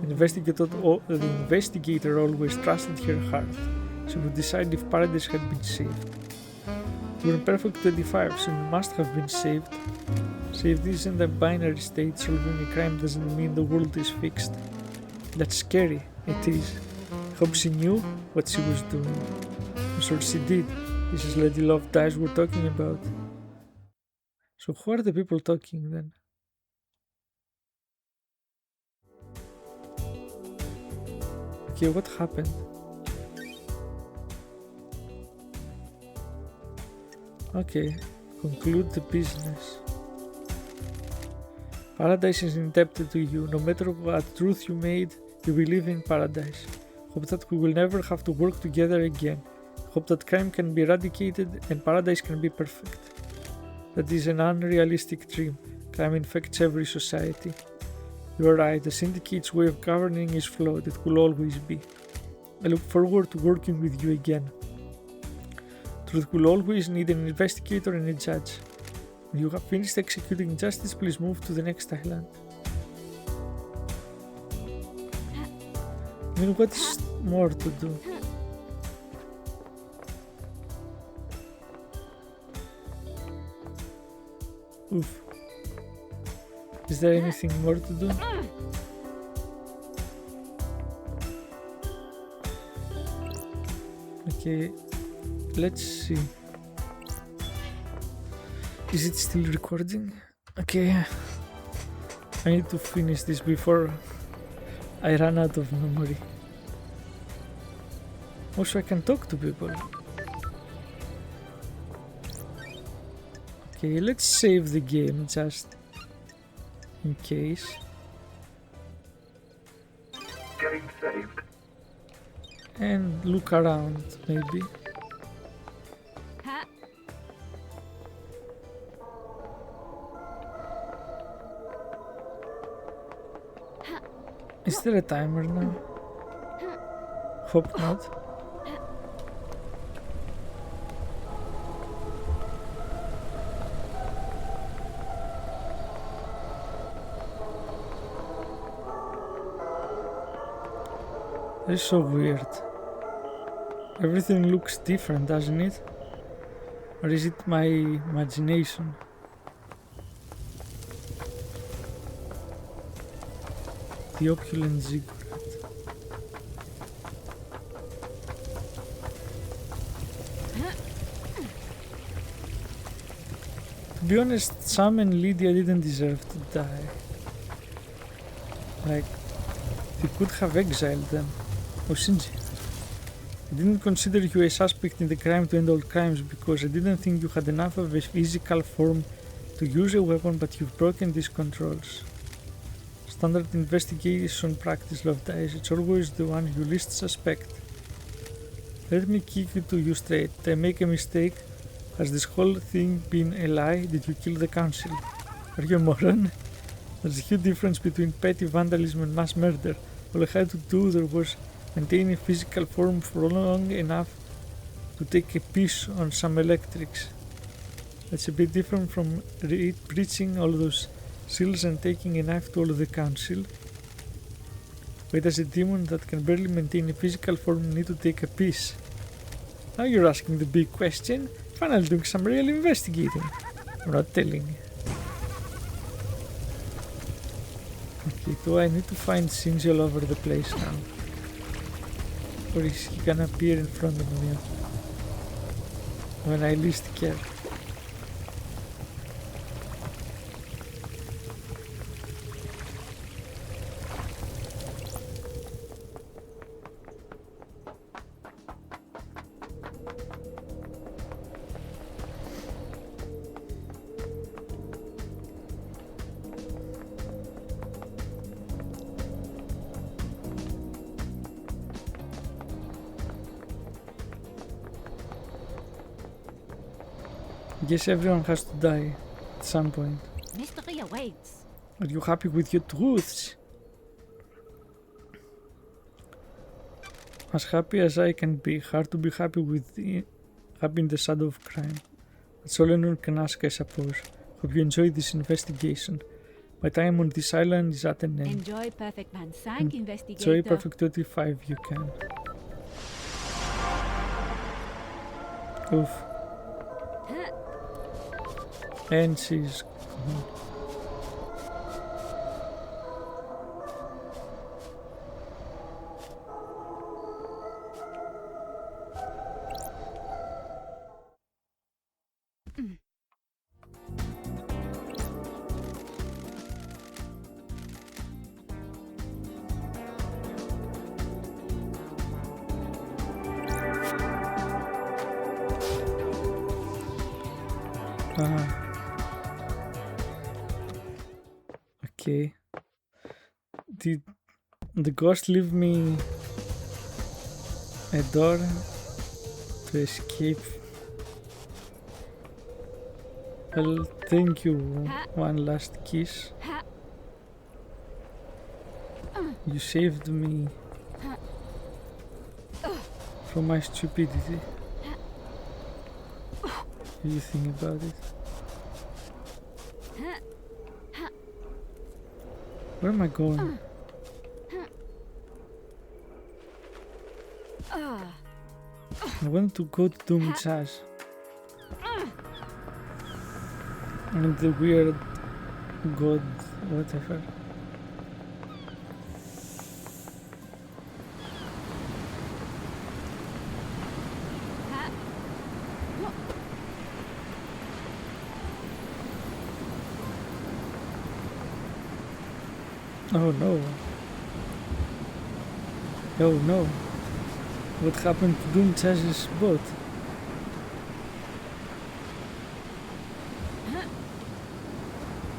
The investigator always trusted her heart. She would decide if Paradise had been saved. We're in Perfect 25, so you must have been saved. Saved isn't a binary state. Solving a crime doesn't mean the world is fixed. That's scary. It is. I hope she knew what she was doing. I'm sure she did. This is Lady Love Dies we're talking about. So who are the people talking then? Okay, what happened? Okay, conclude the business. Paradise is indebted to you. No matter what truth you made, you will live in paradise. Hope that we will never have to work together again. Hope that crime can be eradicated and paradise can be perfect. That is an unrealistic dream. Crime infects every society. You are right, the syndicate's way of governing is flawed. It will always be. I look forward to working with you again. Truth will always need an investigator and a judge. When you have finished executing justice, please move to the next island. I mean, what's more to do? Oof. Is there anything more to do? Okay, let's see. Is it still recording? Okay, I need to finish this before I run out of memory. Also, I can talk to people. Okay, let's save the game just in case. Getting saved. And look around, maybe. Ha. Is there a timer now? Hope not. This is so weird. Everything looks different, doesn't it? Or is it my imagination? The opulent ziggurat. To be honest, Sam and Lydia didn't deserve to die. Like, they could have exiled them. Or Shinji. I didn't consider you a suspect in the crime to end all crimes because I didn't think you had enough of a physical form to use a weapon, but you've broken these controls. Standard investigation practice, Love Dice. It's always the one you least suspect. Let me kick it to you straight. Did I make a mistake? Has this whole thing been a lie? Did you kill the council? Are you a moron? There's a huge difference between petty vandalism and mass murder. All I had to do there was maintain a physical form for long enough to take a piece on some electrics. That's a bit different from breaching all those seals and taking a knife to all of the council. Why does a demon that can barely maintain a physical form need to take a piece? Now you're asking the big question. Finally doing some real investigating. I'm not telling. Okay, do I need to find Shinji all over the place now? Or is he gonna appear in front of me when I least care? Guess everyone has to die at some point. Mystery awaits. Are you happy with your truths? As happy as I can be. Hard to be happy in the shadow of crime. That's all anyone can ask, I suppose. Hope you enjoyed this investigation. My time on this island is at an end. Enjoy Perfect Man Sank, investigator. Enjoy Perfect 25 you can. Oof. And she's gone. Okay. Did the ghost leave me a door to escape? Well, thank you. One last kiss. You saved me from my stupidity. What do you think about it? Where am I going? I want to go to Doom Jazz. And the weird god, whatever. Oh no. Oh no. What happened to Doom Chaz's boat?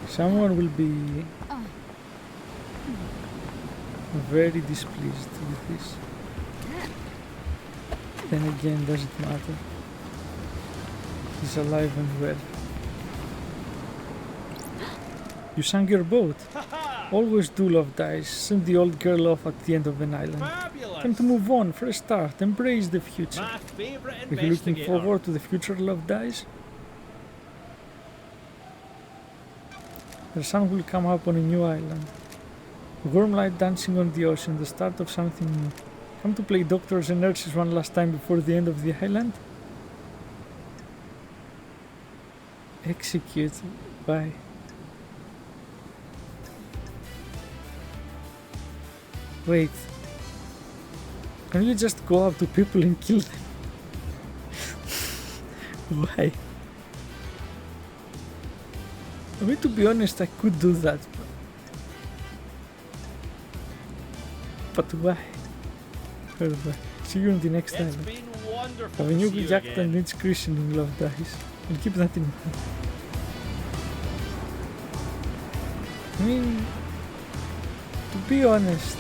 Someone will be very displeased with this. Then again, does it matter? He's alive and well. You sank your boat. Always do love dies. Send the old girl off at the end of an island. Time to move on, fresh start, embrace the future. My favorite Are you looking investigator. forward to the future love dies? The sun will come up on a new island. Warm light dancing on the ocean, the start of something new. Come to play doctors and nurses one last time before the end of the island? Execute. Bye. Wait. Can you just go up to people and kill them? Why? I mean, to be honest, I could do that. But why? Why? See you in the next It's island. been wonderful Have a to new see you yacht again. and needs christening love dies. And keep that in mind. I mean, to be honest,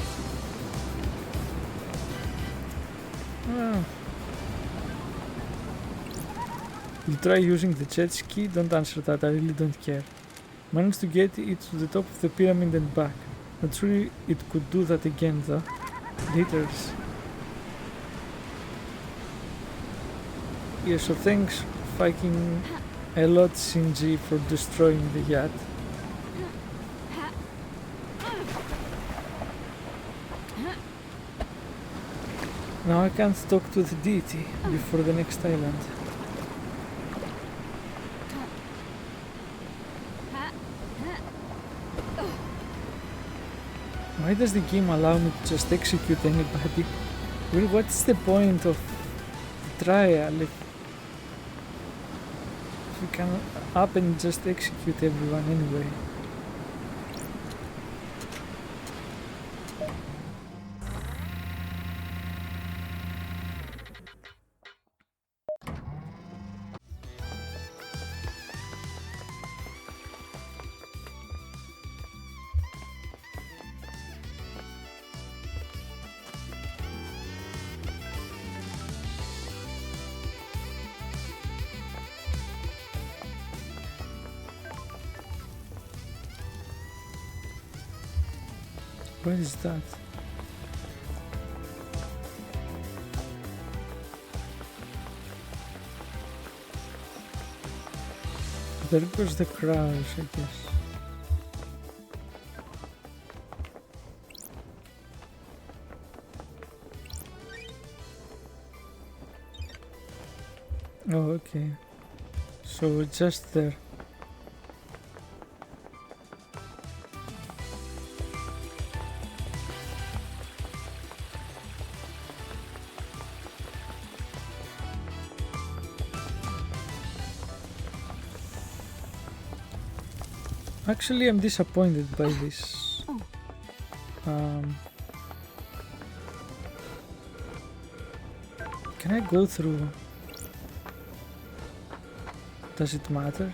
you try using the jet ski, don't answer that, I really don't care. Managed to get it to the top of the pyramid and back. Not sure it could do that again though. Haters. Yeah, so thanks fucking a lot Shinji for destroying the yacht. Now I can't talk to the deity before the next island. Why does the game allow me to just execute anybody? Well, what's the point of the trial if we can up and just execute everyone anyway? What is that? There goes the crouch, I guess. Oh, okay. So it's just there. Actually, I'm disappointed by this. Can I go through? Does it matter?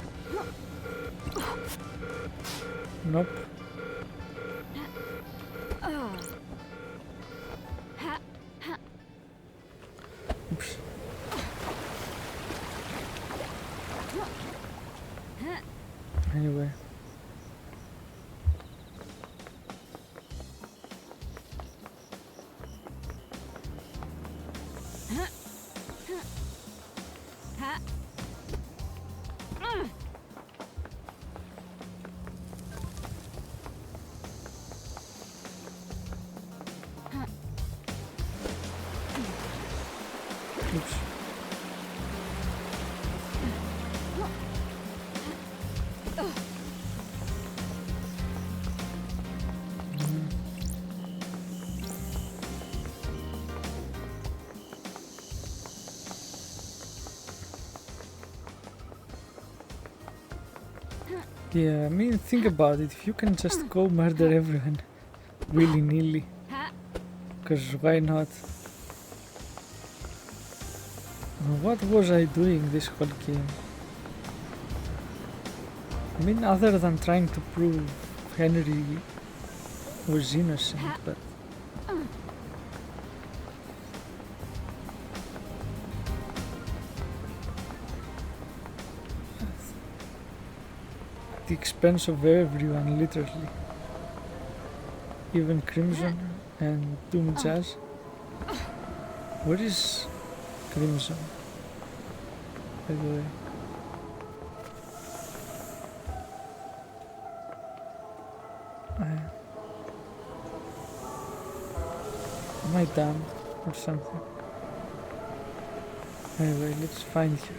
Nope. Oops. Anyway. Oops. Yeah, I mean, think about it. If you can just go murder everyone, willy-nilly. Because why not? What was I doing this whole game? I mean, other than trying to prove Henry was innocent, but... At the expense of everyone, literally. Even Crimson and Doom Jazz. Where is Crimson, by the way? Am I dumb or something? Anyway, let's find her.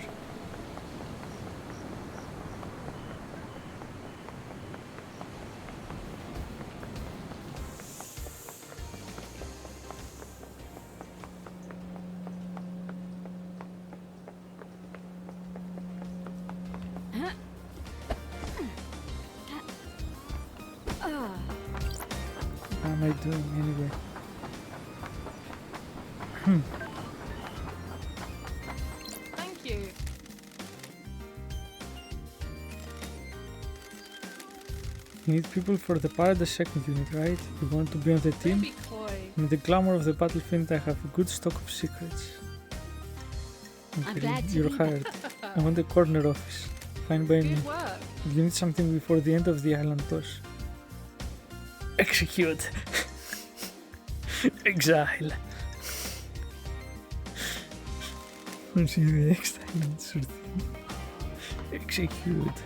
What am I doing anyway? Thank you. You need people for the Paradise second unit, right? You want to be on the Don't team? be coy. In the glamour of the battlefield, I have a good stock of secrets. I'm glad to You're be hired. I want a corner office. Fine by me. Good work. You need something before the end of the island toss. Execute. Exile. See the next island sort of thing. Execute.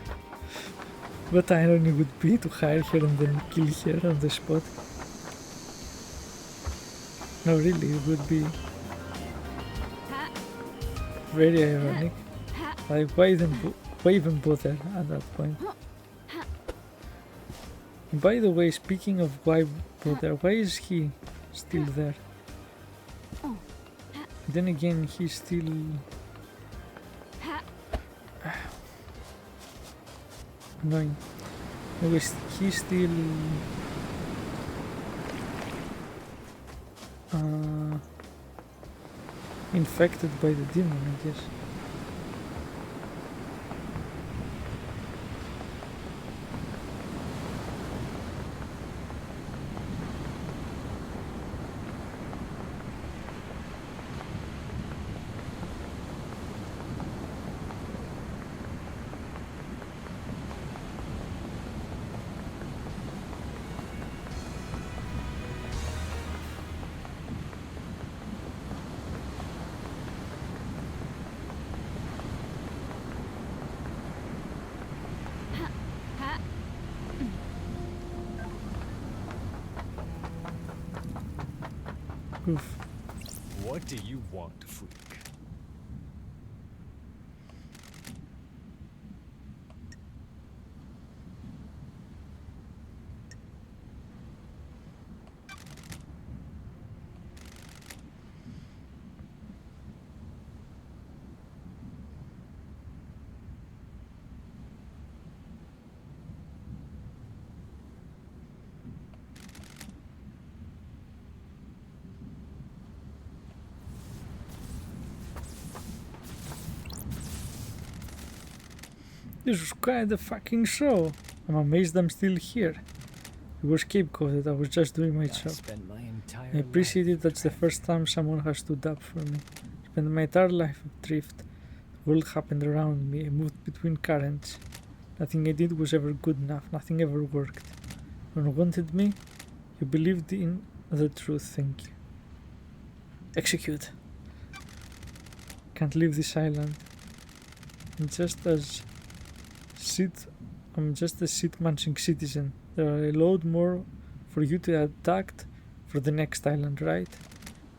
What irony would be to hire her and then kill her on the spot. No, really, it would be very ironic. Like, why even bother at that point? By the way, speaking of why bother, why is he still there? Then again, he's still... annoying. Anyways, he's still... infected by the demon, I guess. Oof. What do you want, freak? This was quite a fucking show. I'm amazed I'm still here. It was scapegoated, I was just doing my job. I appreciate it, that's the first time someone has stood up for me. Spent my entire life adrift. The world happened around me, I moved between currents. Nothing I did was ever good enough, nothing ever worked. When you wanted me, you believed in the truth, thank you. Execute. Can't leave this island. I'm just a shit-munching citizen. There are a load more for you to attack for the next island, right?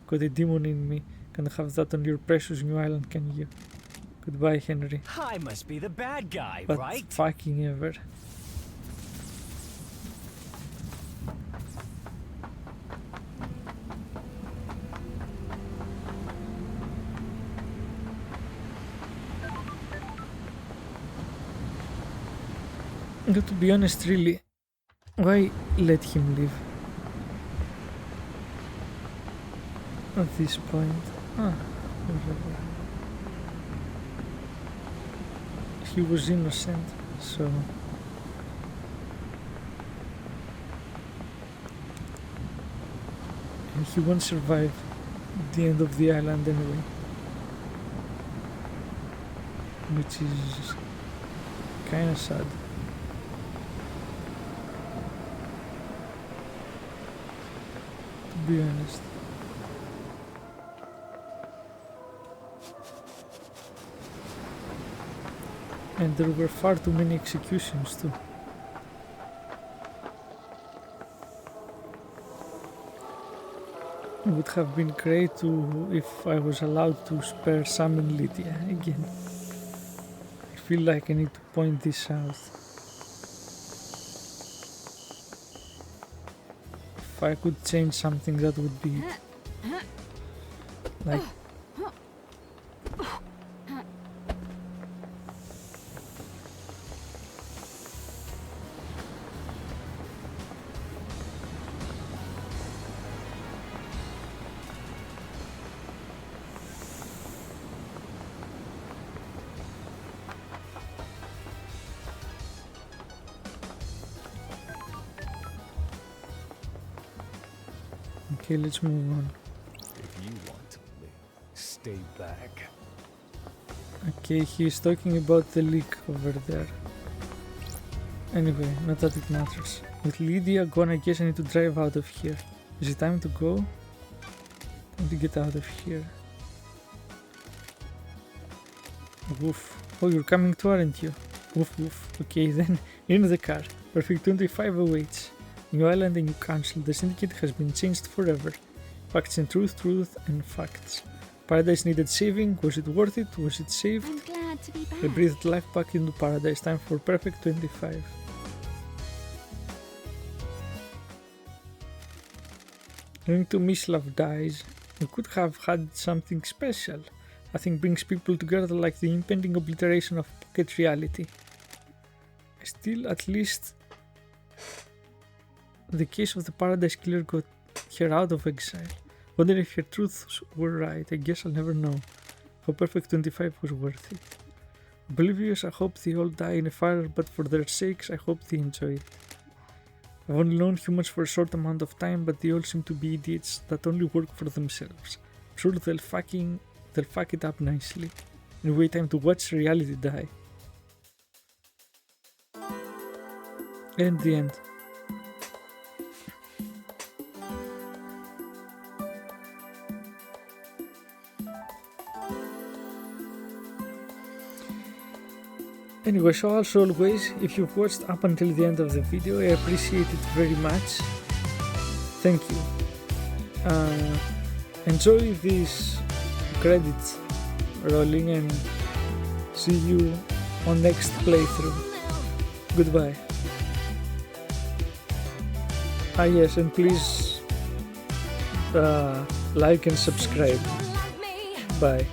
Got a demon in me. Can't have that on your precious new island, can you? Goodbye, Henry. I must be the bad guy, But right? fucking ever. But to be honest, really, why let him live? at this point. Whatever. He was innocent, so... And he won't survive the end of the island anyway. Which is kinda sad. To be honest. And there were far too many executions too. It would have been great if I was allowed to spare Sam and Lydia again. I feel like I need to point this out. If I could change something, that would be it. Like, okay, let's move on. If you want to live, stay back. Okay, he's talking about the leak over there. Anyway, not that it matters. With Lydia gone, I guess I need to drive out of here. Is it time to go? Time to get out of here. Woof. Oh, you're coming too, aren't you? Woof woof. Okay then, in the car. Perfect 25 awaits. New island and new council. The syndicate has been changed forever. Facts and truth, truth and facts. Paradise needed saving. Was it worth it? Was it saved? I'm glad to be back. I breathed life back into paradise. Time for perfect 25. Going to miss Love Dies. We could have had something special. Nothing brings people together like the impending obliteration of pocket reality. Still, at least the case of the Paradise Killer got her out of exile. Wonder if her truths were right. I guess I'll never know. How perfect 25 was worth it. Oblivious, I hope they all die in a fire, but for their sakes, I hope they enjoy it. I've only known humans for a short amount of time, but they all seem to be idiots that only work for themselves. I'm sure they'll fuck it up nicely. Anyway, time to watch reality die. And the end. Anyway, so as always, if you've watched up until the end of the video, I appreciate it very much. Thank you. Enjoy these credits rolling and see you on next playthrough. Goodbye. Yes, and please like and subscribe. Bye.